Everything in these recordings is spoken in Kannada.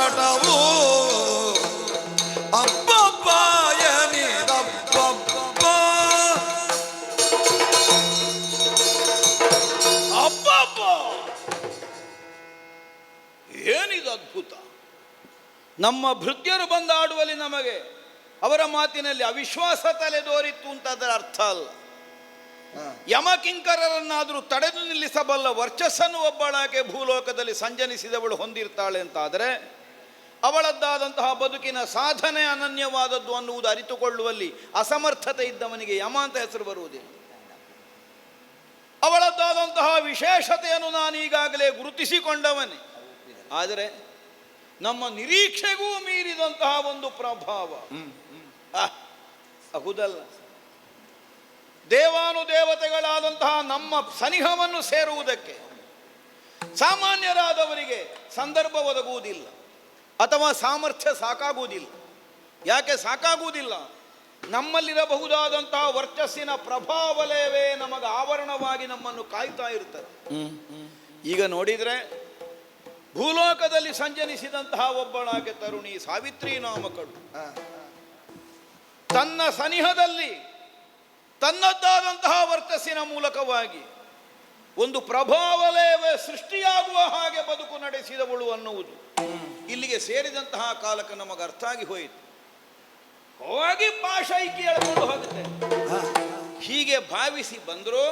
ಸಂಕಟವು ಅಬ್ಬಬ್ಬ ಏನಿದಬ್ಬಬ್ಬ ಅಬ್ಬಬ್ಬ ಏನಿದು ಅದ್ಭುತ. ನಮ್ಮ ಭೃತ್ಯರು ಬಂದಾಡುವಲ್ಲಿ ನಮಗೆ ಅವರ ಮಾತಿನಲ್ಲಿ ಅವಿಶ್ವಾಸ ತಲೆದೋರಿತ್ತು ಅಂತ ಅದರ ಅರ್ಥ ಅಲ್ಲ. ಯಮಕಿಂಕರರನ್ನಾದರೂ ತಡೆದು ನಿಲ್ಲಿಸಬಲ್ಲ ವರ್ಚಸ್ಸನ್ನು ಒಬ್ಬಳಾಕೆ ಭೂಲೋಕದಲ್ಲಿ ಸಂಜನಿಸಿದವಳು ಹೊಂದಿರ್ತಾಳೆ ಅಂತಾದರೆ ಅವಳದ್ದಾದಂತಹ ಬದುಕಿನ ಸಾಧನೆ ಅನನ್ಯವಾದದ್ದು ಅನ್ನುವುದು ಅರಿತುಕೊಳ್ಳುವಲ್ಲಿ ಅಸಮರ್ಥತೆ ಇದ್ದವನಿಗೆ ಯಮ ಅಂತ ಹೆಸರು ಬರುವುದಿಲ್ಲ. ಅವಳದ್ದಾದಂತಹ ವಿಶೇಷತೆಯನ್ನು ನಾನು ಈಗಾಗಲೇ ಗುರುತಿಸಿಕೊಂಡವನೇ. ಆದರೆ ನಮ್ಮ ನಿರೀಕ್ಷೆಗೂ ಮೀರಿದಂತಹ ಒಂದು ಪ್ರಭಾವ ಅಹುದಲ್ಲ. ದೇವಾನುದೇವತೆಗಳಾದಂತಹ ನಮ್ಮ ಸನಿಹವನ್ನು ಸೇರುವುದಕ್ಕೆ ಸಾಮಾನ್ಯರಾದವರಿಗೆ ಸಂದರ್ಭ ಒದಗುವುದಿಲ್ಲ ಅಥವಾ ಸಾಮರ್ಥ್ಯ ಸಾಕಾಗುವುದಿಲ್ಲ. ಯಾಕೆ ಸಾಕಾಗುವುದಿಲ್ಲ? ನಮ್ಮಲ್ಲಿರಬಹುದಾದಂತಹ ವರ್ಚಸ್ಸಿನ ಪ್ರಭಾವಲಯವೇ ನಮಗೆ ಆವರಣವಾಗಿ ನಮ್ಮನ್ನು ಕಾಯ್ತಾ ಇರ್ತದೆ. ಈಗ ನೋಡಿದರೆ ಭೂಲೋಕದಲ್ಲಿ ಸಂಜನಿಸಿದಂತಹ ಒಬ್ಬಳಾಕೆ ತರುಣಿ ಸಾವಿತ್ರಿ ನಾಮಕಳು ತನ್ನ ಸನಿಹದಲ್ಲಿ ತನ್ನದ್ದಾದಂತಹ ವರ್ಚಸ್ಸಿನ ಮೂಲಕವಾಗಿ ಒಂದು ಪ್ರಭಾವಲಯವೇ ಸೃಷ್ಟಿಯಾಗುವ ಹಾಗೆ ಬದುಕು ನಡೆಸಿದವಳು ಅನ್ನುವುದು ಇಲ್ಲಿಗೆ ಸೇರಿದಂತಹ ಕಾಲಕ್ಕೆ ನಮಗೆ ಅರ್ಥ ಆಗಿ ಹೋಯಿತು. ಹೋಗಿ ಪಾಶೈಕಿ ಎಳ್ಕೊಂಡು ಹೋಗುತ್ತೆ. ಹೀಗೆ ಭಾವಿಸಿ ಬಂದರೂ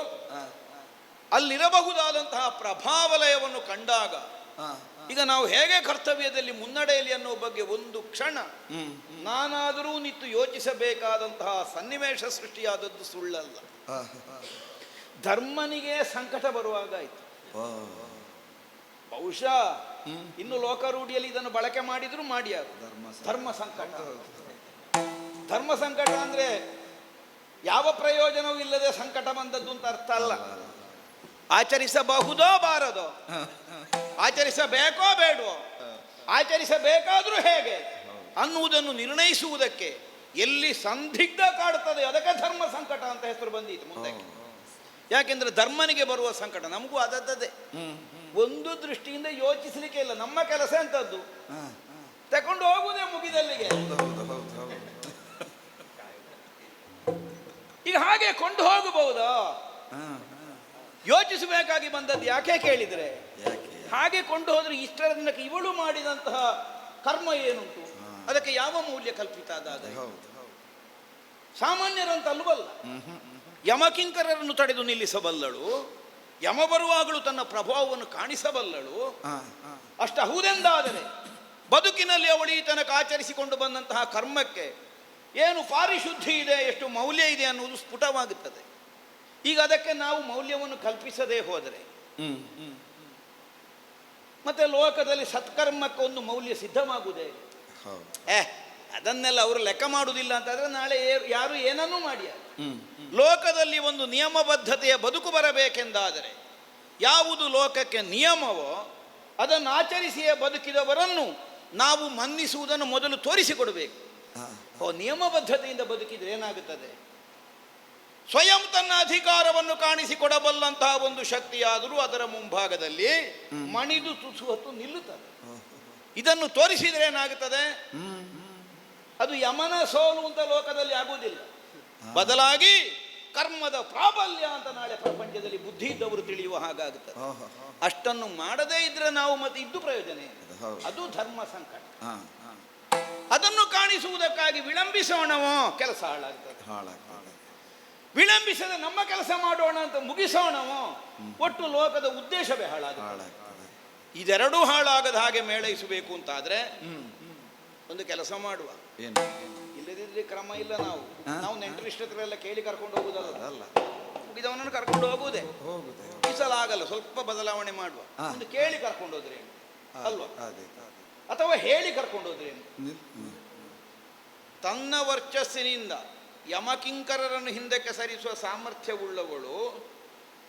ಅಲ್ಲಿರಬಹುದಾದಂತಹ ಪ್ರಭಾವಲಯವನ್ನು ಕಂಡಾಗ ಈಗ ನಾವು ಹೇಗೆ ಕರ್ತವ್ಯದಲ್ಲಿ ಮುನ್ನಡೆಯಲಿ ಅನ್ನೋ ಬಗ್ಗೆ ಒಂದು ಕ್ಷಣ ನಾನಾದರೂ ನಿಂತು ಯೋಚಿಸಬೇಕಾದಂತಹ ಸನ್ನಿವೇಶ ಸೃಷ್ಟಿಯಾದದ್ದು ಸುಳ್ಳಲ್ಲ. ಧರ್ಮನಿಗೆ ಸಂಕಟ ಬರುವಾಗಾಯ್ತು. ಬಹುಶಃ ಇನ್ನು ಲೋಕರೂಢಿಯಲ್ಲಿ ಇದನ್ನು ಬಳಕೆ ಮಾಡಿದ್ರು ಮಾಡ್ಯಾರು. ಧರ್ಮ ಸಂಕಟ. ಧರ್ಮ ಸಂಕಟ ಅಂದ್ರೆ ಯಾವ ಪ್ರಯೋಜನವೂ ಇಲ್ಲದೆ ಸಂಕಟ ಬಂದದ್ದು ಅಂತ ಅರ್ಥ ಅಲ್ಲ. ಆಚರಿಸಬಹುದೋ ಬಾರದೋ, ಆಚರಿಸಬೇಕೋ ಬೇಡವೋ, ಆಚರಿಸಬೇಕಾದ್ರೂ ಹೇಗೆ ಅನ್ನುವುದನ್ನು ನಿರ್ಣಯಿಸುವುದಕ್ಕೆ ಎಲ್ಲಿ ಸಂದಿಗ್ಧ ಕಾಡುತ್ತದೆ ಅದಕ್ಕೆ ಧರ್ಮ ಸಂಕಟ ಅಂತ ಹೆಸರು ಬಂದಿತ್ತು ಮುಂದೆ. ಯಾಕೆಂದ್ರೆ ಧರ್ಮನಿಗೆ ಬರುವ ಸಂಕಟ ನಮಗೂ ಅದದ್ದೇ. ಒಂದು ದೃಷ್ಟಿಯಿಂದ ಯೋಚಿಸಲಿಕ್ಕೆ ಇಲ್ಲ. ನಮ್ಮ ಕೆಲಸ ಎಂತದ್ದು, ತಕೊಂಡು ಹೋಗುವುದೇ ಮುಗಿದಲ್ಲಿಗೆ. ಈಗ ಹಾಗೆ ಕೊಂಡು ಹೋಗಬಹುದಾ? ಯೋಚಿಸಬೇಕಾಗಿ ಬಂದದ್ದು ಯಾಕೆ ಕೇಳಿದರೆ, ಹಾಗೆ ಕೊಂಡು ಹೋದ್ರೆ ಇಷ್ಟರ ದಿನಕ್ಕೆ ಇವಳು ಮಾಡಿದಂತಹ ಕರ್ಮ ಏನುಂಟು, ಅದಕ್ಕೆ ಯಾವ ಮೌಲ್ಯ ಕಲ್ಪಿತ ಅದಾದ? ಸಾಮಾನ್ಯರಂತಲ್ವಲ್ಲ. ಯಮಕಿಂಕರರನ್ನು ತಡೆದು ನಿಲ್ಲಿಸಬಲ್ಲಳು, ಯಮ ಬರುವಾಗಲೂ ತನ್ನ ಪ್ರಭಾವವನ್ನು ಕಾಣಿಸಬಲ್ಲಳು. ಅಷ್ಟಹುದೆಂದಾದರೆ ಬದುಕಿನಲ್ಲಿ ಅವಳು ಈ ತನಕ ಆಚರಿಸಿಕೊಂಡು ಬಂದಂತಹ ಕರ್ಮಕ್ಕೆ ಏನು ಪಾರಿಶುದ್ಧಿ ಇದೆ, ಎಷ್ಟು ಮೌಲ್ಯ ಇದೆ ಅನ್ನುವುದು ಸ್ಫುಟವಾಗುತ್ತದೆ. ಈಗ ಅದಕ್ಕೆ ನಾವು ಮೌಲ್ಯವನ್ನು ಕಲ್ಪಿಸದೇ ಹೋದರೆ ಮತ್ತೆ ಲೋಕದಲ್ಲಿ ಸತ್ಕರ್ಮಕ್ಕೆ ಒಂದು ಮೌಲ್ಯ ಸಿದ್ಧವಾಗುವುದೇ? ಅದನ್ನೆಲ್ಲ ಅವರು ಲೆಕ್ಕ ಮಾಡುವುದಿಲ್ಲ ಅಂತಾದ್ರೆ ನಾಳೆ ಯಾರು ಏನನ್ನೂ ಮಾಡಿಯ. ಲೋಕದಲ್ಲಿ ಒಂದು ನಿಯಮಬದ್ಧತೆಯ ಬದುಕು ಬರಬೇಕೆಂದಾದರೆ ಯಾವುದು ಲೋಕಕ್ಕೆ ನಿಯಮವೋ ಅದನ್ನು ಆಚರಿಸಿಯೇ ಬದುಕಿದವರನ್ನು ನಾವು ಮನ್ನಿಸುವುದನ್ನು ಮೊದಲು ತೋರಿಸಿಕೊಡಬೇಕು. ನಿಯಮಬದ್ಧತೆಯಿಂದ ಬದುಕಿದ್ರೆ ಏನಾಗುತ್ತದೆ? ಸ್ವಯಂ ತನ್ನ ಅಧಿಕಾರವನ್ನು ಕಾಣಿಸಿಕೊಡಬಲ್ಲಂತಹ ಒಂದು ಶಕ್ತಿಯಾದರೂ ಅದರ ಮುಂಭಾಗದಲ್ಲಿ ಮಣಿದು ತುಸು ಹೊತ್ತು ನಿಲ್ಲುತ್ತದೆ. ಇದನ್ನು ತೋರಿಸಿದರೆ ಏನಾಗುತ್ತದೆ? ಅದು ಯಮನ ಸೋಲು ಅಂತ ಲೋಕದಲ್ಲಿ ಆಗುವುದಿಲ್ಲ. ಬದಲಾಗಿ ಕರ್ಮದ ಪ್ರಾಬಲ್ಯ ಅಂತ ನಾಳೆ ಪ್ರಪಂಚದಲ್ಲಿ ಬುದ್ಧಿ ಇದ್ದವರು ತಿಳಿಯುವ ಹಾಗಾಗುತ್ತದೆ. ಅಷ್ಟನ್ನು ಮಾಡದೇ ಇದ್ರೆ ನಾವು ಮತ್ತೆ ಇದ್ದು ಪ್ರಯೋಜನ ಏನು? ಅದು ಧರ್ಮ ಸಂಕಟ. ಅದನ್ನು ಕಾಣಿಸುವುದಕ್ಕಾಗಿ ವಿಳಂಬಿಸೋಣವೋ ಕೆಲಸ ಹಾಳಾಗ್ತದೆ. ವಿಳಂಬಿಸದೆ ನಮ್ಮ ಕೆಲಸ ಮಾಡೋಣ ಅಂತ ಮುಗಿಸೋಣವೋ ಒಟ್ಟು ಲೋಕದ ಉದ್ದೇಶವೇ ಹಾಳಾಗ್ತದೆ. ಇದೆರಡೂ ಹಾಳಾಗದ ಹಾಗೆ ಮೇಳೈಸಬೇಕು ಅಂತಾದ್ರೆ ಒಂದು ಕೆಲಸ ಮಾಡುವ. ಇಲ್ಲದಿದ್ರೆ ಕ್ರಮ ಇಲ್ಲ. ನಾವು ನೆಂಟರಿಷ್ಟರೆಲ್ಲ ಕೇಳಿ ಕರ್ಕೊಂಡು ಹೋಗುದಲ್ಲ, ಮುಗಿದವನನ್ನು ಕರ್ಕೊಂಡು ಹೋಗುವುದೇ. ಈ ಸಲ ಆಗಲ್ಲ, ಸ್ವಲ್ಪ ಬದಲಾವಣೆ ಮಾಡುವ. ಒಂದು ಕೇಳಿ ಕರ್ಕೊಂಡು ಹೋದ್ರೆ ಅಲ್ವಾ, ಅಥವಾ ಹೇಳಿ ಕರ್ಕೊಂಡು ಹೋದ್ರೆ. ತನ್ನ ವರ್ಚಸ್ಸಿನಿಂದ ಯಮಕಿಂಕರರನ್ನು ಹಿಂದಕ್ಕೆ ಸರಿಸುವ ಸಾಮರ್ಥ್ಯವುಳ್ಳವಳು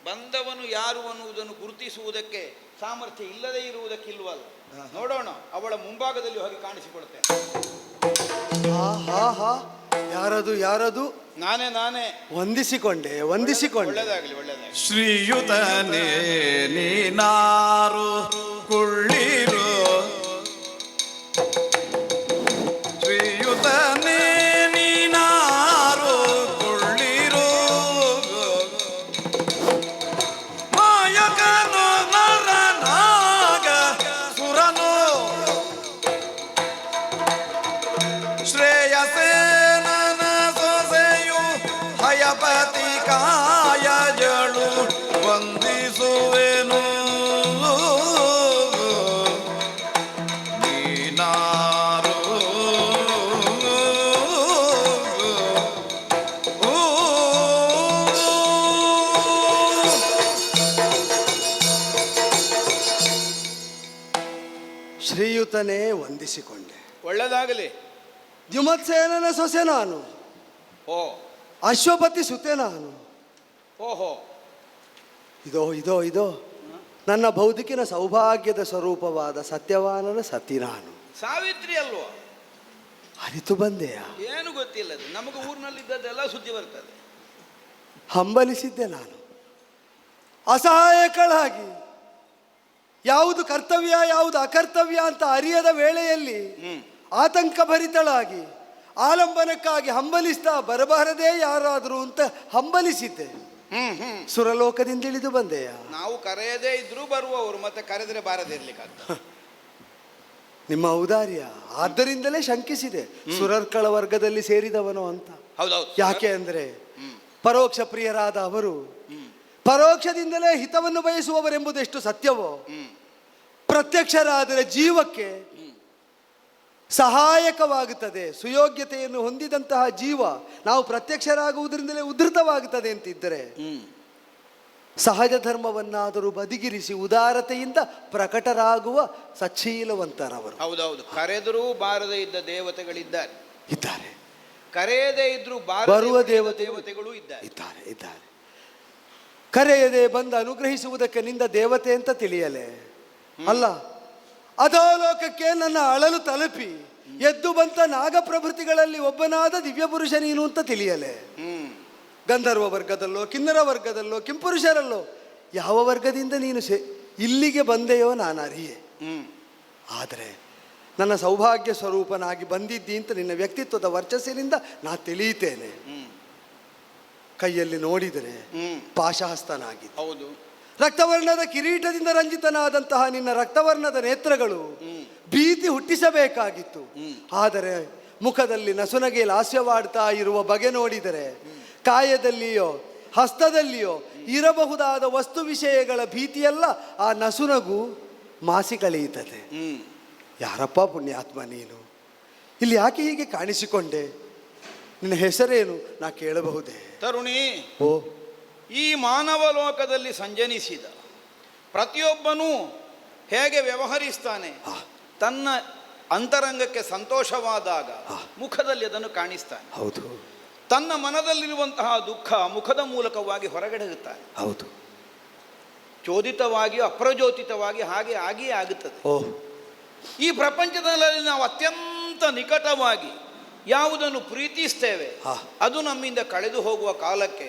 ಬಂದವನು ಯಾರು ಅನ್ನುವುದನ್ನು ಗುರುತಿಸುವುದಕ್ಕೆ ಸಾಮರ್ಥ್ಯ ಇಲ್ಲದೇ ಇರುವುದಕ್ಕಿಲ್ವಲ್ಲ. ನೋಡೋಣ, ಅವಳ ಮುಂಭಾಗದಲ್ಲಿ ಹೋಗಿ ಕಾಣಿಸಿಕೊಡುತ್ತೆ. ಯಾರದು? ನಾನೇ ವಂದಿಸಿಕೊಂಡೆ. ಒಳ್ಳೆದಾಗಲಿ. ಶ್ರೀಯುತನೇ ನೀನಾರು ಕುಳ್ಳಿರು ಕಾಯಜಳು ವಂದಿಸುವೆನು ನೀನಾರು ಶ್ರೀಯುತನೇ ವಂದಿಸಿಕೊಂಡೆ. ಒಳ್ಳೆದಾಗಲಿ. ದ್ಯುಮತ್ಸೇನನ ಸೊಸೆ ನಾನು, ಓ ಅಶ್ವಪತಿ ಸುತೆ ನಾನು. ಓಹೋ, ಇದೋ ಇದೋ ಇದೋ ನನ್ನ ಬೌದ್ಧಿಕಿನ ಸೌಭಾಗ್ಯದ ಸ್ವರೂಪವಾದ ಸತ್ಯವಾನನ ಸತಿ ನಾನು. ಸಾವಿತ್ರಿ ಅಲ್ವಾ? ಅರಿತು ಬಂದೆಯ? ಏನು ಗೊತ್ತಿಲ್ಲದು, ನಮಗೆ ಊರಿನಲ್ಲಿದ್ದದ್ದೆಲ್ಲ ಸುದ್ದಿ ಬರ್ತದೆ. ಹಂಬಲಿಸಿದ್ದೆ ನಾನು ಅಸಹಾಯಕಳಾಗಿ. ಯಾವುದು ಕರ್ತವ್ಯ ಯಾವುದು ಅಕರ್ತವ್ಯ ಅಂತ ಅರಿಯದ ವೇಳೆಯಲ್ಲಿ ಆತಂಕ ಭರಿತಳಾಗಿ ಆಲಂಬನಕ್ಕಾಗಿ ಹಂಬಲಿಸ್ತಾ ಬರಬಾರದೇ ಯಾರಾದರೂ ಅಂತ ಹಂಬಲಿಸಿದ್ದೆ. ಸುರಲೋಕದಿಂದ ಇಳಿದು ಬಂದೆಯ? ನಾವು ಕರೆಯದೇ ಇದ್ರೂ ಬರುವವರು, ಮತ್ತೆ ಕರೆದರೆ ಬಾರದೇ ಇರ್ಲಿಕ್ಕೆ. ನಿಮ್ಮ ಔದಾರ್ಯ, ಆದ್ದರಿಂದಲೇ ಶಂಕಿಸಿದೆ ಸುರರ್ಕಳ ವರ್ಗದಲ್ಲಿ ಸೇರಿದವನು ಅಂತ. ಹೌದೌದು. ಯಾಕೆ ಅಂದ್ರೆ ಪರೋಕ್ಷ ಪ್ರಿಯರಾದ ಅವರು ಪರೋಕ್ಷದಿಂದಲೇ ಹಿತವನ್ನು ಬಯಸುವವರೆಂಬುದೆಷ್ಟು ಸತ್ಯವೋ, ಪ್ರತ್ಯಕ್ಷರಾದರೆ ಜೀವಕ್ಕೆ ಸಹಾಯಕವಾಗುತ್ತದೆ. ಸುಯೋಗ್ಯತೆಯನ್ನು ಹೊಂದಿದಂತಹ ಜೀವ ನಾವು ಪ್ರತ್ಯಕ್ಷರಾಗುವುದರಿಂದಲೇ ಉದ್ಧತವಾಗುತ್ತದೆ ಅಂತಿದ್ದರೆ, ಸಹಜ ಧರ್ಮವನ್ನಾದರೂ ಬದಿಗಿರಿಸಿ ಉದಾರತೆಯಿಂದ ಪ್ರಕಟರಾಗುವ ಸಚ್ಛೀಲವಂತರವರು. ಹೌದೌದು. ಕರೆದರೂ ಬಾರದೇ ಇದ್ದ ದೇವತೆಗಳಿದ್ದಾರೆ, ಇದ್ದಾರೆ. ಕರೆಯದೇ ಇದ್ರೂ ಬರುವ ದೇವತೆಗಳು ಇದ್ದಾರೆ. ಇದ್ದಾರೆ. ಕರೆಯದೆ ಬಂದು ಅನುಗ್ರಹಿಸುವುದಕ್ಕೆ ನಿಂದ ದೇವತೆ ಅಂತ ತಿಳಿಯಲೆ ಅಲ್ಲ, ಅಧೋಲೋಕಕ್ಕೆ ನನ್ನ ಅಳಲು ತಲುಪಿ ಎದ್ದು ಬಂತ ನಾಗಪ್ರಭೃತಿಗಳಲ್ಲಿ ಒಬ್ಬನಾದ ದಿವ್ಯ ಪುರುಷ ನೀನು ಅಂತ ತಿಳಿಯಲೆ. ಗಂಧರ್ವ ವರ್ಗದಲ್ಲೋ ಕಿನ್ನರ ವರ್ಗದಲ್ಲೋ ಕಿಂಪುರುಷರಲ್ಲೋ ಯಾವ ವರ್ಗದಿಂದ ನೀನು ಇಲ್ಲಿಗೆ ಬಂದೆಯೋ ನಾನು ಅರಿಯೆ. ಆದರೆ ನನ್ನ ಸೌಭಾಗ್ಯ ಸ್ವರೂಪನಾಗಿ ಬಂದಿದ್ದಿ ಅಂತ ನಿನ್ನ ವ್ಯಕ್ತಿತ್ವದ ವರ್ಚಸ್ಸಿನಿಂದ ನಾ ತಿಳಿಯುತ್ತೇನೆ. ಕೈಯಲ್ಲಿ ನೋಡಿದರೆ ಪಾಶಹಸ್ತನಾಗಿ, ಹೌದು, ರಕ್ತವರ್ಣದ ಕಿರೀಟದಿಂದ ರಂಜಿತನಾದಂತಹ ನಿನ್ನ ರಕ್ತವರ್ಣದ ನೇತ್ರಗಳು ಭೀತಿ ಹುಟ್ಟಿಸಬೇಕಾಗಿತ್ತು. ಆದರೆ ಮುಖದಲ್ಲಿ ನಸುನಗೆ ಲಾಸ್ಯವಾಡ್ತಾ ಇರುವ ಬಗೆ ನೋಡಿದರೆ ಕಾಯದಲ್ಲಿಯೋ ಹಸ್ತದಲ್ಲಿಯೋ ಇರಬಹುದಾದ ವಸ್ತು ವಿಷಯಗಳ ಭೀತಿಯೆಲ್ಲ ಆ ನಸುನಗು ಮಾಸಿ ಕಳೆಯುತ್ತದೆ. ಯಾರಪ್ಪ ಪುಣ್ಯಾತ್ಮ ನೀನು? ಇಲ್ಲಿ ಯಾಕೆ ಹೀಗೆ ಕಾಣಿಸಿಕೊಂಡೆ? ನಿನ್ನ ಹೆಸರೇನು ನಾ ಕೇಳಬಹುದೇ? ತರುಣಿ, ಓ, ಈ ಮಾನವ ಲೋಕದಲ್ಲಿ ಸಂಜನಿಸಿದ ಪ್ರತಿಯೊಬ್ಬನೂ ಹೇಗೆ ವ್ಯವಹರಿಸ್ತಾನೆ, ತನ್ನ ಅಂತರಂಗಕ್ಕೆ ಸಂತೋಷವಾದಾಗ ಮುಖದಲ್ಲಿ ಅದನ್ನು ಕಾಣಿಸ್ತಾನೆ. ಹೌದು. ತನ್ನ ಮನದಲ್ಲಿರುವಂತಹ ದುಃಖ ಮುಖದ ಮೂಲಕವಾಗಿ ಹೊರಗಡೆ ಇರುತ್ತಾನೆ. ಹೌದು. ಚೋದಿತವಾಗಿ ಅಪ್ರಚೋದಿತವಾಗಿ ಹಾಗೆ ಆಗಿಯೇ ಆಗುತ್ತದೆ. ಓ, ಈ ಪ್ರಪಂಚದಲ್ಲಿ ನಾವು ಅತ್ಯಂತ ನಿಕಟವಾಗಿ ಯಾವುದನ್ನು ಪ್ರೀತಿಸ್ತೇವೆ ಅದು ನಮ್ಮಿಂದ ಕಳೆದು ಹೋಗುವ ಕಾಲಕ್ಕೆ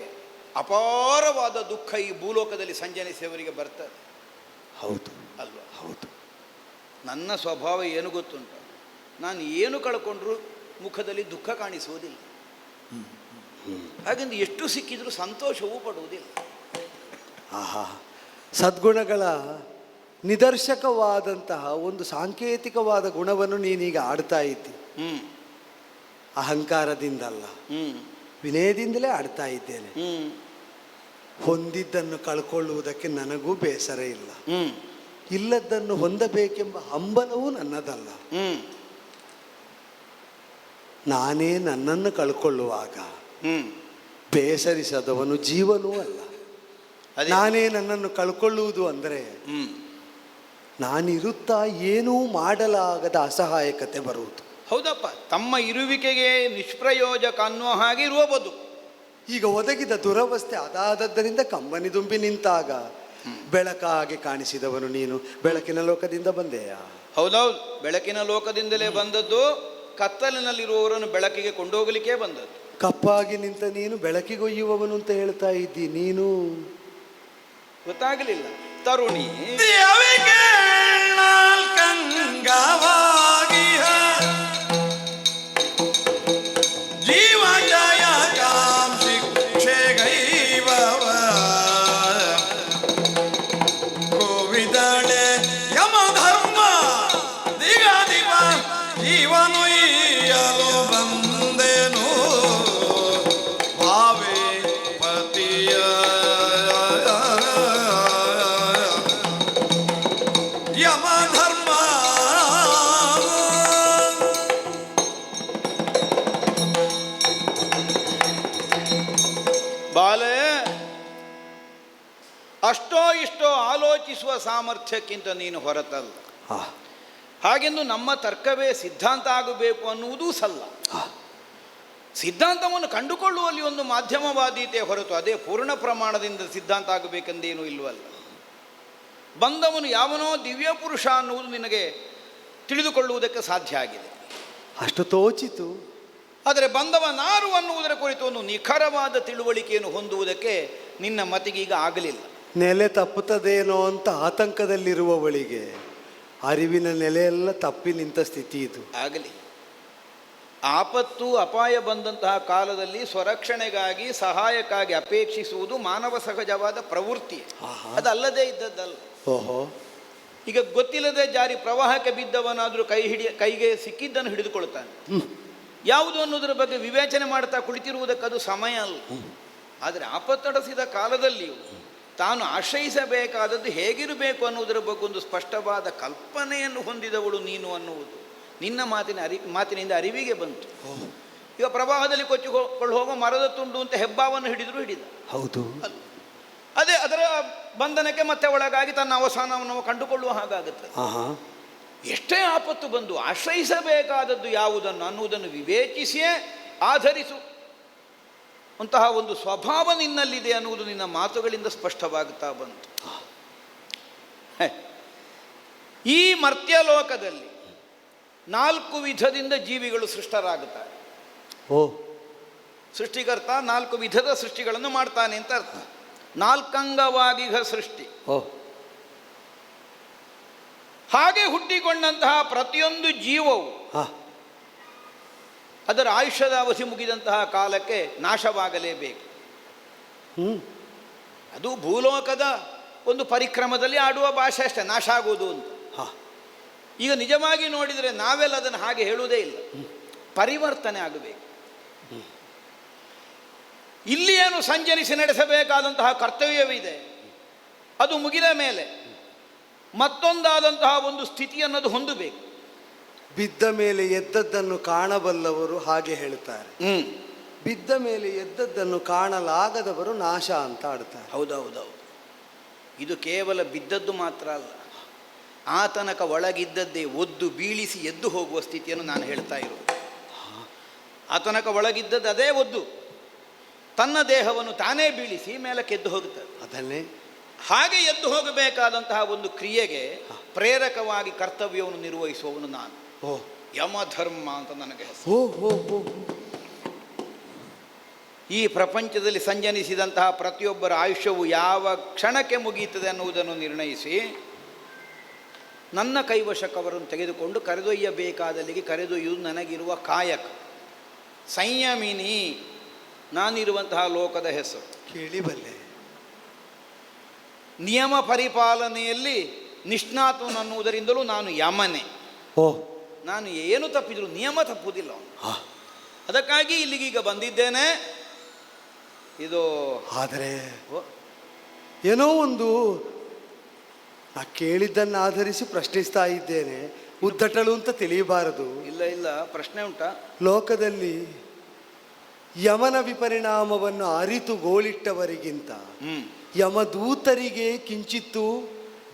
ಅಪಾರವಾದ ದುಃಖ ಈ ಭೂಲೋಕದಲ್ಲಿ ಸಂಜನಿಸಿದವರಿಗೆ ಬರ್ತದೆ. ಹೌದು ಅಲ್ವಾ? ಹೌದು. ನನ್ನ ಸ್ವಭಾವ ಏನು ಗೊತ್ತುಂಟು, ನಾನು ಏನು ಕಳ್ಕೊಂಡ್ರೂ ಮುಖದಲ್ಲಿ ದುಃಖ ಕಾಣಿಸುವುದಿಲ್ಲ. ಹಾಗೆಂದು ಎಷ್ಟು ಸಿಕ್ಕಿದ್ರೂ ಸಂತೋಷವೂ ಪಡುವುದಿಲ್ಲ. ಆಹಾ, ಸದ್ಗುಣಗಳ ನಿದರ್ಶಕವಾದಂತಹ ಒಂದು ಸಾಂಕೇತಿಕವಾದ ಗುಣವನ್ನು ನೀನೀಗ ಆಡ್ತಾ ಇದ್ದಿ. ಅಹಂಕಾರದಿಂದಲ್ಲ, ವಿನಯದಿಂದಲೇ ಆಡ್ತಾ ಇದ್ದೇನೆ. ಹೊಂದಿದ್ದನ್ನು ಕಳ್ಕೊಳ್ಳುವುದಕ್ಕೆ ನನಗೂ ಬೇಸರ ಇಲ್ಲ, ಇಲ್ಲದ್ದನ್ನು ಹೊಂದಬೇಕೆಂಬ ಹಂಬಲವೂ ನನ್ನದಲ್ಲ. ನಾನೇ ನನ್ನನ್ನು ಕಳ್ಕೊಳ್ಳುವಾಗ ಬೇಸರಿಸದವನು ಜೀವನೂ ಅಲ್ಲ. ನಾನೇ ನನ್ನನ್ನು ಕಳ್ಕೊಳ್ಳುವುದು ಅಂದರೆ ನಾನಿರುತ್ತಾ ಏನೂ ಮಾಡಲಾಗದ ಅಸಹಾಯಕತೆ ಬರುವುದು. ಹೌದಪ್ಪ, ತಮ್ಮ ಇರುವಿಕೆಗೆ ನಿಷ್ಪ್ರಯೋಜಕ ಅನ್ನುವ ಹಾಗೆ ಇರುವ ಬದುಕು. ಈಗ ಒದಗಿದ ದುರವಸ್ಥೆ ಅದಾದದ್ದರಿಂದ ಕಂಬನಿ ದುಂಬಿ ನಿಂತಾಗ ಬೆಳಕಾಗಿ ಕಾಣಿಸಿದವನು ನೀನು. ಬೆಳಕಿನ ಲೋಕದಿಂದ ಬಂದೆಯಾ? ಹೌದೌದು, ಬೆಳಕಿನ ಲೋಕದಿಂದಲೇ ಬಂದದ್ದು. ಕತ್ತಲಿನಲ್ಲಿರುವವರನ್ನು ಬೆಳಕಿಗೆ ಕೊಂಡೋಗಲಿಕ್ಕೆ ಬಂದದ್ದು. ಕಪ್ಪಾಗಿ ನಿಂತ ನೀನು ಬೆಳಕಿಗೊಯ್ಯುವವನು ಅಂತ ಹೇಳ್ತಾ ಇದ್ದಿ ನೀನು. ಗೊತ್ತಾಗಲಿಲ್ಲ ತರುಣಿ. ಜೀವ ಜಯ ಶಿಕ್ಷೆ ಗೈವವ ಗೋವಿದಳೆ ಯಮಧರ್ಮ ದಿಗದಿವ ಜೀವನುಯ್ಯಲು ಬಂದೆನು ಭಾವೇ ಪತಿ ಬಾಲೆ, ಅಷ್ಟೋ ಇಷ್ಟೋ ಆಲೋಚಿಸುವ ಸಾಮರ್ಥ್ಯಕ್ಕಿಂತ ನೀನು ಹೊರತಲ್ಲ. ಹಾ ಹಾಗೆಂದು ನಮ್ಮ ತರ್ಕವೇ ಸಿದ್ಧಾಂತ ಆಗಬೇಕು ಅನ್ನುವುದೂ ಸಲ್ಲ. ಸಿದ್ಧಾಂತವನ್ನು ಕಂಡುಕೊಳ್ಳುವಲ್ಲಿ ಒಂದು ಮಾಧ್ಯಮವಾದೀತೆ ಹೊರತು ಅದೇ ಪೂರ್ಣ ಪ್ರಮಾಣದಿಂದ ಸಿದ್ಧಾಂತ ಆಗಬೇಕೆಂದೇನೂ ಇಲ್ವಲ್ಲ. ಬಂದವನು ಯಾವನೋ ದಿವ್ಯ ಪುರುಷ ಅನ್ನುವುದು ನಿನಗೆ ತಿಳಿದುಕೊಳ್ಳುವುದಕ್ಕೆ ಸಾಧ್ಯ ಆಗಿದೆ. ಅಷ್ಟು ತೋಚಿತು. ಆದರೆ ಬಂದವನಾರು ಅನ್ನುವುದರ ಕುರಿತು ಒಂದು ನಿಖರವಾದ ತಿಳುವಳಿಕೆಯನ್ನು ಹೊಂದುವುದಕ್ಕೆ ನಿನ್ನ ಮತಿಗೀಗ ಆಗಲಿಲ್ಲ. ನೆಲೆ ತಪ್ಪುತ್ತದೇನೋ ಅಂತ ಆತಂಕದಲ್ಲಿರುವವಳಿಗೆ ಅರಿವಿನ ನೆಲೆಯೆಲ್ಲ ತಪ್ಪಿ ನಿಂತ ಸ್ಥಿತಿ ಇದು. ಆಗಲಿ. ಆಪತ್ತು ಅಪಾಯ ಬಂದಂತಹ ಕಾಲದಲ್ಲಿ ಸ್ವರಕ್ಷಣೆಗಾಗಿ ಸಹಾಯಕ್ಕಾಗಿ ಅಪೇಕ್ಷಿಸುವುದು ಮಾನವ ಸಹಜವಾದ ಪ್ರವೃತ್ತಿ. ಅದಲ್ಲದೆ ಇದ್ದದ್ದಲ್ಲ. ಓಹೋ, ಈಗ ಗೊತ್ತಿಲ್ಲದೆ ಜಾರಿ ಪ್ರವಾಹಕ್ಕೆ ಬಿದ್ದವನಾದರೂ ಕೈಗೆ ಸಿಕ್ಕಿದ್ದನ್ನು ಹಿಡಿದುಕೊಳ್ತಾನೆ. ಯಾವುದು ಅನ್ನೋದರ ಬಗ್ಗೆ ವಿವೇಚನೆ ಮಾಡ್ತಾ ಕುಳಿತಿರುವುದಕ್ಕದು ಸಮಯ ಅಲ್ಲ. ಆದರೆ ಆಪತ್ತಡಸಿದ ಕಾಲದಲ್ಲಿಯೂ ತಾನು ಆಶ್ರಯಿಸಬೇಕಾದದ್ದು ಹೇಗಿರಬೇಕು ಅನ್ನುವುದರ ಬಗ್ಗೆ ಒಂದು ಸ್ಪಷ್ಟವಾದ ಕಲ್ಪನೆಯನ್ನು ಹೊಂದಿದವಳು ನೀನು ಅನ್ನುವುದು ನಿನ್ನ ಮಾತಿನಿಂದ ಅರಿವಿಗೆ ಬಂತು. ಈಗ ಪ್ರವಾಹದಲ್ಲಿ ಕೊಚ್ಚಿಕೊಂಡು ಹೋಗೋ ಮರದ ತುಂಡು ಅಂತ ಹೆಬ್ಬಾವನ್ನು ಹಿಡಿದ್ರು ಹಿಡಿದ. ಹೌದು, ಅದೇ ಅದರ ಬಂಧನಕ್ಕೆ ಮತ್ತೆ ಒಳಗಾಗಿ ತನ್ನ ಅವಸಾನವನ್ನು ಕಂಡುಕೊಳ್ಳುವ ಹಾಗಾಗುತ್ತದೆ. ಎಷ್ಟೇ ಆಪತ್ತು ಬಂದು ಆಶ್ರಯಿಸಬೇಕಾದದ್ದು ಯಾವುದನ್ನು ಅನ್ನುವುದನ್ನು ವಿವೇಚಿಸಿಯೇ ಆಧರಿಸು ಅಂತಹ ಒಂದು ಸ್ವಭಾವ ನಿನ್ನಲ್ಲಿದೆ ಅನ್ನುವುದು ನಿನ್ನ ಮಾತುಗಳಿಂದ ಸ್ಪಷ್ಟವಾಗುತ್ತಾ ಬಂತು. ಈ ಮರ್ತ್ಯಲೋಕದಲ್ಲಿ 4 ವಿಧದಿಂದ ಜೀವಿಗಳು ಸೃಷ್ಟರಾಗುತ್ತಾರೆ. ಸೃಷ್ಟಿಕರ್ತ 4 ವಿಧದ ಸೃಷ್ಟಿಗಳನ್ನು ಮಾಡ್ತಾನೆ ಅಂತ ಅರ್ಥ. 4 ಅಂಗವಾಗಿಗ ಸೃಷ್ಟಿ. ಹಾಗೆ ಹುಟ್ಟಿಕೊಂಡಂತಹ ಪ್ರತಿಯೊಂದು ಜೀವವು ಅದರ ಆಯುಷ್ಯದ ಅವಧಿ ಮುಗಿದಂತಹ ಕಾಲಕ್ಕೆ ನಾಶವಾಗಲೇಬೇಕು. ಅದು ಭೂಲೋಕದ ಒಂದು ಪರಿಕ್ರಮದಲ್ಲಿ ಆಡುವ ಭಾಷೆ ಅಷ್ಟೇ, ನಾಶ ಆಗುವುದು ಅಂತ. ಈಗ ನಿಜವಾಗಿ ನೋಡಿದರೆ ನಾವೆಲ್ಲ ಅದನ್ನು ಹಾಗೆ ಹೇಳುವುದೇ ಇಲ್ಲ. ಪರಿವರ್ತನೆ ಆಗಬೇಕು. ಇಲ್ಲಿ ಏನು ಸಂಚರಿಸಿ ನಡೆಸಬೇಕಾದಂತಹ ಕರ್ತವ್ಯವಿದೆ, ಅದು ಮುಗಿದ ಮೇಲೆ ಮತ್ತೊಂದಾದಂತಹ ಒಂದು ಸ್ಥಿತಿಯನ್ನದು ಹೊಂದಬೇಕು. ಬಿದ್ದ ಮೇಲೆ ಎದ್ದದ್ದನ್ನು ಕಾಣಬಲ್ಲವರು ಹಾಗೆ ಹೇಳ್ತಾರೆ. ಬಿದ್ದ ಮೇಲೆ ಎದ್ದದ್ದನ್ನು ಕಾಣಲಾಗದವರು ನಾಶ ಅಂತ ಆಡ್ತಾರೆ. ಹೌದೌದೌದು. ಇದು ಕೇವಲ ಬಿದ್ದದ್ದು ಮಾತ್ರ ಅಲ್ಲ, ಆ ತನಕ ಒಳಗಿದ್ದದ್ದೇ ಒದ್ದು ಬೀಳಿಸಿ ಎದ್ದು ಹೋಗುವ ಸ್ಥಿತಿಯನ್ನು ನಾನು ಹೇಳ್ತಾ ಇರೋದು. ಆ ತನಕ ಒಳಗಿದ್ದದ್ದು ಅದೇ ಒದ್ದು ತನ್ನ ದೇಹವನ್ನು ತಾನೇ ಬೀಳಿಸಿ ಮೇಲಕ್ಕೆ ಎದ್ದು ಹೋಗುತ್ತದೆ. ಅದನ್ನೇ ಹಾಗೆ ಎದ್ದು ಹೋಗಬೇಕಾದಂತಹ ಒಂದು ಕ್ರಿಯೆಗೆ ಪ್ರೇರಕವಾಗಿ ಕರ್ತವ್ಯವನ್ನು ನಿರ್ವಹಿಸುವವನು ನಾನು. ಯಮಧರ್ಮ ಅಂತ ನನಗೆ ಹೆಸರು. ಈ ಪ್ರಪಂಚದಲ್ಲಿ ಸಂಜನಿಸಿದಂತಹ ಪ್ರತಿಯೊಬ್ಬರ ಆಯುಷ್ಯವು ಯಾವ ಕ್ಷಣಕ್ಕೆ ಮುಗಿಯುತ್ತದೆ ಅನ್ನುವುದನ್ನು ನಿರ್ಣಯಿಸಿ ನನ್ನ ಕೈವಶಕ್ಕವರನ್ನು ತೆಗೆದುಕೊಂಡು ಕರೆದೊಯ್ಯಬೇಕಾದಲ್ಲಿಗೆ ಕರೆದೊಯ್ಯುವುದು ನನಗಿರುವ ಕಾಯಕ. ಸಂಯಮಿನಿ ನಾನಿರುವಂತಹ ಲೋಕದ ಹೆಸರು. ಕೇಳಿಬಲ್ಲೆ. ನಿಯಮ ಪರಿಪಾಲನೆಯಲ್ಲಿ ನಿಷ್ಣಾತನು ಅನ್ನುವುದರಿಂದಲೂ ನಾನು ಯಮನೆ. ನಾನು ಏನು ತಪ್ಪಿದ್ರು ನಿಯಮ ತಪ್ಪುವುದಿಲ್ಲ ಅವನು. ಅದಕ್ಕಾಗಿ ಇಲ್ಲಿಗೀಗ ಬಂದಿದ್ದೇನೆ. ಇದು ಆದರೆ ಏನೋ ಒಂದು ನಾ ಕೇಳಿದ್ದನ್ನು ಆಧರಿಸಿ ಪ್ರಶ್ನಿಸ್ತಾ ಇದ್ದೇನೆ. ಉದ್ದಟಳು ಅಂತ ತಿಳಿಯಬಾರದು. ಇಲ್ಲ ಇಲ್ಲ, ಪ್ರಶ್ನೆ ಉಂಟಾ? ಲೋಕದಲ್ಲಿ ಯಮನ ವಿಪರಿಣಾಮವನ್ನು ಅರಿತು ಗೋಳಿಟ್ಟವರಿಗಿಂತ ಯಮದೂತರಿಗೆ ಕಿಂಚಿತ್ತು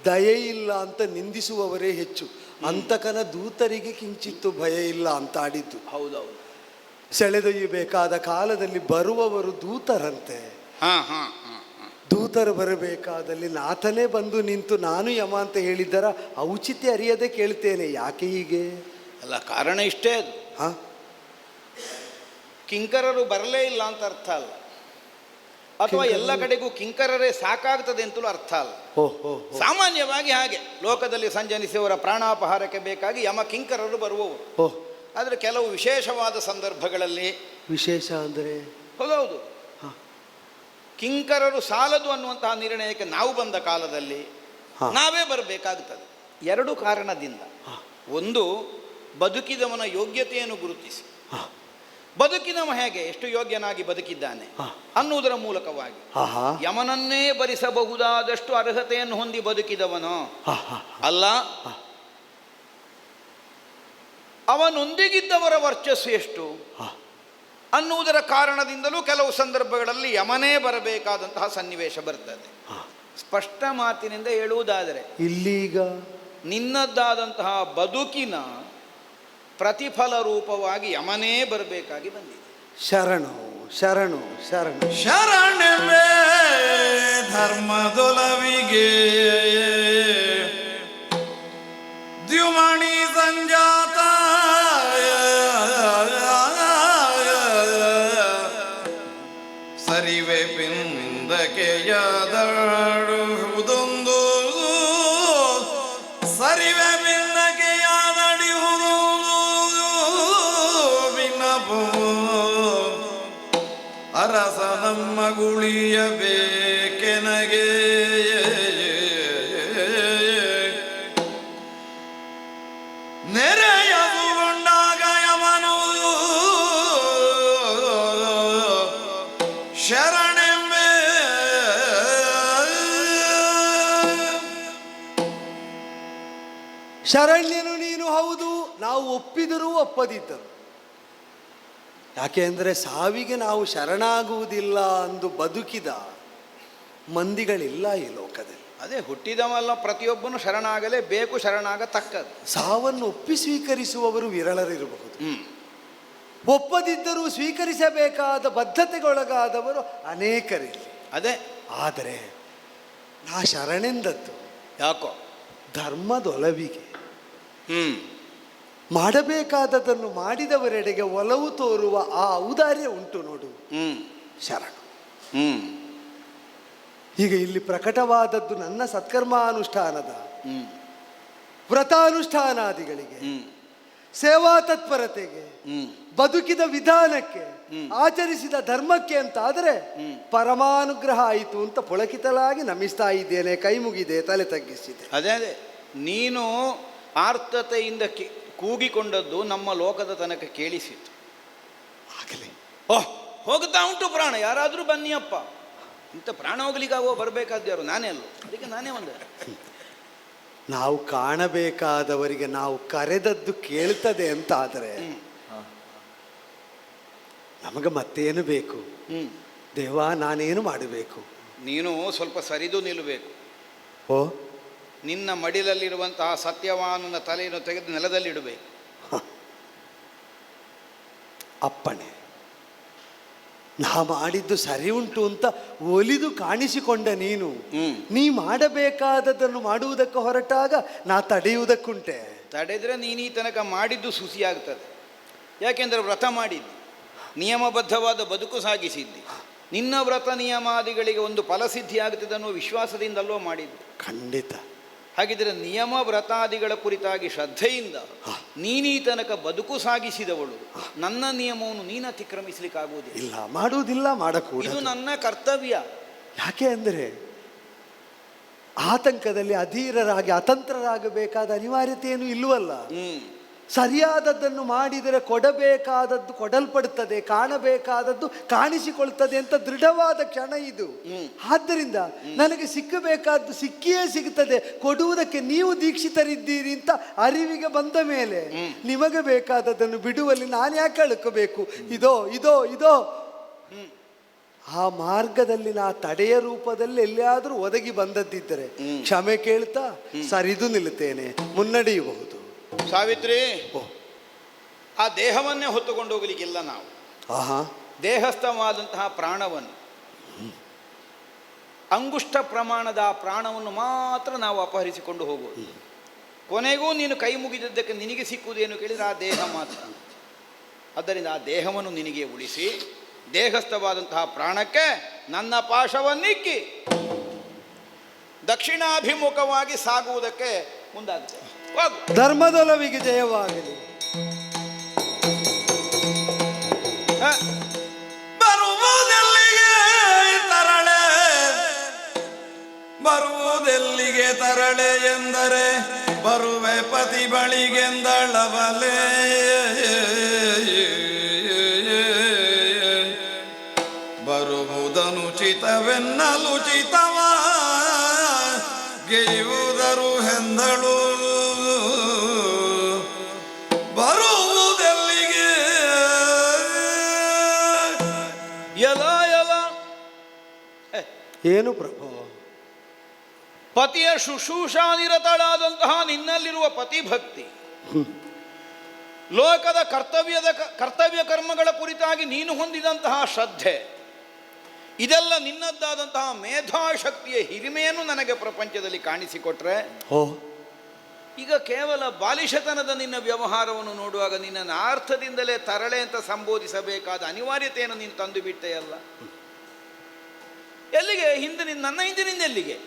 ದಯೆ ಇಲ್ಲ ಅಂತ ನಿಂದಿಸುವವರೇ ಹೆಚ್ಚು. ಅಂತಕನ ದೂತರಿಗೆ ಕಿಂಚಿತ್ತು ಭಯ ಇಲ್ಲ ಅಂತ ಆಡಿದ್ದು. ಹೌದೌದು. ಸೆಳೆದೊಯ್ಯಬೇಕಾದ ಕಾಲದಲ್ಲಿ ಬರುವವರು ದೂತರಂತೆ. ದೂತರು ಬರಬೇಕಾದಲ್ಲಿ ನಾಥನೇ ಬಂದು ನಿಂತು ನಾನು ಯಮ ಅಂತ ಹೇಳಿದ್ದರ ಔಚಿತ್ಯ ಅರಿಯದೆ ಕೇಳ್ತೇನೆ, ಯಾಕೆ ಹೀಗೆ? ಅಲ್ಲ, ಕಾರಣ ಇಷ್ಟೇ. ಅದು ಕಿಂಕರರು ಬರಲೇ ಇಲ್ಲ ಅಂತ ಅರ್ಥ ಅಲ್ಲ, ಅಥವಾ ಎಲ್ಲ ಕಡೆಗೂ ಕಿಂಕರರೇ ಸಾಕಾಗ್ತದೆ ಅಂತಲೂ ಅರ್ಥ ಅಲ್ಲ. ಸಾಮಾನ್ಯವಾಗಿ ಹಾಗೆ ಲೋಕದಲ್ಲಿ ಸಂಜನಿಸುವವರ ಪ್ರಾಣಾಪಹಾರಕ್ಕೆ ಬೇಕಾಗಿ ಯಮ ಕಿಂಕರರು ಬರುವವರು. ಆದರೆ ಕೆಲವು ವಿಶೇಷವಾದ ಸಂದರ್ಭಗಳಲ್ಲಿ. ವಿಶೇಷ ಅಂದರೆ? ಹೌದೌದು, ಕಿಂಕರರು ಸಾಲದು ಅನ್ನುವಂತಹ ನಿರ್ಣಯಕ್ಕೆ ನಾವು ಬಂದ ಕಾಲದಲ್ಲಿ ನಾವೇ ಬರಬೇಕಾಗುತ್ತದೆ. 2 ಕಾರಣದಿಂದ. ಒಂದು, ಬದುಕಿದವನ ಯೋಗ್ಯತೆಯನ್ನು ಗುರುತಿಸಿ, ಬದುಕಿದವ ಹೇಗೆ ಎಷ್ಟು ಯೋಗ್ಯನಾಗಿ ಬದುಕಿದ್ದಾನೆ ಅನ್ನುವುದರ ಮೂಲಕವಾಗಿ ಯಮನನ್ನೇ ಭರಿಸಬಹುದಾದಷ್ಟು ಅರ್ಹತೆಯನ್ನು ಹೊಂದಿ ಬದುಕಿದವನೋ ಅಲ್ಲ, ಅವನೊಂದಿಗಿದ್ದವರ ವರ್ಚಸ್ಸು ಎಷ್ಟು, ಅನ್ನುವುದರ ಕಾರಣದಿಂದಲೂ ಕೆಲವು ಸಂದರ್ಭಗಳಲ್ಲಿ ಯಮನೇ ಬರಬೇಕಾದಂತಹ ಸನ್ನಿವೇಶ ಬರ್ತದೆ. ಸ್ಪಷ್ಟ ಮಾತಿನಿಂದ ಹೇಳುವುದಾದರೆ ಇಲ್ಲೀಗ ನಿನ್ನದ್ದಾದಂತಹ ಬದುಕಿನ ಪ್ರತಿಫಲ ರೂಪವಾಗಿ ಯಮನೇ ಬರಬೇಕಾಗಿ ಬಂದಿದೆ. ಶರಣು ಶರಣು ಶರಣು ಶರಣೆಂಬೆ ಧರ್ಮದೊಲವಿಗೆ ದ್ಯುಮಣಿ ಸಂಜಾತ ಸರಿವೆ ಪಿಂದಕೆಯಾದಡುವುದೊಂದು ಸರಿವೆ ಪಿಂದಕೆಯಾದಡಿಹುದು ಭಿನ್ನಪು ಅರಸ ನಮ್ಮ ಗುಳಿಯಬೇಕೆನಗೆ ನೆರೆಯದುಗೊಂಡಾಗ ಯಮನು ಶರಣೆಂಬೆ ಶರಣ್ಯನು ನೀನು ಹೌದು, ನಾವು ಒಪ್ಪಿದರೂ ಒಪ್ಪದಿದ್ದರು. ಯಾಕೆ ಅಂದರೆ ಸಾವಿಗೆ ನಾವು ಶರಣಾಗುವುದಿಲ್ಲ ಅಂದು ಬದುಕಿದ ಮಂದಿಗಳಿಲ್ಲ ಈ ಲೋಕದಲ್ಲಿ. ಅದೇ ಹುಟ್ಟಿದವಲ್ಲ ಪ್ರತಿಯೊಬ್ಬನು ಶರಣಾಗಲೇ ಬೇಕು, ಶರಣಾಗತಕ್ಕದ್ದು. ಸಾವನ್ನು ಒಪ್ಪಿ ಸ್ವೀಕರಿಸುವವರು ವಿರಳರಿರಬಹುದು. ಒಪ್ಪದಿದ್ದರೂ ಸ್ವೀಕರಿಸಬೇಕಾದ ಬದ್ಧತೆಗೊಳಗಾದವರು ಅನೇಕರಿಲ್ಲ. ಅದೇ ಆದರೆ ನಾ ಶರಣೆಂದದ್ದು ಯಾಕೋ ಧರ್ಮದೊಲವಿಗೆ, ಮಾಡಬೇಕಾದದನ್ನು ಮಾಡಿದವರೆಡೆಗೆ ಒಲವು ತೋರುವ ಆ ಔದಾರ್ಯ ಉಂಟು ನೋಡು, ಶರಣು. ಈಗ ಇಲ್ಲಿ ಪ್ರಕಟವಾದದ್ದು ನನ್ನ ಸತ್ಕರ್ಮಾನುಷ್ಠಾನದ ವ್ರತಾನುಷ್ಠಾನಾದಿಗಳಿಗೆ, ಸೇವಾ ತತ್ಪರತೆಗೆ, ಬದುಕಿದ ವಿಧಾನಕ್ಕೆ, ಆಚರಿಸಿದ ಧರ್ಮಕ್ಕೆ ಅಂತ ಆದರೆ ಪರಮಾನುಗ್ರಹ ಆಯಿತು ಅಂತ ಪುಳಕಿತಲಾಗಿ ನಮಿಸ್ತಾ ಇದ್ದೇನೆ. ಕೈ ಮುಗಿದೆ, ತಲೆ ತಗ್ಗಿಸಿದೆ. ಅದೇ ಅದೇ ನೀನು ಆರ್ತತೆಯಿಂದ ಕೂಗಿಕೊಂಡದ್ದು ನಮ್ಮ ಲೋಕದ ತನಕ ಕೇಳಿಸಿತು. ಆಗಲೇ ಓಹ್ ಹೋಗುತ್ತಾ ಉಂಟು ಪ್ರಾಣ, ಯಾರಾದರೂ ಬನ್ನಿಯಪ್ಪ. ಇಂಥ ಪ್ರಾಣ ಹೋಗ್ಲಿಕ್ಕಾಗೋ ಬರಬೇಕಾದ್ದು ಯಾರು? ನಾನೇ ಅಲ್ಲ, ಅದಕ್ಕೆ ನಾನೇ ಒಂದೇ. ನಾವು ಕಾಣಬೇಕಾದವರಿಗೆ ನಾವು ಕರೆದದ್ದು ಕೇಳ್ತದೆ ಅಂತ ಆದರೆ ನಮಗೆ ಮತ್ತೇನು ಬೇಕು? ದೇವ, ನಾನೇನು ಮಾಡಬೇಕು? ನೀನು ಸ್ವಲ್ಪ ಸರಿದು ನಿಲ್ಲಬೇಕು. ಓ, ನಿನ್ನ ಮಡಿಲಲ್ಲಿರುವಂತಹ ಸತ್ಯವಾನನ ತಲೆಯನ್ನು ತೆಗೆದು ನೆಲದಲ್ಲಿಡಬೇಕು. ಅಪ್ಪಣೆ. ನಾ ಮಾಡಿದ್ದು ಸರಿ ಉಂಟು ಅಂತ ಒಲಿದು ಕಾಣಿಸಿಕೊಂಡ ನೀನು, ನೀ ಮಾಡಬೇಕಾದದನ್ನು ಮಾಡುವುದಕ್ಕೆ ಹೊರಟಾಗ ನಾ ತಡೆಯುವುದಕ್ಕುಂಟೆ? ತಡೆದ್ರೆ ನೀನು ಈ ತನಕ ಮಾಡಿದ್ದು ಸುಸಿಯಾಗ್ತದೆ. ಯಾಕೆಂದರೆ ವ್ರತ ಮಾಡಿದ್ದಿ, ನಿಯಮಬದ್ಧವಾದ ಬದುಕು ಸಾಗಿಸಿದ್ದಿ. ನಿನ್ನ ವ್ರತ ನಿಯಮಾದಿಗಳಿಗೆ ಒಂದು ಫಲಸಿದ್ಧಿ ಆಗುತ್ತದೆ ಅನ್ನುವ ವಿಶ್ವಾಸದಿಂದಲ್ಲೋ ಮಾಡಿದ್ದು. ಖಂಡಿತ. ಹಾಗಿದ್ರೆ ನಿಯಮ ವ್ರತಾದಿಗಳ ಕುರಿತಾಗಿ ಶ್ರದ್ಧೆಯಿಂದ ನೀನೀ ತನಕ ಬದುಕು ಸಾಗಿಸಿದವಳು, ನನ್ನ ನಿಯಮವನ್ನು ನೀನು ಅತಿಕ್ರಮಿಸಲಿಕ್ಕಾಗುವುದಿಲ್ಲ. ಇಲ್ಲ, ಮಾಡುವುದಿಲ್ಲ, ಮಾಡಕೂಡದು. ಇದು ನನ್ನ ಕರ್ತವ್ಯ. ಯಾಕೆ ಅಂದರೆ ಆತಂಕದಲ್ಲಿ ಅಧೀರರಾಗಿ ಅತಂತ್ರರಾಗಬೇಕಾದ ಅನಿವಾರ್ಯತೆ ಏನು ಇಲ್ಲವಲ್ಲ. ಸರಿಯಾದದ್ದನ್ನು ಮಾಡಿದರೆ ಕೊಡಬೇಕಾದದ್ದು ಕೊಡಲ್ಪಡುತ್ತದೆ, ಕಾಣಬೇಕಾದದ್ದು ಕಾಣಿಸಿಕೊಳ್ತದೆ ಅಂತ ದೃಢವಾದ ಕ್ಷಣ ಇದು. ಆದ್ದರಿಂದ ನನಗೆ ಸಿಕ್ಕಬೇಕಾದ್ದು ಸಿಕ್ಕಿಯೇ ಸಿಗುತ್ತದೆ, ಕೊಡುವುದಕ್ಕೆ ನೀವು ದೀಕ್ಷಿತರಿದ್ದೀರಿ ಅಂತ ಅರಿವಿಗೆ ಬಂದ ಮೇಲೆ ನಿಮಗೆ ಬೇಕಾದದ್ದನ್ನು ಬಿಡುವಲ್ಲಿ ನಾನು ಯಾಕೆ ಅಳುಕಬೇಕು? ಇದೋ ಇದೋ ಇದೋ ಆ ಮಾರ್ಗದಲ್ಲಿ ನಾ ತಡೆಯ ರೂಪದಲ್ಲಿ ಎಲ್ಲಿಯಾದರೂ ಒದಗಿ ಬಂದದ್ದಿದ್ದರೆ ಕ್ಷಮೆ ಕೇಳ್ತಾ ಸರಿದು ನಿಲ್ಲುತ್ತೇನೆ, ಮುನ್ನಡೆಯಬಹುದು. ಸಾವಿತ್ರಿ, ಆ ದೇಹವನ್ನೇ ಹೊತ್ತುಕೊಂಡು ಹೋಗಲಿಕ್ಕಿಲ್ಲ ನಾವು. ದೇಹಸ್ಥವಾದಂತಹ ಪ್ರಾಣವನ್ನು, ಅಂಗುಷ್ಟ ಪ್ರಮಾಣದ ಆ ಪ್ರಾಣವನ್ನು ಮಾತ್ರ ನಾವು ಅಪಹರಿಸಿಕೊಂಡು ಹೋಗುವುದು. ಕೊನೆಗೂ ನೀನು ಕೈ ಮುಗಿದದ್ದಕ್ಕೆ ನಿನಗೆ ಸಿಕ್ಕುವುದೇನು ಕೇಳಿದರೆ ಆ ದೇಹ ಮಾತ್ರ. ಆದ್ದರಿಂದ ಆ ದೇಹವನ್ನು ನಿನಗೆ ಉಳಿಸಿ ದೇಹಸ್ಥವಾದಂತಹ ಪ್ರಾಣಕ್ಕೆ ನನ್ನ ಪಾಶವನ್ನಿಕ್ಕಿ ದಕ್ಷಿಣಾಭಿಮುಖವಾಗಿ ಸಾಗುವುದಕ್ಕೆ ಮುಂದಾಗುತ್ತೆ. ಧರ್ಮದೊಲವಿಗೆ ಜಯವಾಗಲಿ. ಬರುವುದೆಲ್ಲಿಗೆ ತರಳೆ, ಬರುವುದೆಲ್ಲಿಗೆ ತರಳೆ ಎಂದರೆ ಬರುವೆ ಪತಿ ಬಳಿಗೆಂದಳವಲೇ. ಬರುವುದನುಚಿತವೆನ್ನಲುಚಿತವ ಗೆಯುವುದರು ಹೆಂದಳು. ಬರುವುದೆಲ್ಲಿಗೆ ಏನು ಪ್ರಭು? ಪತಿಯ ಶುಶ್ರೂಷಾನಿರತಳಾದಂತಹ ನಿನ್ನಲ್ಲಿರುವ ಪತಿಭಕ್ತಿ, ಲೋಕದ ಕರ್ತವ್ಯ ಕರ್ಮಗಳ ಕುರಿತಾಗಿ ನೀನು ಹೊಂದಿದಂತಹ ಶ್ರದ್ಧೆ, ಇದೆಲ್ಲ ನಿನ್ನದ್ದಾದಂತಹ ಮೇಧಾಶಕ್ತಿಯ ಹಿರಿಮೆಯನ್ನು ನನಗೆ ಪ್ರಪಂಚದಲ್ಲಿ ಕಾಣಿಸಿಕೊಟ್ರೆ, ಈಗ ಕೇವಲ ಬಾಲಿಶತನದ ನಿನ್ನ ವ್ಯವಹಾರವನ್ನು ನೋಡುವಾಗ ನಿನ್ನನ್ನು ಅರ್ಥದಿಂದಲೇ ತರಳೆ ಅಂತ ಸಂಬೋಧಿಸಬೇಕಾದ ಅನಿವಾರ್ಯತೆಯನ್ನು ನೀನು ತಂದು ಬಿಟ್ಟೆಯಲ್ಲ. ಎಲ್ಲಿಗೆ ನನ್ನ ಹಿಂದಿನಿಂದ ಎಲ್ಲಿಗೆ?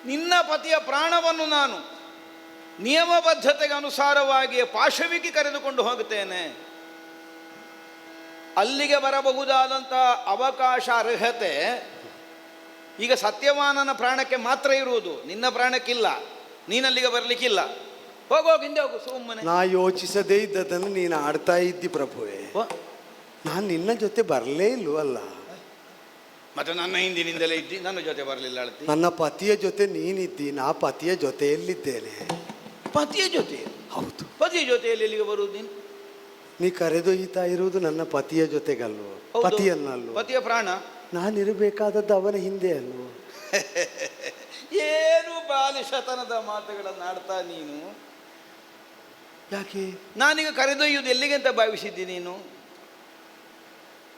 ನಿನ್ನ ಪತಿಯ ಪ್ರಾಣವನ್ನು ನಾನು ನಿಯಮಬದ್ಧತೆಗೆ ಅನುಸಾರವಾಗಿ ಪಾಶವಿಗೆ ಕರೆದುಕೊಂಡು ಹೋಗುತ್ತೇನೆ. ಅಲ್ಲಿಗೆ ಬರಬಹುದಾದಂತಹ ಅವಕಾಶ, ಅರ್ಹತೆ ಈಗ ಸತ್ಯವಾನನ ಪ್ರಾಣಕ್ಕೆ ಮಾತ್ರ ಇರುವುದು, ನಿನ್ನ ಪ್ರಾಣಕ್ಕಿಲ್ಲ. ನೀನಲ್ಲಿಗೆ ಬರಲಿಕ್ಕಿಲ್ಲ. ಹೋಗೋಗಿ ಹಿಂದೆ ಹೋಗು ಸುಮ್ಮನೆ. ನಾ ಯೋಚಿಸದೇ ಇದ್ದದನ್ನು ನೀನು ಆಡ್ತಾ ಇದ್ದಿ ಪ್ರಭುವೇ. ನಾನು ನಿನ್ನ ಜೊತೆ ಬರಲೇ ಇಲ್ವಲ್ಲ. ಮತ್ತೆ ನನ್ನ ಹಿಂದಿನಿಂದಲೇ ಇದ್ದಿ, ನನ್ನ ಜೊತೆ ಬರಲಿಲ್ಲ. ಅಳ್ತಿ. ನನ್ನ ಪತಿಯ ಜೊತೆ ನೀನಿದ್ದಿ, ನಾ ಪತಿಯ ಜೊತೆಯಲ್ಲಿದ್ದೇನೆ. ಪತಿಯ ಜೊತೆ? ಹೌದು. ಪತಿಯ ಜೊತೆಯಲ್ಲಿ ಎಲ್ಲಿಗೆ ಬರುವುದು ನೀನು? ನೀ ಕರೆದೊಯ್ತಾ ಇರುವುದು ನನ್ನ ಪತಿಯ ಜೊತೆಗಲ್ವೋ, ಪತಿಯನ್ನಲ್ವೋ? ಪತಿಯ ಪ್ರಾಣ ನಾನಿರಬೇಕಾದದ್ದು ಅವನ ಹಿಂದೆ ಅಲ್ವೋ? ಏನು ಬಾಲಿಶತನದ ಮಾತುಗಳನ್ನು ಆಡ್ತಾ ನೀನು. ಯಾಕೆ ನಾನೀಗ ಕರೆದೊಯ್ಯುವುದು ಎಲ್ಲಿಗೆ ಅಂತ ಭಾವಿಸಿದ್ದಿ ನೀನು?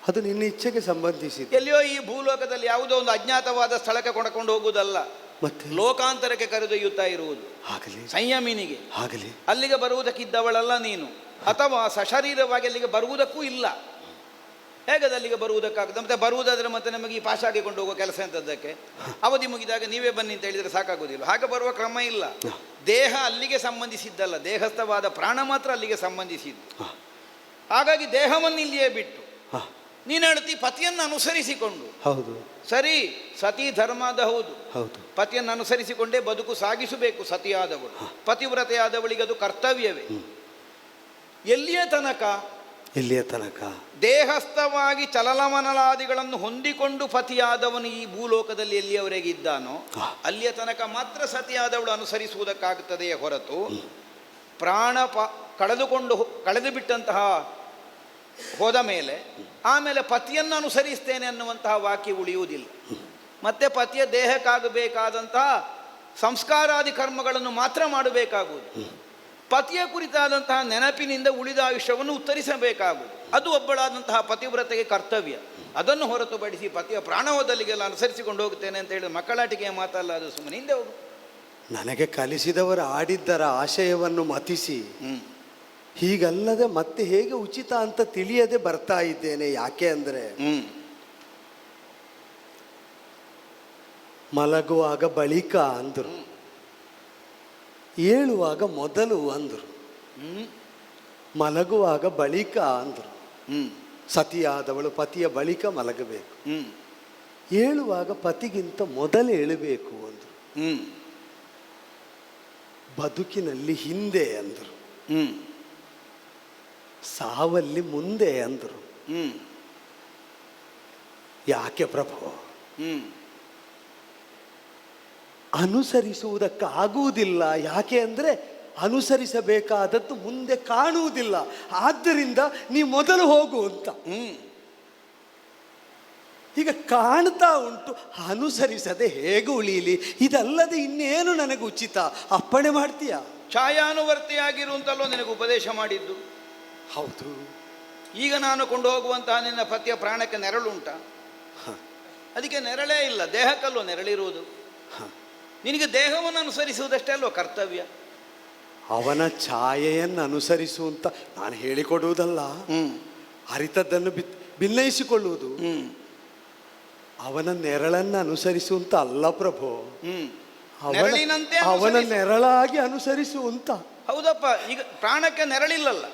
ಅದು ನಿನ್ನ ಇಚ್ಛೆಗೆ ಸಂಬಂಧಿಸಿದ. ಎಲ್ಲಿಯೋ ಈ ಭೂಲೋಕದಲ್ಲಿ ಯಾವುದೋ ಒಂದು ಅಜ್ಞಾತವಾದ ಸ್ಥಳಕ್ಕೆ ಕೊಂಡಕೊಂಡು ಹೋಗುವುದಲ್ಲ, ಮತ್ತೆ ಲೋಕಾಂತರಕ್ಕೆ ಕರೆದೊಯ್ಯುತ್ತಾ ಇರುವುದು. ಆಗಲಿ, ಸಂಯಮಿನಿಗೆ ಆಗಲಿ. ಅಲ್ಲಿಗೆ ಬರುವುದಕ್ಕಿದ್ದವಳಲ್ಲ ನೀನು, ಅಥವಾ ಸಶರೀರವಾಗಿ ಅಲ್ಲಿಗೆ ಬರುವುದಕ್ಕೂ ಇಲ್ಲ. ಹೇಗದ ಅಲ್ಲಿಗೆ ಬರುವುದಕ್ಕಾಗ್ತದೆ? ಮತ್ತೆ ಬರುವುದಾದ್ರೆ ಮತ್ತೆ ನಮಗೆ ಈ ಪಾಶ ಹಾಕಿಕೊಂಡು ಹೋಗೋ ಕೆಲಸ ಎಂತದ್ದಕ್ಕೆ? ಅವಧಿ ಮುಗಿದಾಗ ನೀವೇ ಬನ್ನಿ ಅಂತ ಹೇಳಿದರೆ ಸಾಕಾಗೋದಿಲ್ಲ. ಹಾಗೆ ಬರುವ ಕ್ರಮ ಇಲ್ಲ. ದೇಹ ಅಲ್ಲಿಗೆ ಸಂಬಂಧಿಸಿದ್ದಲ್ಲ, ದೇಹಸ್ಥವಾದ ಪ್ರಾಣ ಮಾತ್ರ ಅಲ್ಲಿಗೆ ಸಂಬಂಧಿಸಿದ್ದು. ಹಾಗಾಗಿ ದೇಹವನ್ನು ಇಲ್ಲಿಯೇ ಬಿಟ್ಟು ನೀನು ಹೇಳ್ತಿ ಪತಿಯನ್ನು ಅನುಸರಿಸಿಕೊಂಡು. ಹೌದು, ಸರಿ, ಸತಿ ಧರ್ಮದ ಹೌದು. ಹೌದು. ಪತಿಯನ್ನು ಅನುಸರಿಸಿಕೊಂಡೇ ಬದುಕು ಸಾಗಿಸಬೇಕು ಸತಿಯಾದವಳು. ಪತಿವ್ರತೆಯಾದವಳಿಗೆ ಅದು ಕರ್ತವ್ಯವೇ. ಎಲ್ಲಿಯ ತನಕ? ಎಲ್ಲಿಯ ತನಕ? ದೇಹಸ್ಥವಾಗಿ ಚಲನವನಲಾದಿಗಳನ್ನು ಹೊಂದಿಕೊಂಡು ಪತಿಯಾದವನು ಈ ಭೂಲೋಕದಲ್ಲಿ ಎಲ್ಲಿಯವರೆಗೆ ಇದ್ದಾನೋ ಅಲ್ಲಿಯ ತನಕ ಮಾತ್ರ ಸತಿಯಾದವಳು ಅನುಸರಿಸುವುದಕ್ಕಾಗುತ್ತದೆಯೇ ಹೊರತು ಪ್ರಾಣ ಕಳೆದು ಬಿಟ್ಟಂತಹ ಹೋದ ಮೇಲೆ ಆಮೇಲೆ ಪತಿಯನ್ನು ಅನುಸರಿಸ್ತೇನೆ ಅನ್ನುವಂತಹ ವಾಕ್ಯ ಉಳಿಯುವುದಿಲ್ಲ. ಮತ್ತೆ ಪತಿಯ ದೇಹಕ್ಕಾಗಬೇಕಾದಂತಹ ಸಂಸ್ಕಾರಾದಿ ಕರ್ಮಗಳನ್ನು ಮಾತ್ರ ಮಾಡಬೇಕಾಗುವುದು. ಪತಿಯ ಕುರಿತಾದಂತಹ ನೆನಪಿನಿಂದ ಉಳಿದ ಆಯುಷ್ಯವನ್ನು ಉತ್ತರಿಸಬೇಕಾಗುವುದು. ಅದು ಒಬ್ಬಳಾದಂತಹ ಪತಿವ್ರತೆಗೆ ಕರ್ತವ್ಯ. ಅದನ್ನು ಹೊರತುಪಡಿಸಿ ಪತಿಯ ಪ್ರಾಣವದಲ್ಲಿಗೆಲ್ಲ ಅನುಸರಿಸಿಕೊಂಡು ಹೋಗುತ್ತೇನೆ ಅಂತ ಹೇಳಿ ಮಕ್ಕಳಾಟಿಕೆಯ ಮಾತಲ್ಲ ಅದು. ಸುಮ್ಮನೆ ಹಿಂದೆ ಹೋಗು. ನನಗೆ ಕಲಿಸಿದವರು ಆಡಿದ್ದರ ಆಶಯವನ್ನು ಮತಿಸಿ ಹೀಗಲ್ಲದೆ ಮತ್ತೆ ಹೇಗೆ ಉಚಿತ ಅಂತ ತಿಳಿಯದೆ ಬರ್ತಾ ಇದ್ದೇನೆ. ಯಾಕೆ ಅಂದರೆ ಮಲಗುವಾಗ ಬಳಿಕ ಅಂದರು, ಏಳುವಾಗ ಮೊದಲು ಅಂದರು, ಮಲಗುವಾಗ ಬಳಿಕ ಅಂದರು. ಸತಿಯಾದವಳು ಪತಿಯ ಬಳಿಕ ಮಲಗಬೇಕು, ಏಳುವಾಗ ಪತಿಗಿಂತ ಮೊದಲು ಏಳಬೇಕು ಅಂದರು. ಬದುಕಿನಲ್ಲಿ ಹಿಂದೆ ಅಂದರು, ಸಾವಲ್ಲಿ ಮುಂದೆ ಅಂದರು. ಯಾಕೆ ಪ್ರಭು? ಅನುಸರಿಸುವುದಕ್ಕಾಗುವುದಿಲ್ಲ. ಯಾಕೆ ಅಂದರೆ ಅನುಸರಿಸಬೇಕಾದದ್ದು ಮುಂದೆ ಕಾಣುವುದಿಲ್ಲ. ಆದ್ದರಿಂದ ನೀ ಮೊದಲು ಹೋಗು ಅಂತ. ಈಗ ಕಾಣ್ತಾ ಉಂಟು, ಅನುಸರಿಸದೆ ಹೇಗೆ ಉಳಿಯಲಿ? ಇದಲ್ಲದೆ ಇನ್ನೇನು ನನಗೆ ಉಚಿತ? ಅಪ್ಪಣೆ ಮಾಡ್ತೀಯ? ಛಾಯಾನುವರ್ತಿಯಾಗಿರುವಂತಲ್ಲೋ ನಿನಗೆ ಉಪದೇಶ ಮಾಡಿದ್ದು. ಹೌದು. ಈಗ ನಾನು ಕೊಂಡು ಹೋಗುವಂತಹ ನಿನ್ನ ಪತಿಯ ಪ್ರಾಣಕ್ಕೆ ನೆರಳುಂಟ? ಅದಕ್ಕೆ ನೆರಳೇ ಇಲ್ಲ. ದೇಹಕ್ಕಲ್ಲೋ ನೆರಳಿರುವುದು. ನಿನಗೆ ದೇಹವನ್ನು ಅನುಸರಿಸುವುದಷ್ಟೇ ಅಲ್ವ ಕರ್ತವ್ಯ. ಅವನ ಛಾಯೆಯನ್ನು ಅನುಸರಿಸುವಂತ ನಾನು ಹೇಳಿಕೊಡುವುದಲ್ಲ, ಅರಿತದ್ದನ್ನು ಭಿನ್ನಯಿಸಿಕೊಳ್ಳುವುದು. ಅವನ ನೆರಳನ್ನು ಅನುಸರಿಸುವಂತ ಅಲ್ಲ ಪ್ರಭು, ಅವನ ನೆರಳಾಗಿ ಅನುಸರಿಸುವಂತ. ಹೌದಪ್ಪ, ಈಗ ಪ್ರಾಣಕ್ಕೆ ನೆರಳಿಲ್ಲಲ್ಲ,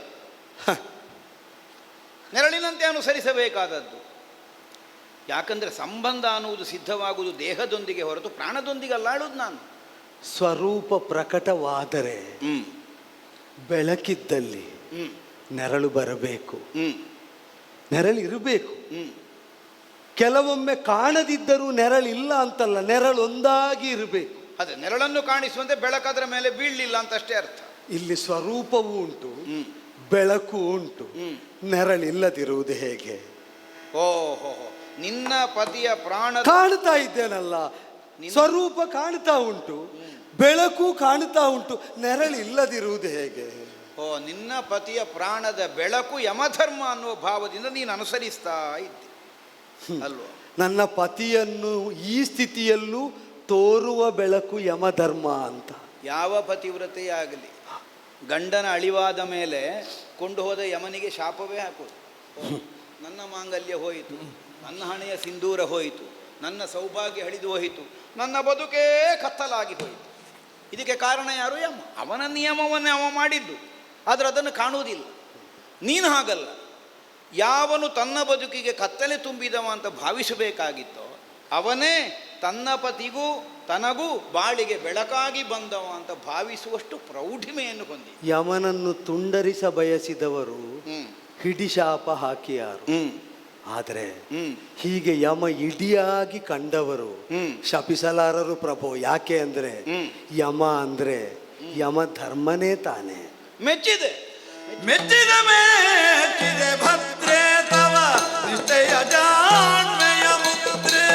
ನೆರಳಿನಂತೆ ಅನುಸರಿಸಬೇಕಾದದ್ದು. ಯಾಕಂದ್ರೆ ಸಂಬಂಧ ಅನ್ನುವುದು ಸಿದ್ಧವಾಗುವುದು ದೇಹದೊಂದಿಗೆ ಹೊರತು ಪ್ರಾಣದೊಂದಿಗೆ ಅಲ್ಲಾಡುವುದು. ನಾನು ಸ್ವರೂಪ ಪ್ರಕಟವಾದರೆ ಬೆಳಕಿದ್ದಲ್ಲಿ ನೆರಳು ಬರಬೇಕು, ನೆರಳಿರಬೇಕು. ಕೆಲವೊಮ್ಮೆ ಕಾಣದಿದ್ದರೂ ನೆರಳಿಲ್ಲ ಅಂತಲ್ಲ, ನೆರಳೊಂದಾಗಿ ಇರಬೇಕು. ಅದೇ ನೆರಳನ್ನು ಕಾಣಿಸುವಂತೆ ಬೆಳಕದ್ರ ಮೇಲೆ ಬೀಳಲಿಲ್ಲ ಅಂತಷ್ಟೇ ಅರ್ಥ. ಇಲ್ಲಿ ಸ್ವರೂಪವೂ ಉಂಟು, ಬೆಳಕು ಉಂಟು, ನೆರಳಿಲ್ಲದಿರುವುದು ಹೇಗೆ? ಓಹೋ, ನಿನ್ನ ಪತಿಯ ಪ್ರಾಣ ಕಾಣ್ತಾ ಇದ್ದೇನಲ್ಲ, ಸ್ವರೂಪ ಕಾಣ್ತಾ ಉಂಟು, ಬೆಳಕು ಕಾಣ್ತಾ ಉಂಟು, ನೆರಳಿಲ್ಲದಿರುವುದು ಹೇಗೆ? ಓ, ನಿನ್ನ ಪತಿಯ ಪ್ರಾಣದ ಬೆಳಕು ಯಮಧರ್ಮ ಅನ್ನುವ ಭಾವದಿಂದ ನೀನು ಅನುಸರಿಸ್ತಾ ಇದ್ದೆ ಅಲ್ವೋ? ನನ್ನ ಪತಿಯನ್ನು ಈ ಸ್ಥಿತಿಯಲ್ಲೂ ತೋರುವ ಬೆಳಕು ಯಮಧರ್ಮ ಅಂತ. ಯಾವ ಪತಿವ್ರತೆಯೇ ಆಗಲಿ ಗಂಡನ ಅಳಿವಾದ ಮೇಲೆ ಕೊಂಡು ಹೋದ ಯಮನಿಗೆ ಶಾಪವೇ ಹಾಕೋದು. ನನ್ನ ಮಾಂಗಲ್ಯ ಹೋಯಿತು, ನನ್ನ ಹಣೆಯ ಸಿಂಧೂರ ಹೋಯಿತು, ನನ್ನ ಸೌಭಾಗ್ಯ ಹಳಿದು ಹೋಯಿತು, ನನ್ನ ಬದುಕೇ ಕತ್ತಲಾಗಿ ಹೋಯಿತು. ಇದಕ್ಕೆ ಕಾರಣ ಯಾರು? ಯಮ. ಅವನ ನಿಯಮವನ್ನೇ ಅವ ಮಾಡಿದ್ದು, ಆದರೆ ಅದನ್ನು ಕಾಣುವುದಿಲ್ಲ. ನೀನು ಹಾಗಲ್ಲ. ಯಾವನು ತನ್ನ ಬದುಕಿಗೆ ಕತ್ತಲೆ ತುಂಬಿದವ ಅಂತ ಭಾವಿಸಬೇಕಾಗಿತ್ತೋ ಅವನೇ ತನ್ನ ಪತಿಗೂ ತನಗೂ ಬಾಳಿಗೆ ಬೆಳಕಾಗಿ ಬಂದವ ಅಂತ ಭಾವಿಸುವಷ್ಟು ಪ್ರೌಢಿಮೆಯನ್ನು ಹೊಂದಿ. ಯಮನನ್ನು ತುಂಡರಿಸ ಬಯಸಿದವರು ಹಿಡಿಶಾಪ ಹಾಕಿಯಾರು. ಆದರೆ ಹೀಗೆ ಯಮ ಇಡಿಯಾಗಿ ಕಂಡವರು ಶಪಿಸಲಾರರು ಪ್ರಭು. ಯಾಕೆ ಅಂದ್ರೆ ಯಮ ಅಂದ್ರೆ ಯಮ ಧರ್ಮನೇ ತಾನೆ. ಮೆಚ್ಚಿದೆ ಮೆಚ್ಚಿದ ಮೆಚ್ಚಿದೆ ಭದ್ರೇ ತವ ನಿಷ್ಠೆಯ ಜಾಣ್ಮೆಯ ಮುದ್ರೆ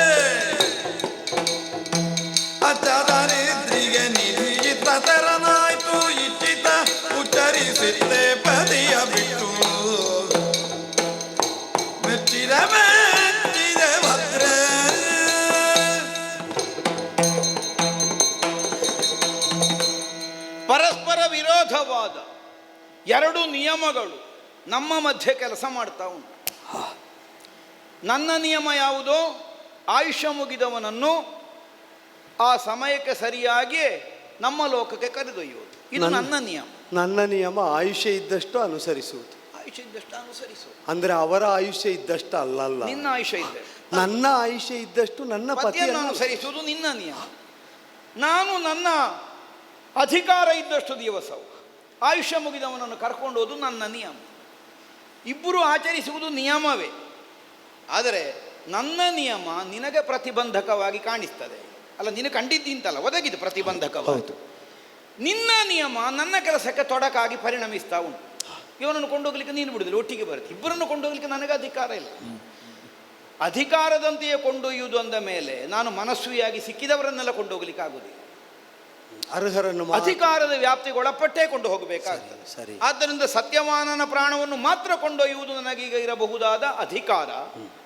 ಅಚ್ಚದರಿದ್ರಿಗೆ ನಿಧಿಯಿತ ತೆರನಾಯ್ತು ಇಚ್ಛಿತ ಉಚ್ಚರಿಸಿದ್ದೆ ಪದಿಯ ಬಿಟ್ಟು ಮೆಚ್ಚಿದ ಮೆಚ್ಚಿದೆ ಭದ್ರೇ. ಪರಸ್ಪರ ವಿರೋಧವಾದ ಎರಡು ನಿಯಮಗಳು ನಮ್ಮ ಮಧ್ಯೆ ಕೆಲಸ ಮಾಡ್ತಾ ಉಂಟು. ನನ್ನ ನಿಯಮ ಯಾವುದೋ? ಆಯುಷ್ಯ ಮುಗಿದವನನ್ನು ಆ ಸಮಯಕ್ಕೆ ಸರಿಯಾಗಿ ನಮ್ಮ ಲೋಕಕ್ಕೆ ಕರೆದೊಯ್ಯುವುದು. ಇದು ನನ್ನ ನಿಯಮ. ನನ್ನ ನಿಯಮ ಆಯುಷ್ಯ ಇದ್ದಷ್ಟು ಅನುಸರಿಸುವುದು. ಆಯುಷ್ಯ ಇದ್ದಷ್ಟು ಅನುಸರಿಸುವುದು ಅಂದ್ರೆ ಅವರ ಆಯುಷ್ಯ ಇದ್ದಷ್ಟು ಅಲ್ಲಲ್ಲ, ನಿನ್ನ ಆಯುಷ್ಯ ಇದ್ದ ನನ್ನ ಆಯುಷ್ಯ ಇದ್ದಷ್ಟು ನನ್ನ ಪತಿಯನ್ನು ಅನುಸರಿಸುವುದು ನಿನ್ನ ನಿಯಮ. ನಾನು ನನ್ನ ಅಧಿಕಾರ ಇದ್ದಷ್ಟು ದಿವಸವು ಆಯುಷ್ಯ ಮುಗಿದವನನ್ನು ಕರ್ಕೊಂಡು ಹೋದು ನನ್ನ ನಿಯಮ. ಇಬ್ಬರು ಆಚರಿಸುವುದು ನಿಯಮವೇ. ಆದರೆ ನನ್ನ ನಿಯಮ ನಿನಗೆ ಪ್ರತಿಬಂಧಕವಾಗಿ ಕಾಣಿಸ್ತದೆ ಅಲ್ಲ, ನಿನಗೆ ಕಂಡಿದ್ದಿಂತಲ್ಲ, ಒದಗಿದ್ದು ಪ್ರತಿಬಂಧಕವಾಯಿತು. ನಿನ್ನ ನಿಯಮ ನನ್ನ ಕೆಲಸಕ್ಕೆ ತೊಡಕಾಗಿ ಪರಿಣಮಿಸ್ತಾ ಉಂಟು. ಇವನನ್ನು ಕೊಂಡೋಗ್ಲಿಕ್ಕೆ ನೀನು ಬಿಡುದಿಲ್ಲ, ಒಟ್ಟಿಗೆ ಬರುತ್ತೆ. ಇಬ್ಬರನ್ನು ಕೊಂಡೋಗ್ಲಿಕ್ಕೆ ನನಗೆ ಅಧಿಕಾರ ಇಲ್ಲ. ಅಧಿಕಾರದಂತೆಯೇ ಕೊಂಡೊಯ್ಯುವುದು ಅಂದ ಮೇಲೆ ನಾನು ಮನಸ್ವಿಯಾಗಿ ಸಿಕ್ಕಿದವರನ್ನೆಲ್ಲ ಕೊಂಡೋಗ್ಲಿಕ್ಕೆ ಆಗುವುದಿಲ್ಲ. ಅರ್ಹರನ್ನು ಅಧಿಕಾರದ ವ್ಯಾಪ್ತಿಗೆ ಒಳಪಟ್ಟೇ ಕೊಂಡು ಹೋಗಬೇಕಾಗ್ತದೆ. ಸರಿ. ಆದ್ದರಿಂದ ಸತ್ಯವಾನನ ಪ್ರಾಣವನ್ನು ಮಾತ್ರ ಕೊಂಡೊಯ್ಯುವುದು ನನಗೀಗ ಇರಬಹುದಾದ ಅಧಿಕಾರ.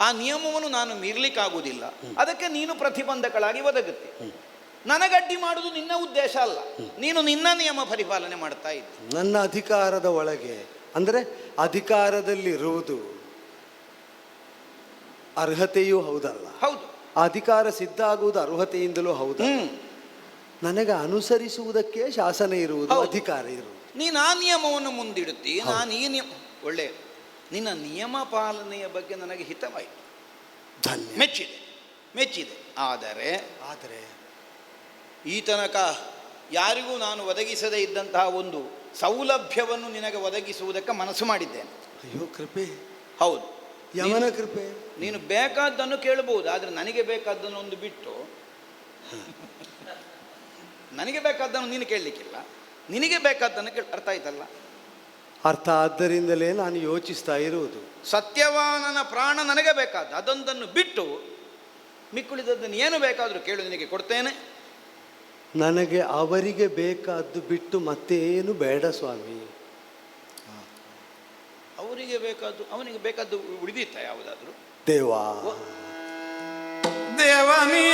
ಆ ನಿಯಮವನ್ನು ನಾನು ಮೀರ್ಲಿಕ್ಕಾಗುವುದಿಲ್ಲ. ಅದಕ್ಕೆ ನೀನು ಪ್ರತಿಬಂಧಕಳಾಗಿ ಒದಗುತ್ತೆ. ನನಗಡ್ಡಿ ಮಾಡುವುದು ನಿನ್ನ ಉದ್ದೇಶ ಅಲ್ಲ, ನೀನು ನಿನ್ನ ನಿಯಮ ಪರಿಪಾಲನೆ ಮಾಡ್ತಾ ಇದ್ದೆ. ನನ್ನ ಅಧಿಕಾರದ ಒಳಗೆ ಅಂದ್ರೆ ಅಧಿಕಾರದಲ್ಲಿರುವುದು ಅರ್ಹತೆಯೂ ಹೌದಲ್ಲ. ಹೌದು, ಅಧಿಕಾರ ಸಿದ್ಧ ಆಗುವುದು ಅರ್ಹತೆಯಿಂದಲೂ ಹೌದು. ನನಗೆ ಅನುಸರಿಸುವುದಕ್ಕೆ ಶಾಸನ ಇರುವುದು, ಅಧಿಕಾರ ಇರುವುದು. ನೀನು ಆ ನಿಯಮವನ್ನು ಮುಂದಿಡುತ್ತಿ, ನಾನು ಈ ನಿಯಮ. ಒಳ್ಳೆ ನಿನ್ನ ನಿಯಮ ಪಾಲನೆಯ ಬಗ್ಗೆ ನನಗೆ ಹಿತವಾಯಿತು, ಧನ್ಯ, ಮೆಚ್ಚಿದೆ ಮೆಚ್ಚಿದೆ. ಆದರೆ ಈ ತನಕ ಯಾರಿಗೂ ನಾನು ಒದಗಿಸದೇ ಇದ್ದಂತಹ ಒಂದು ಸೌಲಭ್ಯವನ್ನು ನಿನಗೆ ಒದಗಿಸುವುದಕ್ಕೆ ಮನಸ್ಸು ಮಾಡಿದ್ದೇನೆ. ಅಯ್ಯೋ ಕೃಪೆ. ಹೌದು, ಯಮನ ಕೃಪೆ. ನೀನು ಬೇಕಾದ್ದನ್ನು ಕೇಳಬಹುದು, ಆದರೆ ನನಗೆ ಬೇಕಾದ್ದನ್ನು ಒಂದು ಬಿಟ್ಟು ನನಗೆ ಬೇಕಾದ್ದನ್ನು ನೀನು ಕೇಳಲಿಕ್ಕಿಲ್ಲ, ನಿನಗೆ ಬೇಕಾದ್ದನ್ನು ಅರ್ಥ ಆಯ್ತಲ್ಲ? ಅರ್ಥ. ಆದ್ದರಿಂದಲೇ ನಾನು ಯೋಚಿಸ್ತಾ ಇರುವುದು, ಸತ್ಯವಾನನ ಪ್ರಾಣ ನನಗೆ ಬೇಕಾದ ಅದೊಂದನ್ನು ಬಿಟ್ಟು ಮಿಕ್ಕುಳಿದದ್ದನ್ನು ಏನು ಬೇಕಾದರೂ ಕೇಳು, ನಿನಗೆ ಕೊಡ್ತೇನೆ. ನನಗೆ ಅವರಿಗೆ ಬೇಕಾದ್ದು ಬಿಟ್ಟು ಮತ್ತೇನು ಬೇಡ ಸ್ವಾಮಿ. ಅವರಿಗೆ ಬೇಕಾದ್ದು ಅವನಿಗೆ ಬೇಕಾದ್ದು ಉಳಿದಿತ್ತ ಯಾವುದಾದ್ರೂ? ದೇವಾ, ದೇವನೀ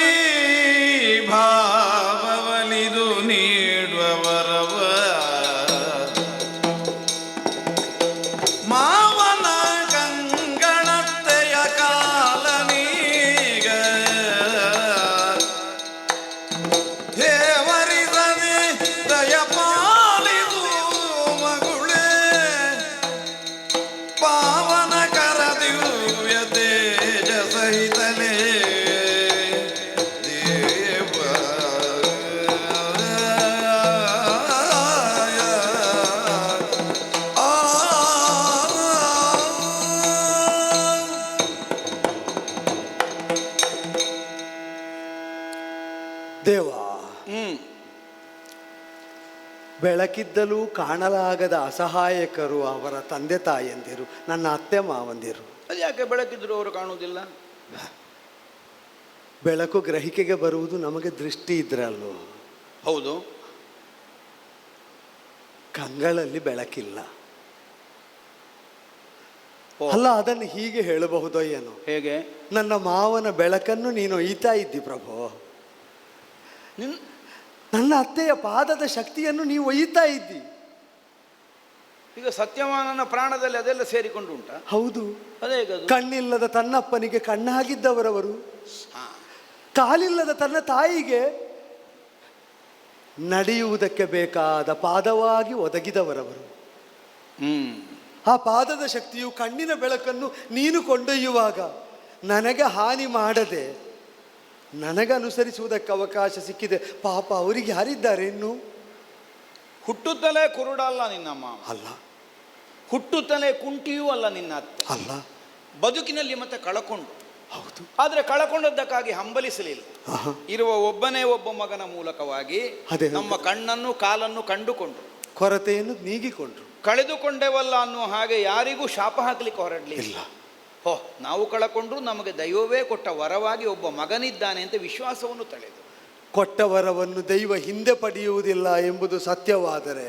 ಭಾವವಲಿದು ನೀಡುವವರವ ಮಾವನ ಕಂಗಳತ್ತೆಯ ಕಾಲನೀಗ ಹೇವರಿಸದೆ ದಯಪಾಲಿದು ಮಗುಳೇ ಪಾವನ ಕರದಿವ್ಯ ತೇಜ ಸಹಿತಲೇ ದೇವಾ, ಬೆಳಕಿದ್ದಲೂ ಕಾಣಲಾಗದ ಅಸಹಾಯಕರು ಅವರ ತಂದೆ ತಾಯಂದಿರು, ನನ್ನ ಅತ್ತೆ ಮಾವಂದಿರು. ಅದು ಯಾಕೆ ಬೆಳಕಿದ್ರು ಅವರು ಕಾಣುವುದಿಲ್ಲ? ಬೆಳಕು ಗ್ರಹಿಕೆಗೆ ಬರುವುದು ನಮಗೆ ದೃಷ್ಟಿ ಇದ್ರೆ ಅಲ್ವೋ. ಹೌದು. ಕಂಗಳಲ್ಲಿ ಬೆಳಕಿಲ್ಲ. ಓ. ಅಲ್ಲ, ಅದನ್ನು ಹೀಗೆ ಹೇಳಬಹುದೋ ಏನೋ. ಹೇಗೆ? ನನ್ನ ಮಾವನ ಬೆಳಕನ್ನು ನೀನು ಒಯ್ತಾ ಇದ್ದಿ ಪ್ರಭು. ನನ್ನ ಅತ್ತೆಯ ಪಾದದ ಶಕ್ತಿಯನ್ನು ನೀವು ಒಯ್ತಾ ಇದ್ದಿ. ಈಗ ಸತ್ಯವಾನನ ಪ್ರಾಣದಲ್ಲಿ ಅದೆಲ್ಲ ಸೇರಿಕೊಂಡು ಉಂಟ? ಹೌದು. ಅದೇ ಕಣ್ಣಿಲ್ಲದ ತನ್ನಪ್ಪನಿಗೆ ಕಣ್ಣಾಗಿದ್ದವರವರು, ಕಾಲಿಲ್ಲದ ತನ್ನ ತಾಯಿಗೆ ನಡೆಯುವುದಕ್ಕೆ ಬೇಕಾದ ಪಾದವಾಗಿ ಒದಗಿದವರವರು. ಆ ಪಾದದ ಶಕ್ತಿಯು ಕಣ್ಣಿನ ಬೆಳಕನ್ನು ನೀನು ಕೊಂಡೊಯ್ಯುವಾಗ ನನಗೆ ಹಾನಿ ಮಾಡದೆ ನನಗನುಸರಿಸುವುದಕ್ಕೆ ಅವಕಾಶ ಸಿಕ್ಕಿದೆ. ಪಾಪ, ಅವರಿಗೆ ಯಾರಿದ್ದಾರೆ ಇನ್ನು? ಹುಟ್ಟುತ್ತಲೇ ಕುರುಡಲ್ಲ ನಿನ್ನ ಮಾವ ಅಲ್ಲ, ಹುಟ್ಟುತ್ತಲೇ ಕುಂಟಿಯೂ ಅಲ್ಲ ನಿನ್ನ ಅತ್ತೆ ಅಲ್ಲ, ಬದುಕಿನಲ್ಲಿ ಮತ್ತೆ ಕಳಕೊಂಡು. ಹೌದು. ಆದರೆ ಕಳಕೊಂಡದ್ದಕ್ಕಾಗಿ ಹಂಬಲಿಸಲಿಲ್ಲ. ಇರುವ ಒಬ್ಬನೇ ಒಬ್ಬ ಮಗನ ಮೂಲಕವಾಗಿ ಅದೇ ನಮ್ಮ ಕಣ್ಣನ್ನು ಕಾಲನ್ನು ಕಂಡುಕೊಂಡು ಕೊರತೆಯನ್ನು ನೀಗಿಕೊಂಡ್ರು. ಕಳೆದುಕೊಂಡೆವಲ್ಲ ಅನ್ನುವ ಹಾಗೆ ಯಾರಿಗೂ ಶಾಪ ಹಾಕಲಿಕ್ಕೆ ಹೊರಡಲಿಲ್ಲ. ಹೋ, ನಾವು ಕಳಕೊಂಡ್ರು ನಮಗೆ ದೈವವೇ ಕೊಟ್ಟ ವರವಾಗಿ ಒಬ್ಬ ಮಗನಿದ್ದಾನೆ ಅಂತ ವಿಶ್ವಾಸವನ್ನು ತಳೆದು. ಕೊಟ್ಟ ವರವನ್ನು ದೈವ ಹಿಂದೆ ಪಡೆಯುವುದಿಲ್ಲ ಎಂಬುದು ಸತ್ಯವಾದರೆ,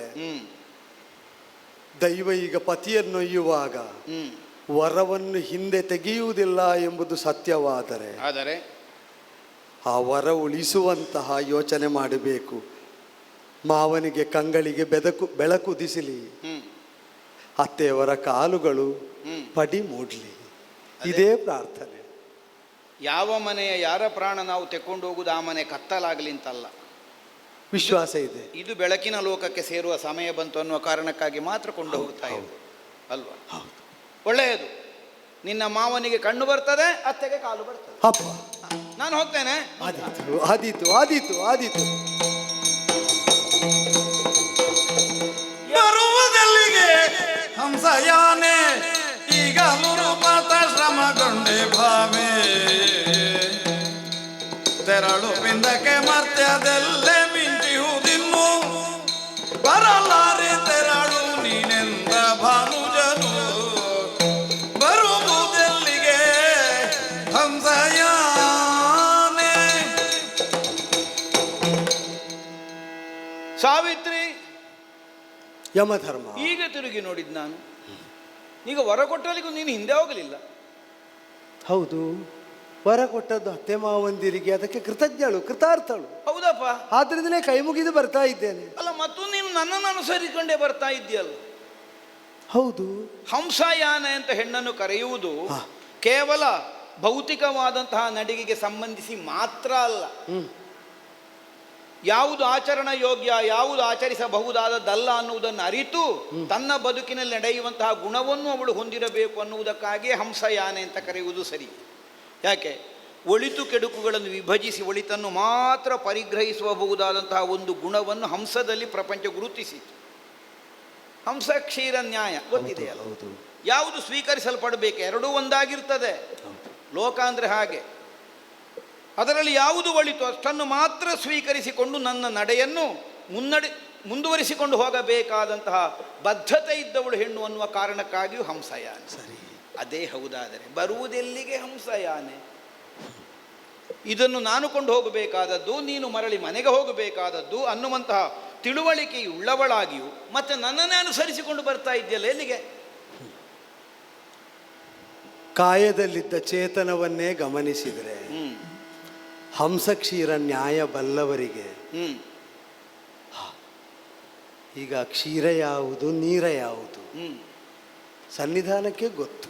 ದೈವ ಈಗ ಪತಿಯನ್ನೊಯ್ಯುವಾಗ ವರವನ್ನು ಹಿಂದೆ ತೆಗೆಯುವುದಿಲ್ಲ ಎಂಬುದು ಸತ್ಯವಾದರೆ, ಆದರೆ ಆ ವರ ಉಳಿಸುವಂತಹ ಯೋಚನೆ ಮಾಡಬೇಕು. ಮಾವನಿಗೆ ಕಂಗಳಿಗೆ ಬೆಳಕು ದಿಸಲಿ, ಅತ್ತೆಯವರ ಕಾಲುಗಳು ಪಡಿ ಮೂಡ್ಲಿ. ಇದೇ ಪ್ರಾರ್ಥನೆ. ಯಾವ ಮನೆಯ ಯಾರ ಪ್ರಾಣ ನಾವು ತೆಕ್ಕೊಂಡು ಹೋಗುದು ಆ ಮನೆ ಕತ್ತಲಾಗಲಿ ಅಂತಲ್ಲ, ವಿಶ್ವಾಸ ಇದೆ. ಇದು ಬೆಳಕಿನ ಲೋಕಕ್ಕೆ ಸೇರುವ ಸಮಯ ಬಂತು ಅನ್ನುವ ಕಾರಣಕ್ಕಾಗಿ ಮಾತ್ರ ಕೊಂಡು ಹೋಗ್ತಾ ಇರೋದು ಅಲ್ವಾ? ಹೌದು. ಒಳ್ಳೆಯದು. ನಿನ್ನ ಮಾವನಿಗೆ ಕಣ್ಣು ಬರ್ತದೆ, ಅತ್ತೆಗೆ ಕಾಲು ಬರ್ತದೆ. ಅಪ್ಪ, ನಾನು ಹೋಗ್ತೇನೆ. ಆದೀತು ಆದೀತು ಆದೀತು ಆದೀತು. ಬರುವುದೆಲ್ಲಿಗೆ ಹಂಸಯಾನೆ, ಈಗಲೂ ರೂಪತ ಶ್ರಮಗೊಂಡೆ ಭಾವೆ. ತೆರಳು ಪಿಂದಕ್ಕೆ ಮರ್ತ್ಯದೆಲ್ಲೇ ಮಿಂಚಿಹುದಿನ್ನು, ಬರಲಾರೆ ತೆರಳು ನೀನೆಂದ ಭಾನುಜನು. ಬರುವುದೆಲ್ಲಿಗೆ ಹಂಸಯಾನೆ. ಸಾವಿತ್ರಿ, ಯಮಧರ್ಮ. ಈಗ ತಿರುಗಿ ನೋಡಿದ್ ನಾನು. ಈಗ ವರ ಕೊಟ್ಟಲಿಗೂ ನೀನು ಹಿಂದೆ ಹೋಗಲಿಲ್ಲ. ಹೌದು, ವರ ಕೊಟ್ಟದ್ದು ಅತ್ತೆ ಮಾವಂದಿರಿಗೆ, ಅದಕ್ಕೆ ಕೃತಜ್ಞಳು, ಕೃತಾರ್ಥಳು. ಹೌದಪ್ಪ. ಆದ್ರಿಂದಲೇ ಕೈ ಮುಗಿದು ಬರ್ತಾ ಇದ್ದೇನೆ. ಅಲ್ಲ, ಮತ್ತು ನೀನು ನನ್ನನ್ನು ಅನುಸರಿಸಿಕೊಂಡೇ ಬರ್ತಾ ಇದ್ದೀಯಲ್ಲ. ಹೌದು. ಹಂಸಯಾನ ಅಂತ ಹೆಣ್ಣನ್ನು ಕರೆಯುವುದು ಕೇವಲ ಭೌತಿಕವಾದಂತಹ ನಡಿಗೆಗೆ ಸಂಬಂಧಿಸಿ ಮಾತ್ರ ಅಲ್ಲ. ಯಾವುದು ಆಚರಣ ಯೋಗ್ಯ, ಯಾವುದು ಆಚರಿಸಬಹುದಾದದ್ದಲ್ಲ ಅನ್ನುವುದನ್ನು ಅರಿತು ತನ್ನ ಬದುಕಿನಲ್ಲಿ ನಡೆಯುವಂತಹ ಗುಣವನ್ನು ಅವಳು ಹೊಂದಿರಬೇಕು ಅನ್ನುವುದಕ್ಕಾಗಿಯೇ ಹಂಸಯಾನೆ ಅಂತ ಕರೆಯುವುದು ಸರಿ. ಯಾಕೆ? ಒಳಿತು ಕೆಡುಕುಗಳನ್ನು ವಿಭಜಿಸಿ ಒಳಿತನ್ನು ಮಾತ್ರ ಪರಿಗ್ರಹಿಸಬಹುದಾದಂತಹ ಒಂದು ಗುಣವನ್ನು ಹಂಸದಲ್ಲಿ ಪ್ರಪಂಚ ಗುರುತಿಸಿತು. ಹಂಸ ಕ್ಷೀರ ನ್ಯಾಯ ಗೊತ್ತಿದೆಯಲ್ಲ. ಯಾವುದು ಸ್ವೀಕರಿಸಲ್ಪಡಬೇಕು, ಎರಡೂ ಒಂದಾಗಿರ್ತದೆ. ಲೋಕ ಅಂದರೆ ಹಾಗೆ. ಅದರಲ್ಲಿ ಯಾವುದು ಒಳಿತು ಅಷ್ಟನ್ನು ಮಾತ್ರ ಸ್ವೀಕರಿಸಿಕೊಂಡು ನನ್ನ ನಡೆಯನ್ನು ಮುಂದುವರಿಸಿಕೊಂಡು ಹೋಗಬೇಕಾದಂತಹ ಬದ್ಧತೆ ಇದ್ದವಳು ಹೆಣ್ಣು ಅನ್ನುವ ಕಾರಣಕ್ಕಾಗಿಯೂ ಹಂಸಯಾನೆ. ಸರಿ. ಅದೇ ಹೌದಾದರೆ ಬರುವುದೆಲ್ಲಿಗೆ ಹಂಸಯಾನೆ? ಇದನ್ನು ನಾನು ಕೊಂಡು ಹೋಗಬೇಕಾದದ್ದು, ನೀನು ಮರಳಿ ಮನೆಗೆ ಹೋಗಬೇಕಾದದ್ದು ಅನ್ನುವಂತಹ ತಿಳುವಳಿಕೆಯುಳ್ಳವಳಾಗಿಯೂ ಮತ್ತೆ ನನ್ನನ್ನೇ ಅನುಸರಿಸಿಕೊಂಡು ಬರ್ತಾ ಇದೆಯಲ್ಲ, ಎಲ್ಲಿಗೆ? ಕಾಯದಲ್ಲಿದ್ದ ಚೇತನವನ್ನೇ ಗಮನಿಸಿದರೆ ಹಂಸಕ್ಷೀರ ನ್ಯಾಯ ಬಲ್ಲವರಿಗೆ ಈಗ ಕ್ಷೀರ ಯಾವುದು, ನೀರ ಯಾವುದು ಸನ್ನಿಧಾನಕ್ಕೆ ಗೊತ್ತು.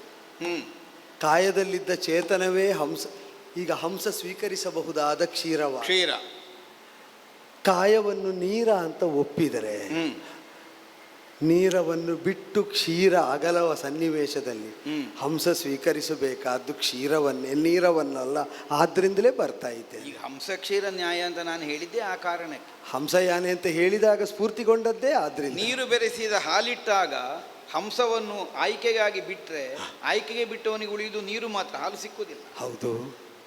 ಕಾಯದಲ್ಲಿದ್ದ ಚೇತನವೇ ಹಂಸ. ಈಗ ಹಂಸ ಸ್ವೀಕರಿಸಬಹುದಾದ ಕ್ಷೀರ. ಕಾಯವನ್ನು ನೀರ ಅಂತ ಒಪ್ಪಿದರೆ ನೀರವನ್ನು ಬಿಟ್ಟು ಕ್ಷೀರ ಅಗಲವ ಸನ್ನಿವೇಶದಲ್ಲಿ ಹಂಸ ಸ್ವೀಕರಿಸಬೇಕಾದ್ದು ಕ್ಷೀರವನ್ನೇ, ನೀರವನ್ನಲ್ಲ. ಆದ್ರಿಂದಲೇ ಬರ್ತಾ ಇದ್ದೆ. ಈಗ ಹಂಸ ಕ್ಷೀರ ನ್ಯಾಯ ಅಂತ ನಾನು ಹೇಳಿದ್ದೆ ಆ ಕಾರಣಕ್ಕೆ. ಹಂಸಯಾನೆ ಅಂತ ಹೇಳಿದಾಗ ಸ್ಫೂರ್ತಿಗೊಂಡದ್ದೇ ಆದ್ರಿಂದ. ನೀರು ಬೆರೆಸಿದ ಹಾಲಿಟ್ಟಾಗ ಹಂಸವನ್ನು ಆಯ್ಕೆಗಾಗಿ ಬಿಟ್ಟರೆ ಆಯ್ಕೆಗೆ ಬಿಟ್ಟವನಿಗೆ ಉಳಿಯುವುದು ನೀರು ಮಾತ್ರ, ಹಾಲು ಸಿಕ್ಕುವುದಿಲ್ಲ. ಹೌದು.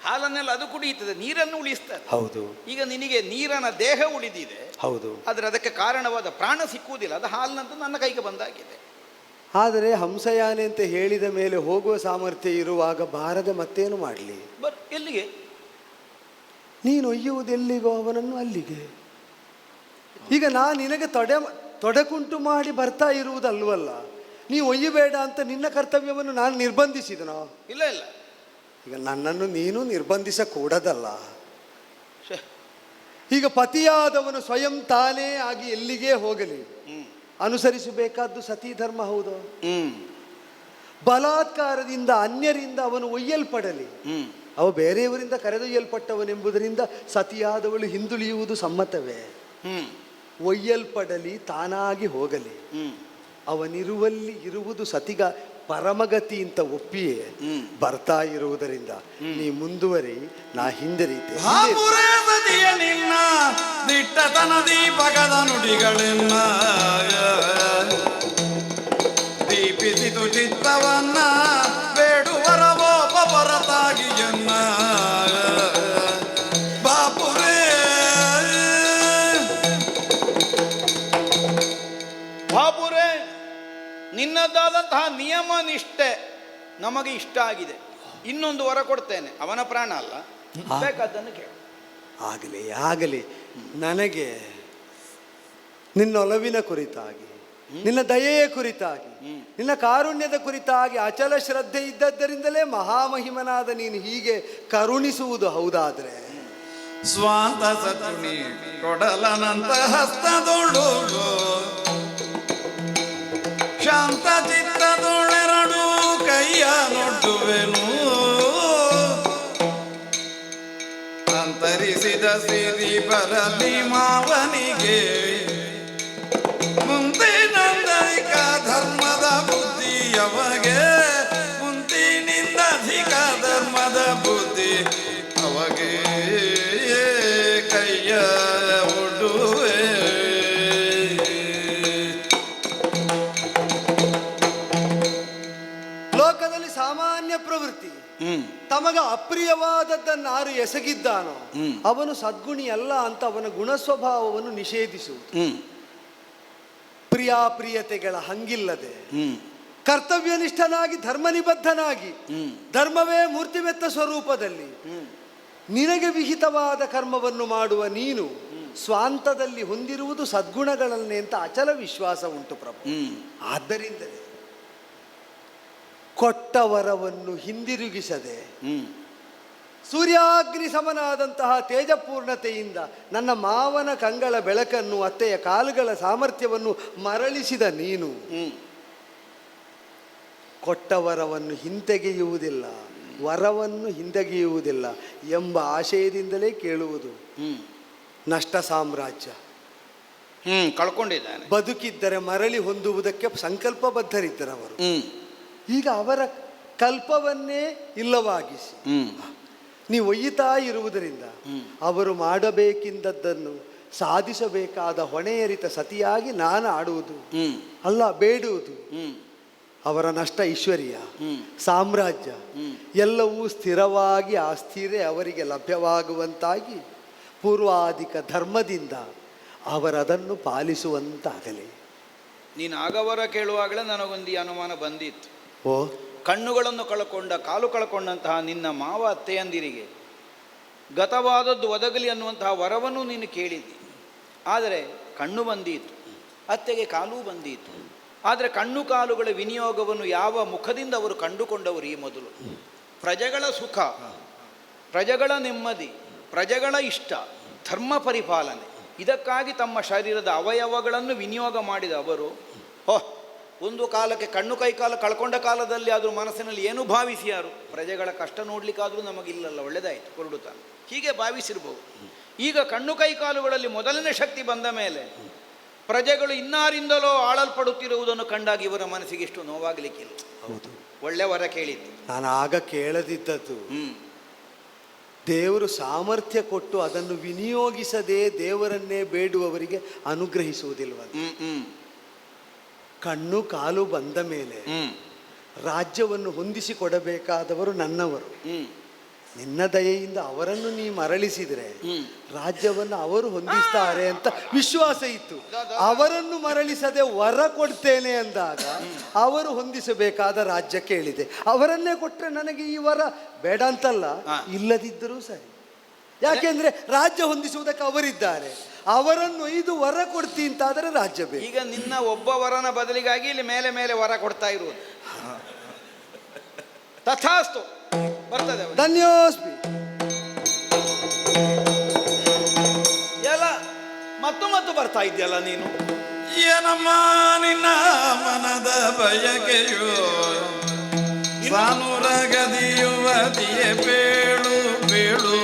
ಹಾಲನ್ನೆಲ್ಲ ಅದು ಕುಡಿಯುತ್ತದೆ, ನೀರನ್ನು ಉಳಿಸ್ತದೆ. ಹೌದು. ಈಗ ನಿನಗೆ ನೀರನ ದೇಹ ಉಳಿದಿದೆ. ಹೌದು. ಆದರೆ ಅದಕ್ಕೆ ಕಾರಣವಾದ ಪ್ರಾಣ ಸಿಕ್ಕುವುದಿಲ್ಲ. ಅದು ಹಾಲಿನಂತೂ ನನ್ನ ಕೈಗೆ ಬಂದಾಗಿದೆ. ಆದರೆ ಹಂಸಯಾನೆ ಅಂತ ಹೇಳಿದ ಮೇಲೆ ಹೋಗುವ ಸಾಮರ್ಥ್ಯ ಇರುವಾಗ ಬಾರದೆ ಮತ್ತೇನು ಮಾಡಲಿ? ಎಲ್ಲಿಗೆ? ನೀನು ಒಯ್ಯುವುದೆಲ್ಲಿಗೋ ಅವನನ್ನು ಅಲ್ಲಿಗೆ. ಈಗ ನಾನು ನಿನಗೆ ತೊಡಕುಂಟು ಮಾಡಿ ಬರ್ತಾ ಇರುವುದಲ್ವಲ್ಲ, ನೀವು ಒಯ್ಯಬೇಡ ಅಂತ ನಿನ್ನ ಕರ್ತವ್ಯವನ್ನು ನಾನು ನಿರ್ಬಂಧಿಸಿದನೋ? ಇಲ್ಲ ಇಲ್ಲ. ಈಗ ನನ್ನನ್ನು ನೀನು ನಿರ್ಬಂಧಿಸಕೂಡದಲ್ಲ. ಈಗ ಪತಿಯಾದವನು ಸ್ವಯಂ ತಾನೇ ಆಗಿ ಎಲ್ಲಿಗೇ ಹೋಗಲಿ, ಅನುಸರಿಸಬೇಕಾದ್ದು ಸತಿ ಧರ್ಮ ಹೌದು. ಬಲಾತ್ಕಾರದಿಂದ ಅನ್ಯರಿಂದ ಅವನು ಒಯ್ಯಲ್ಪಡಲಿ, ಅವ ಬೇರೆಯವರಿಂದ ಕರೆದೊಯ್ಯಲ್ಪಟ್ಟವನೆಂಬುದರಿಂದ ಸತಿಯಾದವಳು ಹಿಂದುಳಿಯುವುದು ಸಮ್ಮತವೇ? ಒಯ್ಯಲ್ಪಡಲಿ, ತಾನಾಗಿ ಹೋಗಲಿ, ಅವನಿರುವಲ್ಲಿ ಇರುವುದು ಸತಿಗ ಪರಮಗತಿ ಅಂತ ಒಪ್ಪಿಯೇ ಬರ್ತಾ ಇರುವುದರಿಂದ ನೀ ಮುಂದುವರಿ, ನಾ ಹಿಂದರಿತೆ. ನಿನ್ನ ದಿಟ್ಟತನ ದೀಪಕದ ನುಡಿಗಳನ್ನ ದೀಪಿಸಿತು ಚಿತ್ತವನ್ನ ಬೇಡುವರವೋಪ ಹೊರತಾಗಿ ಜನ್ಮ ಬಾಪುರೇ. ಬಾಪುರೇ, ನಿನ್ನದಾದಂತಹ ನಿಯಮ ನಿಷ್ಠೆ ನಮಗೆ ಇಷ್ಟ ಆಗಿದೆ. ಇನ್ನೊಂದು ವರ ಕೊಡ್ತೇನೆ, ಅವನ ಪ್ರಾಣ ಅಲ್ಲ, ಬೇಕಾದ್ದನ್ನು ಕೇಳು. ಆಗಲಿ ಆಗಲಿ. ನನಗೆ ನಿನ್ನೊಲವಿನ ಕುರಿತಾಗಿ, ನಿನ್ನ ದಯೆಯ ಕುರಿತಾಗಿ, ನಿನ್ನ ಕಾರುಣ್ಯದ ಕುರಿತಾಗಿ ಅಚಲ ಶ್ರದ್ಧೆ ಇದ್ದದ್ದರಿಂದಲೇ ಮಹಾಮಹಿಮನಾದ ನೀನು ಹೀಗೆ ಕರುಣಿಸುವುದು ಹೌದಾದ್ರೆ, ಸ್ವಾಂತ ಸತುನಿ ಕೊಡಲನಂತ ಹಸ್ತದೊಳು ಶಾಂತ ಚಿತ್ತದೊಳೆರಡು ಕೈಯ ನೊಡ್ಡುವೆನು ಅಂತರಿಸಿದ ಸಿರಿ ಬರಲಿ ಮಾವನಿಗೆ ಮುಂದಿನಂದೈಕ ಧರ್ಮದ ಬುದ್ಧಿ ಅವಗೆ ಮುಂದಿನಿಂದಧಿಕ ಧರ್ಮದ ಬುದ್ಧಿ ಅವಗೆ ಕೈಯ ಒಡ್ಡುವೆ. ಲೋಕದಲ್ಲಿ ಸಾಮಾನ್ಯ ಪ್ರವೃತ್ತಿ, ತಮಗ ಅಪ್ರಿಯವಾದದ್ದನ್ನಾರು ಎಸಗಿದ್ದಾನೋ ಅವನು ಸದ್ಗುಣಿ ಅಲ್ಲ ಅಂತ ಅವನ ಗುಣಸ್ವಭಾವವನ್ನು ನಿಷೇಧಿಸುವುದು. ಪ್ರಿಯಾಪ್ರಿಯತೆಗಳ ಹಂಗಿಲ್ಲದೆ ಕರ್ತವ್ಯನಿಷ್ಠನಾಗಿ ಧರ್ಮನಿಬದ್ಧನಾಗಿ ಧರ್ಮವೇ ಮೂರ್ತಿವೆತ್ತ ಸ್ವರೂಪದಲ್ಲಿ ನಿನಗೆ ವಿಹಿತವಾದ ಕರ್ಮವನ್ನು ಮಾಡುವ ನೀನು ಸ್ವಾಂತದಲ್ಲಿ ಹೊಂದಿರುವುದು ಸದ್ಗುಣಗಳನ್ನೇ ಅಂತ ಅಚಲ ವಿಶ್ವಾಸ ಉಂಟು ಪ್ರಭು. ಆದ್ದರಿಂದಲೇ ಕೊಟ್ಟ ವರವನ್ನು ಹಿಂದಿರುಗಿಸದೆ ಸೂರ್ಯಾಗ್ನಿ ಸಮನಾದಂತಹ ತೇಜಪೂರ್ಣತೆಯಿಂದ ನನ್ನ ಮಾವನ ಕಂಗಳ ಬೆಳಕನ್ನು, ಅತ್ತೆಯ ಕಾಲುಗಳ ಸಾಮರ್ಥ್ಯವನ್ನು ಮರಳಿಸಿದ ನೀನು ಕೊಟ್ಟ ವರವನ್ನು ಹಿಂತೆಗೆಯುವುದಿಲ್ಲ, ವರವನ್ನು ಹಿಂತೆಗೆಯುವುದಿಲ್ಲ ಎಂಬ ಆಶಯದಿಂದಲೇ ಕೇಳುವುದು. ನಷ್ಟ ಸಾಮ್ರಾಜ್ಯ ಕಳ್ಕೊಂಡಿದ್ದಾನೆ. ಬದುಕಿದ್ದರೆ ಮರಳಿ ಹೊಂದುವುದಕ್ಕೆ ಸಂಕಲ್ಪಬದ್ಧರಿದ್ದರವರು. ಈಗ ಅವರ ಕಲ್ಪವನ್ನೇ ಇಲ್ಲವಾಗಿಸಿ ನೀವು ಒಯ್ಯುತ್ತಾ ಇರುವುದರಿಂದ ಅವರು ಮಾಡಬೇಕಿದ್ದದ್ದನ್ನು ಸಾಧಿಸಬೇಕಾದ ಹೊಣೆಯರಿತ ಸತಿಯಾಗಿ ನಾನು ಆಡುವುದು ಅಲ್ಲ, ಬೇಡುವುದು. ಅವರ ನಷ್ಟ ಐಶ್ವರ್ಯ, ಸಾಮ್ರಾಜ್ಯ ಎಲ್ಲವೂ ಸ್ಥಿರವಾಗಿ ಆ ಸ್ಥಿರ ಅವರಿಗೆ ಲಭ್ಯವಾಗುವಂತಾಗಿ ಪೂರ್ವಾಧಿಕ ಧರ್ಮದಿಂದ ಅವರದನ್ನು ಪಾಲಿಸುವಂತಾಗಲಿ. ನೀನು ಆಗವರ ಕೇಳುವಾಗಲೇ ನನಗೊಂದು ಅನುಮಾನ ಬಂದಿತ್ತು. ಓ, ಕಣ್ಣುಗಳನ್ನು ಕಳ್ಕೊಂಡ, ಕಾಲು ಕಳ್ಕೊಂಡಂತಹ ನಿನ್ನ ಮಾವ ಅತ್ತೆಯಂದಿರಿಗೆ ಗತವಾದದ್ದು ಒದಗಲಿ ಅನ್ನುವಂತಹ ವರವನ್ನು ನೀನು ಕೇಳಿದ್ದಿ. ಆದರೆ ಕಣ್ಣು ಬಂದೀತು, ಅತ್ತೆಗೆ ಕಾಲೂ ಬಂದೀತು. ಆದರೆ ಕಣ್ಣು ಕಾಲುಗಳ ವಿನಿಯೋಗವನ್ನು ಯಾವ ಮುಖದಿಂದ ಅವರು ಕಂಡುಕೊಂಡವರು? ಈ ಮೊದಲು ಪ್ರಜೆಗಳ ಸುಖ, ಪ್ರಜೆಗಳ ನೆಮ್ಮದಿ, ಪ್ರಜೆಗಳ ಇಷ್ಟ, ಧರ್ಮ ಪರಿಪಾಲನೆ, ಇದಕ್ಕಾಗಿ ತಮ್ಮ ಶರೀರದ ಅವಯವಗಳನ್ನು ವಿನಿಯೋಗ ಮಾಡಿದ ಅವರು ಒಂದು ಕಾಲಕ್ಕೆ ಕಣ್ಣು ಕೈಕಾಲು ಕಳ್ಕೊಂಡ ಕಾಲದಲ್ಲಿ ಆದರೂ ಮನಸ್ಸಿನಲ್ಲಿ ಏನು ಭಾವಿಸಿಯಾರು? ಪ್ರಜೆಗಳ ಕಷ್ಟ ನೋಡಲಿಕ್ಕಾದರೂ ನಮಗಿಲ್ಲಲ್ಲ, ಒಳ್ಳೆದಾಯಿತು ಕೊರಡುತ್ತಾನೆ, ಹೀಗೆ ಭಾವಿಸಿರ್ಬೋದು. ಈಗ ಕಣ್ಣು ಕೈಕಾಲುಗಳಲ್ಲಿ ಮೊದಲನೇ ಶಕ್ತಿ ಬಂದ ಮೇಲೆ ಪ್ರಜೆಗಳು ಇನ್ನಾರಿಂದಲೋ ಆಳಲ್ಪಡುತ್ತಿರುವುದನ್ನು ಕಂಡಾಗ ಇವರ ಮನಸ್ಸಿಗೆ ಎಷ್ಟು ನೋವಾಗಲಿಕ್ಕಿಲ್ಲ. ಹೌದು, ಒಳ್ಳೆ ವರ ಕೇಳಿದ್ದು. ನಾನು ಆಗ ಕೇಳದಿದ್ದದ್ದು ದೇವರು ಸಾಮರ್ಥ್ಯ ಕೊಟ್ಟು ಅದನ್ನು ವಿನಿಯೋಗಿಸದೆ ದೇವರನ್ನೇ ಬೇಡುವವರಿಗೆ ಅನುಗ್ರಹಿಸುವುದಿಲ್ವಂತ. ಕಣ್ಣು ಕಾಲು ಬಂದ ಮೇಲೆ ರಾಜ್ಯವನ್ನು ಹೊಂದಿಸಿಕೊಡಬೇಕಾದವರು ನನ್ನವರು. ನಿನ್ನ ದಯೆಯಿಂದ ಅವರನ್ನು ನೀ ಮರಳಿಸಿದರೆ ಹ್ಮ್. ರಾಜ್ಯವನ್ನು ಅವರು ಹೊಂದಿಸ್ತಾರೆ ಅಂತ ವಿಶ್ವಾಸ ಇತ್ತು. ಅವರನ್ನು ಮರಳಿಸದೆ ವರ ಕೊಡ್ತೇನೆ ಅಂದಾಗ ಅವರು ಹೊಂದಿಸಬೇಕಾದ ರಾಜ್ಯ ಕೇಳಿದೆ. ಅವರನ್ನೇ ಕೊಟ್ಟರೆ ನನಗೆ ಈ ವರ ಬೇಡ ಅಂತಲ್ಲ, ಇಲ್ಲದಿದ್ದರೂ ಸರಿ. ಯಾಕೆಂದ್ರೆ ರಾಜ್ಯ ಹೊಂದಿಸುವುದಕ್ಕೆ ಅವರಿದ್ದಾರೆ. ಅವರನ್ನು ಇದು ವರ ಕೊಡ್ತಿ ಅಂತಾದರೆ ರಾಜ್ಯ ಬೇಕು. ಈಗ ನಿನ್ನ ಒಬ್ಬ ವರನ ಬದಲಿಗಾಗಿ ಇಲ್ಲಿ ಮೇಲೆ ಮೇಲೆ ವರ ಕೊಡ್ತಾ ಇರುವುದು. ತಥಾಸ್ತು, ಬರ್ತದೆ ಅವನಿಗೆ. ಧನ್ಯೋಸ್ಮಿ. ಎಲ್ಲ ಮತ್ತು ಬರ್ತಾ ಇದೆಯಲ್ಲ ನೀನು. ಏನಮ್ಮ ನಿನ್ನ ಮನದ ಬಯಕೆಯೋ ಸಾನೂರ ಗದಿಯುವತಿಯೇ ಬೇಳು ಬೇಳು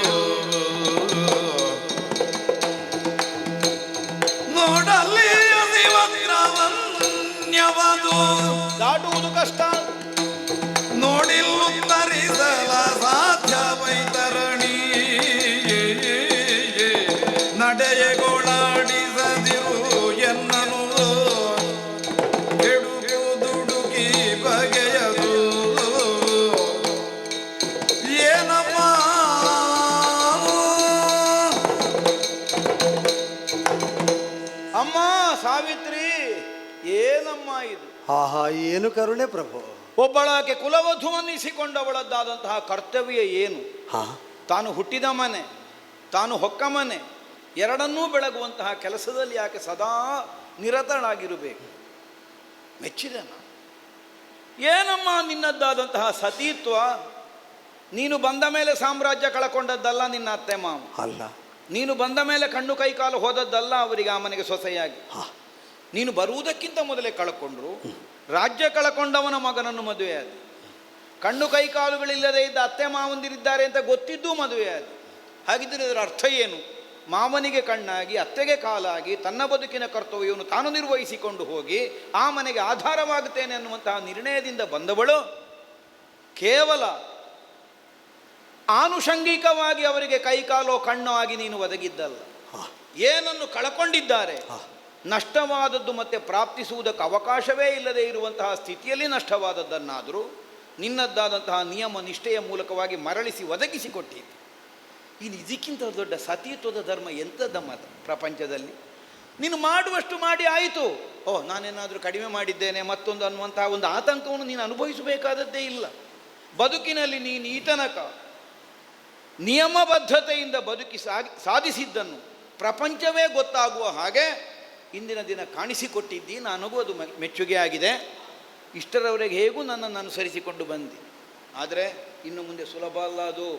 ನೋಡಲ್ಲಿ ಅದಿವಕ್ರವನ್ಯವದು ದಾಟುವುದು ಕಷ್ಟ, ನೋಡಿಲ್ಲುತ್ತರಿಸಲ ಸಾಧ್ಯ ವೈತರಣಿ ನಡೆಯಗೊಳಾಡಿಸದಿರು ಎನ್ನನು ಕೆಡುಕು ದುಡುಕಿ ಬಗೆಯದು ಏನಮ್ಮ ಅಮ್ಮ ಸಾವಿತ್ರಿ, ಏನಮ್ಮ ಇದು? ಆಹಾ, ಏನು ಕರುಣೆ ಪ್ರಭು. ಒಬ್ಬಳಾಕೆ ಕುಲವಧುವನ್ನಿಸಿಕೊಂಡವಳದ್ದಾದಂತಹ ಕರ್ತವ್ಯ ಏನು? ಹಾ, ತಾನು ಹುಟ್ಟಿದ ಮನೆ, ತಾನು ಹೊಕ್ಕ ಮನೆ ಎರಡನ್ನೂ ಬೆಳಗುವಂತಹ ಕೆಲಸದಲ್ಲಿ ಯಾಕೆ ಸದಾ ನಿರತಳಾಗಿರಬೇಕು? ಮೆಚ್ಚಿದೆ ನಾನು. ಏನಮ್ಮ ನಿನ್ನದ್ದಾದಂತಹ ಸತೀತ್ವ? ನೀನು ಬಂದ ಮೇಲೆ ಸಾಮ್ರಾಜ್ಯ ಕಳಕೊಂಡದ್ದಲ್ಲ ನಿನ್ನ ಅತ್ತೆ ಮಾವ, ಅಲ್ಲ. ನೀನು ಬಂದ ಮೇಲೆ ಕಣ್ಣು ಕೈ ಕಾಲು ಹೋದದ್ದಲ್ಲ ಅವರಿಗೆ ಆ ಮನೆಗೆ ಸೊಸೆಯಾಗಿ. ನೀನು ಬರುವುದಕ್ಕಿಂತ ಮೊದಲೇ ಕಳ್ಕೊಂಡ್ರು. ರಾಜ್ಯ ಕಳಕೊಂಡವನ ಮಗನನ್ನು ಮದುವೆಯಾದ. ಕಣ್ಣು ಕೈ ಕಾಲುಗಳಿಲ್ಲದೆ ಇದ್ದ ಅತ್ತೆ ಮಾವಂದಿರಿದ್ದಾರೆ ಅಂತ ಗೊತ್ತಿದ್ದೂ ಮದುವೆಯಾದ. ಹಾಗಿದ್ದರೆ ಇದರ ಅರ್ಥ ಏನು? ಮಾವನಿಗೆ ಕಣ್ಣಾಗಿ ಅತ್ತೆಗೆ ಕಾಲಾಗಿ ತನ್ನ ಬದುಕಿನ ಕರ್ತವ್ಯವನ್ನು ತಾನು ನಿರ್ವಹಿಸಿಕೊಂಡು ಹೋಗಿ ಆ ಮನೆಗೆ ಆಧಾರವಾಗುತ್ತೇನೆ ಅನ್ನುವಂತಹ ನಿರ್ಣಯದಿಂದ ಬಂದವಳು ಕೇವಲ ಆನುಷಂಗಿಕವಾಗಿ ಅವರಿಗೆ ಕೈಕಾಲೋ ಕಣ್ಣೋ ಆಗಿ ನೀನು ಒದಗಿದ್ದಲ್ಲ. ಏನನ್ನು ಕಳಕೊಂಡಿದ್ದಾರೆ, ನಷ್ಟವಾದದ್ದು ಮತ್ತೆ ಪ್ರಾಪ್ತಿಸುವುದಕ್ಕೆ ಅವಕಾಶವೇ ಇಲ್ಲದೆ ಇರುವಂತಹ ಸ್ಥಿತಿಯಲ್ಲಿ ನಷ್ಟವಾದದ್ದನ್ನಾದರೂ ನಿನ್ನದ್ದಾದಂತಹ ನಿಯಮ ನಿಷ್ಠೆಯ ಮೂಲಕವಾಗಿ ಮರಳಿಸಿ ಒದಗಿಸಿಕೊಟ್ಟಿದ್ದು. ಇನ್ನು ಇದಕ್ಕಿಂತ ದೊಡ್ಡ ಸತೀತ್ವದ ಧರ್ಮ ಎಂಥದ್ದು ಮತ ಪ್ರಪಂಚದಲ್ಲಿ? ನೀನು ಮಾಡುವಷ್ಟು ಮಾಡಿ ಆಯಿತು. ನಾನೇನಾದರೂ ಕಡಿಮೆ ಮಾಡಿದ್ದೇನೆ ಮತ್ತೊಂದು ಅನ್ನುವಂತಹ ಒಂದು ಆತಂಕವನ್ನು ನೀನು ಅನುಭವಿಸಬೇಕಾದದ್ದೇ ಇಲ್ಲ. ಬದುಕಿನಲ್ಲಿ ನೀನು ಈ ತನಕ ನಿಯಮಬದ್ಧತೆಯಿಂದ ಬದುಕಿ ಸಾಧಿಸಿದ್ದನ್ನು ಪ್ರಪಂಚವೇ ಗೊತ್ತಾಗುವ ಹಾಗೆ ಇಂದಿನ ದಿನ ಕಾಣಿಸಿಕೊಟ್ಟಿದ್ದಿ. ನನಗೂ ಅದು ಮೆಚ್ಚುಗೆ ಆಗಿದೆ. ಇಷ್ಟರವರೆಗೆ ಹೇಗೂ ನನ್ನನ್ನು ಅನುಸರಿಸಿಕೊಂಡು ಬಂದಿ. ಆದರೆ ಇನ್ನು ಮುಂದೆ ಸುಲಭ ಅಲ್ಲ ಅದು.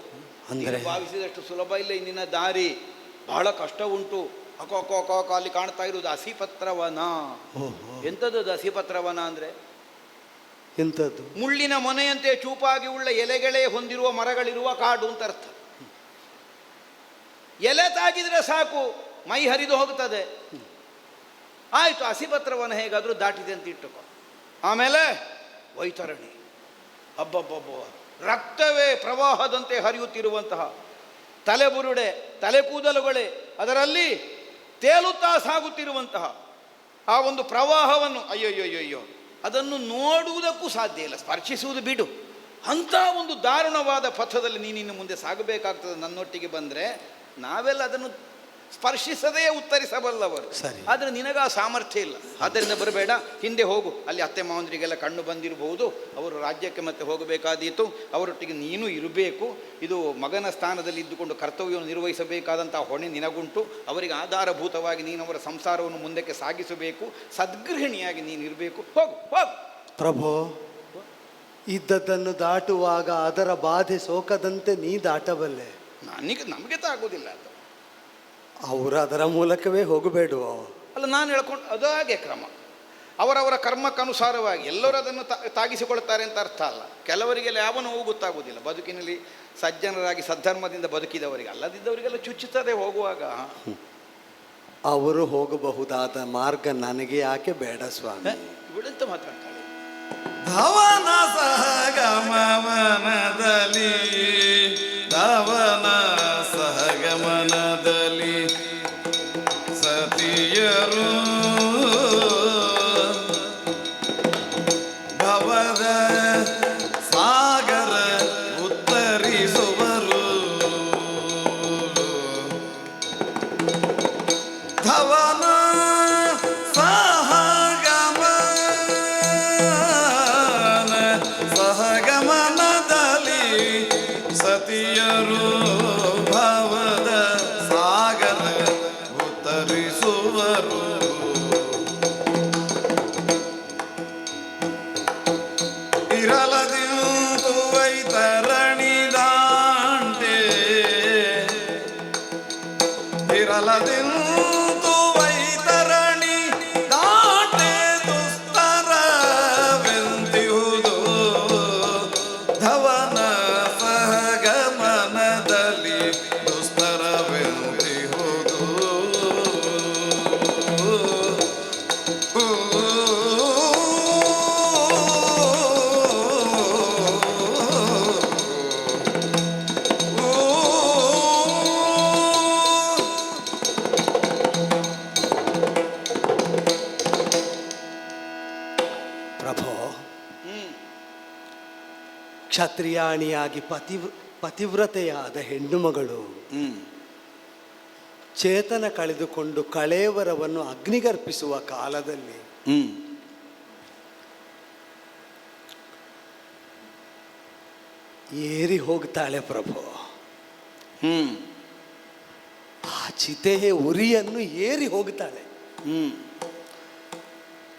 ಅಂದರೆ ಭಾವಿಸಿದಷ್ಟು ಸುಲಭ ಇಲ್ಲ. ಇಂದಿನ ದಾರಿ ಬಹಳ ಕಷ್ಟ ಉಂಟು. ಅಕೋ ಅಲ್ಲಿ ಕಾಣ್ತಾ ಇರುವುದು ಹಸಿಪತ್ರವನ. ಎಂಥದ್ದು ಅದು ಹಸಿಪತ್ರವನ ಅಂದರೆ? ಎಂಥದ್ದು? ಮುಳ್ಳಿನ ಮೊನೆಯಂತೆ ಚೂಪಾಗಿ ಉಳ್ಳ ಎಲೆಗಳೇ ಹೊಂದಿರುವ ಮರಗಳಿರುವ ಕಾಡು ಅಂತ ಅರ್ಥ. ಎಲೆ ತಾಗಿದ್ರೆ ಸಾಕು, ಮೈ ಹರಿದು ಹೋಗ್ತದೆ. ಆಯಿತು, ಹಸಿಪತ್ರವನ ಹೇಗಾದರೂ ದಾಟಿದೆ ಅಂತ ಇಟ್ಟುಕೊ. ಆಮೇಲೆ ವೈತರಣಿ, ಅಬ್ಬಬ್ಬಬ್ಬ, ರಕ್ತವೇ ಪ್ರವಾಹದಂತೆ ಹರಿಯುತ್ತಿರುವಂತಹ ತಲೆಬುರುಡೆ, ತಲೆ ಕೂದಲುಗಳೇ ಅದರಲ್ಲಿ ತೇಲುತ್ತಾ ಸಾಗುತ್ತಿರುವಂತಹ ಆ ಒಂದು ಪ್ರವಾಹವನ್ನು ಅಯ್ಯೋಯ್ಯೋಯ್ಯೋ ಅದನ್ನು ನೋಡುವುದಕ್ಕೂ ಸಾಧ್ಯ ಇಲ್ಲ, ಸ್ಪರ್ಶಿಸುವುದು ಬಿಡು. ಅಂಥ ಒಂದು ದಾರುಣವಾದ ಪಥದಲ್ಲಿ ನೀನಿನ್ನು ಮುಂದೆ ಸಾಗಬೇಕಾಗ್ತದೆ. ನನ್ನೊಟ್ಟಿಗೆ ಬಂದರೆ ನಾವೆಲ್ಲ ಅದನ್ನು ಸ್ಪರ್ಶಿಸದೇ ಉತ್ತರಿಸಬಲ್ಲವರು. ಆದರೆ ನಿನಗೆ ಆ ಸಾಮರ್ಥ್ಯ ಇಲ್ಲ. ಆದ್ದರಿಂದ ಬರಬೇಡ, ಹಿಂದೆ ಹೋಗು. ಅಲ್ಲಿ ಅತ್ತೆ ಮಾವಂದರಿಗೆಲ್ಲ ಕಣ್ಣು ಬಂದಿರಬಹುದು. ಅವರು ರಾಜ್ಯಕ್ಕೆ ಮತ್ತೆ ಹೋಗಬೇಕಾದೀತು. ಅವರೊಟ್ಟಿಗೆ ನೀನು ಇರಬೇಕು. ಇದು ಮಗನ ಸ್ಥಾನದಲ್ಲಿ ಇದ್ದುಕೊಂಡು ಕರ್ತವ್ಯವನ್ನು ನಿರ್ವಹಿಸಬೇಕಾದಂಥ ಹೊಣೆ ನಿನಗುಂಟು. ಅವರಿಗೆ ಆಧಾರಭೂತವಾಗಿ ನೀನು ಅವರ ಸಂಸಾರವನ್ನು ಮುಂದಕ್ಕೆ ಸಾಗಿಸಬೇಕು. ಸದ್ಗೃಹಿಣಿಯಾಗಿ ನೀನು ಇರಬೇಕು. ಹೋಗು ಹೋಗು. ಪ್ರಭು, ಇದ್ದದ್ದನ್ನು ದಾಟುವಾಗ ಅದರ ಬಾಧೆ ಸೋಕದಂತೆ ನೀ ದಾಟಬಲ್ಲೆ. ನಮಗೆ ತಾಗುವುದಿಲ್ಲ ಅದು. ಅವರು ಅದರ ಮೂಲಕವೇ ಹೋಗಬೇಡುವ ಅಲ್ಲ, ನಾನು ಹೇಳ್ಕೊಂಡು ಅದು ಹಾಗೆ ಕ್ರಮ. ಅವರವರ ಕರ್ಮಕ್ಕನುಸಾರವಾಗಿ ಎಲ್ಲರೂ ಅದನ್ನು ತಾಗಿಸಿಕೊಳ್ತಾರೆ ಅಂತ ಅರ್ಥ ಅಲ್ಲ. ಕೆಲವರಿಗೆಲ್ಲ ಯಾವ ನೋವು ಗೊತ್ತಾಗುವುದಿಲ್ಲ. ಬದುಕಿನಲ್ಲಿ ಸಜ್ಜನರಾಗಿ ಸದ್ಧರ್ಮದಿಂದ ಬದುಕಿದವರಿಗೆ, ಅಲ್ಲದಿದ್ದವರಿಗೆಲ್ಲ ಚುಚ್ಚುತ್ತದೆ ಹೋಗುವಾಗ. ಅವರು ಹೋಗಬಹುದಾದ ಮಾರ್ಗ ನನಗೆ ಯಾಕೆ ಬೇಡ ಸ್ವಾಮಿ? ಇವಳೆಂತ ಮಾತಾಡ್ತಾಳೆ? ಧವನ ಸಹಗಮನದಲ್ಲಿ, ಧವನ ಸಹಗಮನದಲ್ಲಿ ಸತಿಯರು ಭವದ ಸಾಗರ ಉತ್ತರಿಸುವರು. ಧವನ ಸಹಗಮನದಲ್ಲಿ ಸತಿಯರು ಭವದ ಸಾಗರ ಉತ್ತರಿಸುವರು. ಇರಲದಿಂತು ವೈತರಣಿ ದಾಂಟೆ ಇರಲದಿಂತು ವೈತರಣಿ ದಾಂಟೆ ದುಸ್ತರವೆಂದಿಹುದು ಧವನ ಸಹಗಮನದಲ್ಲಿ ದುಸ್ತರವೆಂದಿಹುದು. ಪ್ರಭೋ, ಕ್ಷತ್ರಿಯಾಣಿಯಾಗಿ ಪತಿವ್ರತೆಯಾದ ಹೆಣ್ಣು ಮಗಳು ಚೇತನ ಕಳೆದುಕೊಂಡು ಕಳೇವರವನ್ನು ಅಗ್ನಿಗರ್ಪಿಸುವ ಕಾಲದಲ್ಲಿ ಏರಿ ಹೋಗ್ತಾಳೆ ಪ್ರಭೋ. ಆ ಚಿತೆಯ ಉರಿಯನ್ನು ಏರಿ ಹೋಗ್ತಾಳೆ.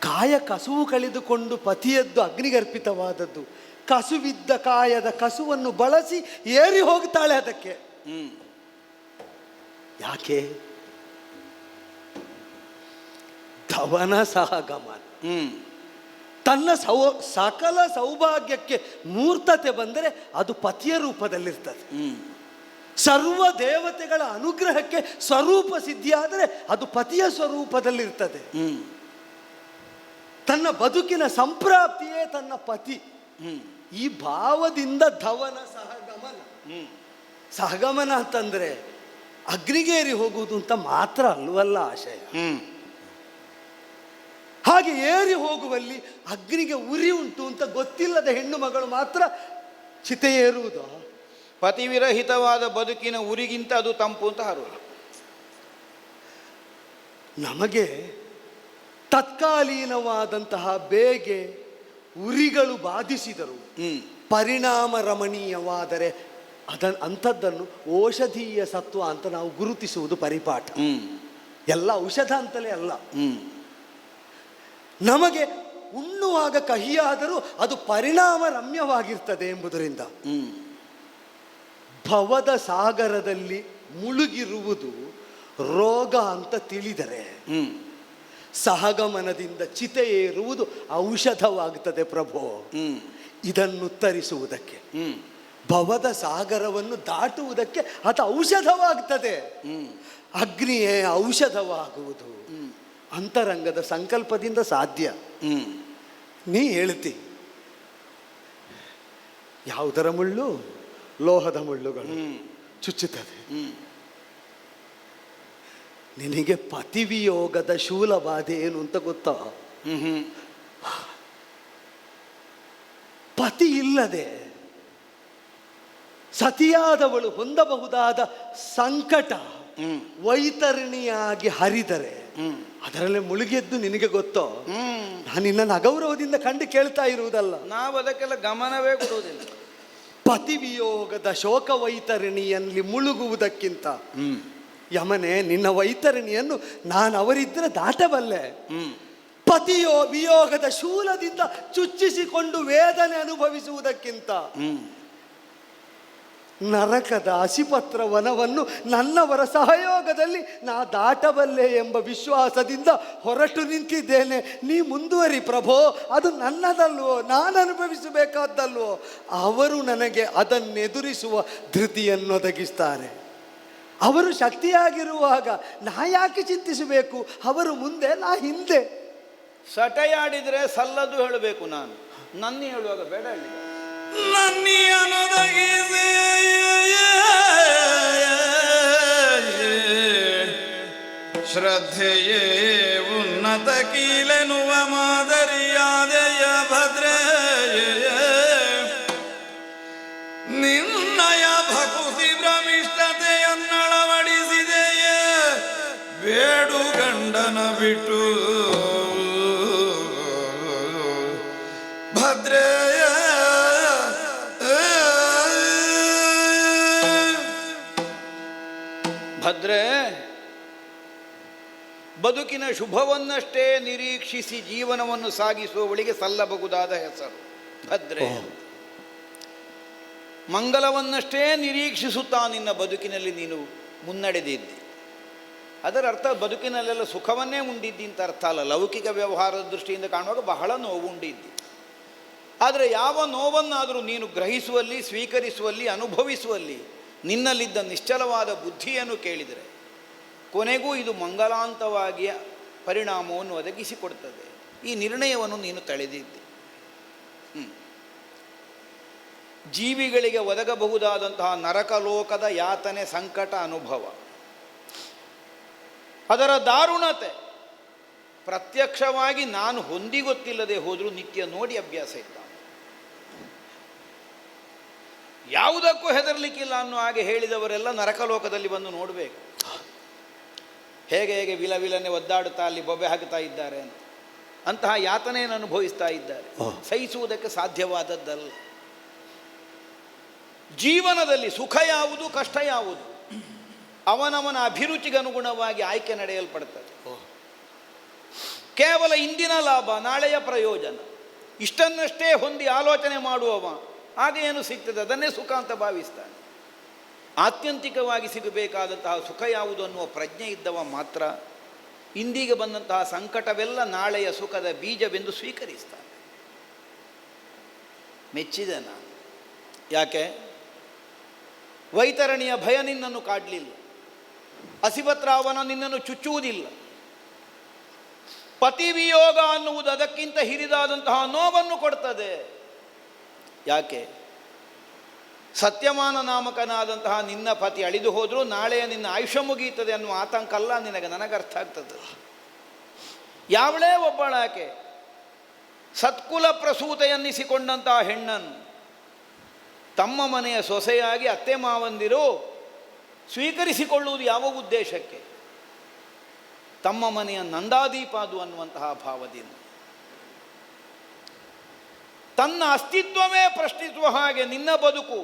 ಕಾಯ ಕಸುವು ಕಳೆದುಕೊಂಡು ಪತಿಯದ್ದು ಅಗ್ನಿಗರ್ಪಿತವಾದದ್ದು. ಕಸುವಿದ್ದ ಕಾಯದ ಕಸುವನ್ನು ಬಳಸಿ ಏರಿ ಹೋಗ್ತಾಳೆ ಅದಕ್ಕೆ. ಯಾಕೆ? ಧವನ ಸಹಗಮನ. ತನ್ನ ಸಕಲ ಸೌಭಾಗ್ಯಕ್ಕೆ ಮೂರ್ತತೆ ಬಂದರೆ ಅದು ಪತಿಯ ರೂಪದಲ್ಲಿರ್ತದೆ. ಸರ್ವ ದೇವತೆಗಳ ಅನುಗ್ರಹಕ್ಕೆ ಸ್ವರೂಪ ಸಿದ್ಧಿಯಾದರೆ ಅದು ಪತಿಯ ಸ್ವರೂಪದಲ್ಲಿರ್ತದೆ. ತನ್ನ ಬದುಕಿನ ಸಂಪ್ರಾಪ್ತಿಯೇ ತನ್ನ ಪತಿ. ಈ ಭಾವದಿಂದ ಧವನ ಸಹಗಮನ. ಸಹಗಮನ ಅಂತಂದ್ರೆ ಅಗ್ನಿಗೇರಿ ಹೋಗುವುದು ಅಂತ ಮಾತ್ರ ಅಲ್ವಲ್ಲ ಆಶಯ. ಹಾಗೆ ಏರಿ ಹೋಗುವಲ್ಲಿ ಅಗ್ನಿಗೆ ಉರಿ ಉಂಟು ಅಂತ ಗೊತ್ತಿಲ್ಲದ ಹೆಣ್ಣು ಮಗಳು ಮಾತ್ರ ಚಿತೆ ಏರುವುದು. ಪತಿವಿರಹಿತವಾದ ಬದುಕಿನ ಉರಿಗಿಂತ ಅದು ತಂಪು ಅಂತ ಹಾರುವುದು. ನಮಗೆ ತತ್ಕಾಲೀನವಾದಂತಹ ಬೇಗೆ ಉರಿಗಳು ಬಾಧಿಸಿದರು ಪರಿಣಾಮ ರಮಣೀಯವಾದರೆ ಅಂಥದ್ದನ್ನು ಔಷಧೀಯ ಸತ್ವ ಅಂತ ನಾವು ಗುರುತಿಸುವುದು ಪರಿಪಾಠ. ಎಲ್ಲ ಔಷಧ ಅಂತಲೇ ಅಲ್ಲ. ನಮಗೆ ಉಣ್ಣುವಾಗ ಕಹಿಯಾದರೂ ಅದು ಪರಿಣಾಮ ರಮ್ಯವಾಗಿರ್ತದೆ ಎಂಬುದರಿಂದ ಭವದ ಸಾಗರದಲ್ಲಿ ಮುಳುಗಿರುವುದು ರೋಗ ಅಂತ ತಿಳಿದರೆ ಸಹಗಮನದಿಂದ ಚಿತೆ ಏರುವುದು ಔಷಧವಾಗುತ್ತದೆ ಪ್ರಭೋ. ಇದನ್ನುತ್ತರಿಸುವುದಕ್ಕೆ, ಭವದ ಸಾಗರವನ್ನು ದಾಟುವುದಕ್ಕೆ ಅದು ಔಷಧವಾಗ್ತದೆ. ಅಗ್ನಿಯೇ ಔಷಧವಾಗುವುದು ಅಂತರಂಗದ ಸಂಕಲ್ಪದಿಂದ ಸಾಧ್ಯ. ನೀ ಹೇಳ್ತಿ ಯಾವುದರ ಮುಳ್ಳು? ಲೋಹದ ಮುಳ್ಳುಗಳು ಚುಚ್ಚುತ್ತದೆ. ನಿನಗೆ ಪತಿವಿಯೋಗದ ಶೂಲಬಾಧೆ ಏನು ಅಂತ ಗೊತ್ತಾ? ಪತಿ ಇಲ್ಲದೆ ಸತಿಯಾದವಳು ಹೊಂದಬಹುದಾದ ಸಂಕಟ ವೈತರಣಿಯಾಗಿ ಹರಿದರೆ ಅದರಲ್ಲೇ ಮುಳುಗೆದ್ದು ನಿನಗೆ ಗೊತ್ತೋ? ನಾನು ನಿನ್ನನ್ನು ಅಗೌರವದಿಂದ ಕಂಡು ಕೇಳ್ತಾ ಇರುವುದಲ್ಲ. ನಾವು ಅದಕ್ಕೆಲ್ಲ ಗಮನವೇ ಕೊಡುವುದಿಲ್ಲ. ಪತಿವಿಯೋಗದ ಶೋಕ ವೈತರಣಿಯಲ್ಲಿ ಮುಳುಗುವುದಕ್ಕಿಂತ ಯಮನೆ ನಿನ್ನ ವೈತರಣಿಯನ್ನು ನಾನು ಅವರಿದ್ದರೆ ದಾಟಬಲ್ಲೆ. ವಿಯೋಗದ ಶೂಲದಿಂದ ಚುಚ್ಚಿಸಿಕೊಂಡು ವೇದನೆ ಅನುಭವಿಸುವುದಕ್ಕಿಂತ ನರಕದ ಅಸಿಪತ್ರ ವನವನ್ನು ನನ್ನವರ ಸಹಯೋಗದಲ್ಲಿ ನಾ ದಾಟಬಲ್ಲೆ ಎಂಬ ವಿಶ್ವಾಸದಿಂದ ಹೊರಟು ನಿಂತಿದ್ದೇನೆ. ನೀ ಮುಂದುವರಿ ಪ್ರಭೋ. ಅದು ನನ್ನದಲ್ವೋ, ನಾನು ಅನುಭವಿಸಬೇಕಾದ್ದಲ್ವೋ? ಅವರು ನನಗೆ ಅದನ್ನೆದುರಿಸುವ ಧೃತಿಯನ್ನು ಒದಗಿಸ್ತಾರೆ. ಅವರು ಶಕ್ತಿಯಾಗಿರುವಾಗ ನಾ ಯಾಕೆ ಚಿಂತಿಸಬೇಕು? ಅವರು ಮುಂದೆ, ನಾ ಹಿಂದೆ. ಸಟೆಯಾಡಿದರೆ ಸಲ್ಲದು ಹೇಳಬೇಕು. ನಾನು ನನ್ನಿ ಹೇಳುವಾಗ ಬೇಡ ಹೇಳಿದ. ನನ್ನಿಯನೊದಗಿಸಿ ಶ್ರದ್ಧೆಯೇ ಉನ್ನತ ಕೀಲೆನುವ ಮಾದರಿಯಾದೆಯ ಭದ್ರೆಯ ನಿನ್ನಯ ಭಕುತಿ ಭ್ರಮಿಷ್ಠತೆಯನ್ನಳವಡಿಸಿದೆಯೇ ಬೇಡುಗಳ ಜಗತ್ತನ ಬಿಟ್ಟು ಭದ್ರೆಯ ಭದ್ರೆ, ಬದುಕಿನ ಶುಭವನ್ನಷ್ಟೇ ನಿರೀಕ್ಷಿಸಿ ಜೀವನವನ್ನು ಸಾಗಿಸುವವಳಿಗೆ ಸಲ್ಲಬಹುದಾದ ಹೆಸರು ಭದ್ರೆ. ಮಂಗಲವನ್ನಷ್ಟೇ ನಿರೀಕ್ಷಿಸುತ್ತಾ ನಿನ್ನ ಬದುಕಿನಲ್ಲಿ ನೀನು ಮುನ್ನಡೆದಿದ್ದಿ. ಅದರ ಅರ್ಥ ಬದುಕಿನಲ್ಲೆಲ್ಲ ಸುಖವನ್ನೇ ಉಂಡಿದ್ದಿ ಅಂತ ಅರ್ಥ ಅಲ್ಲ. ಲೌಕಿಕ ವ್ಯವಹಾರದ ದೃಷ್ಟಿಯಿಂದ ಕಾಣುವಾಗ ಬಹಳ ನೋವು ಉಂಡಿದ್ದಿ. ಆದರೆ ಯಾವ ನೋವನ್ನಾದರೂ ನೀನು ಗ್ರಹಿಸುವಲ್ಲಿ, ಸ್ವೀಕರಿಸುವಲ್ಲಿ, ಅನುಭವಿಸುವಲ್ಲಿ ನಿನ್ನಲ್ಲಿದ್ದ ನಿಶ್ಚಲವಾದ ಬುದ್ಧಿಯನ್ನು ಕೇಳಿದರೆ ಕೊನೆಗೂ ಇದು ಮಂಗಲಾಂತವಾಗಿಯ ಪರಿಣಾಮವನ್ನು ಒದಗಿಸಿಕೊಡ್ತದೆ. ಈ ನಿರ್ಣಯವನ್ನು ನೀನು ತಳೆದಿದ್ದಿ. ಜೀವಿಗಳಿಗೆ ಒದಗಬಹುದಾದಂತಹ ನರಕಲೋಕದ ಯಾತನೆ, ಸಂಕಟ, ಅನುಭವ, ಅದರ ದಾರುಣತೆ ಪ್ರತ್ಯಕ್ಷವಾಗಿ ನಾನು ಹೊಂದಿಗೊತ್ತಿಲ್ಲದೆ ಹೋದರೂ ನಿತ್ಯ ನೋಡಿ ಅಭ್ಯಾಸ ಇಲ್ಲ. ಯಾವುದಕ್ಕೂ ಹೆದರಲಿಕ್ಕಿಲ್ಲ ಅನ್ನೋ ಹಾಗೆ ಹೇಳಿದವರೆಲ್ಲ ನರಕಲೋಕದಲ್ಲಿ ಬಂದು ನೋಡಬೇಕು ಹೇಗೆ ಹೇಗೆ ವಿಲವಿಲನೆ ಒದ್ದಾಡುತ್ತಾ ಅಲ್ಲಿ ಬೊಬ್ಬೆ ಹಾಕುತ್ತಾ ಇದ್ದಾರೆ ಅಂತ. ಅಂತಹ ಯಾತನೆಯನ್ನು ಅನುಭವಿಸ್ತಾ ಇದ್ದಾರೆ. ಸಹಿಸುವುದಕ್ಕೆ ಸಾಧ್ಯವಾದದ್ದಲ್ಲ. ಜೀವನದಲ್ಲಿ ಸುಖ ಯಾವುದು, ಕಷ್ಟ ಯಾವುದು ಅವನವನ ಅಭಿರುಚಿಗನುಗುಣವಾಗಿ ಆಯ್ಕೆ ನಡೆಯಲ್ಪಡ್ತದೆ. ಕೇವಲ ಇಂದಿನ ಲಾಭ, ನಾಳೆಯ ಪ್ರಯೋಜನ ಇಷ್ಟನ್ನಷ್ಟೇ ಹೊಂದಿ ಆಲೋಚನೆ ಮಾಡುವವ ಆಗ ಏನು ಸಿಗ್ತದೆ ಅದನ್ನೇ ಸುಖ ಅಂತ ಭಾವಿಸ್ತಾನೆ. ಆತ್ಯಂತಿಕವಾಗಿ ಸಿಗಬೇಕಾದಂತಹ ಸುಖ ಯಾವುದು ಅನ್ನುವ ಪ್ರಜ್ಞೆ ಇದ್ದವ ಮಾತ್ರ ಇಂದಿಗೆ ಬಂದಂತಹ ಸಂಕಟವೆಲ್ಲ ನಾಳೆಯ ಸುಖದ ಬೀಜವೆಂದು ಸ್ವೀಕರಿಸ್ತಾನೆ. ಮೆಚ್ಚಿದೆ ನಾನು. ಯಾಕೆ? ವೈತರಣಿಯ ಭಯ ನಿನ್ನನ್ನು ಕಾಡಲಿಲ್ಲ, ಹಸಿವತ್ರಾವನ ನಿನ್ನನ್ನು ಚುಚ್ಚುವುದಿಲ್ಲ, ಪತಿವಿಯೋಗ ಅನ್ನುವುದು ಅದಕ್ಕಿಂತ ಹಿರಿದಾದಂತಹ ನೋವನ್ನು ಕೊಡ್ತದೆ. ಯಾಕೆ? ಸತ್ಯಮಾನ ನಾಮಕನಾದಂತಹ ನಿನ್ನ ಪತಿ ಅಳಿದು ಹೋದರೂ ನಾಳೆಯ ನಿನ್ನ ಆಯುಷ್ಯ ಮುಗಿಯುತ್ತದೆ ಅನ್ನುವ ಆತಂಕ ಅಲ್ಲ ನಿನಗೆ, ನನಗರ್ಥ ಆಗ್ತದೆ. ಯಾವಳೇ ಒಬ್ಬಳಾಕೆ ಸತ್ಕುಲ ಪ್ರಸೂತ ಎನ್ನಿಸಿಕೊಂಡಂತಹ ಹೆಣ್ಣನ್ನು ತಮ್ಮ ಮನೆಯ ಸೊಸೆಯಾಗಿ ಅತ್ತೆ ಮಾವಂದಿರು ಸ್ವೀಕರಿಸಿಕೊಳ್ಳುವುದು ಯಾವ ಉದ್ದೇಶಕ್ಕೆ? ತಮ್ಮ ಮನೆಯ ನಂದಾದೀಪ ಅದು ಅನ್ನುವಂತಹ ಭಾವದಿಂದ ತನ್ನ ಅಸ್ತಿತ್ವವೇ ಪ್ರಶ್ನಿಸುವ ಹಾಗೆ ನಿನ್ನ ಬದುಕು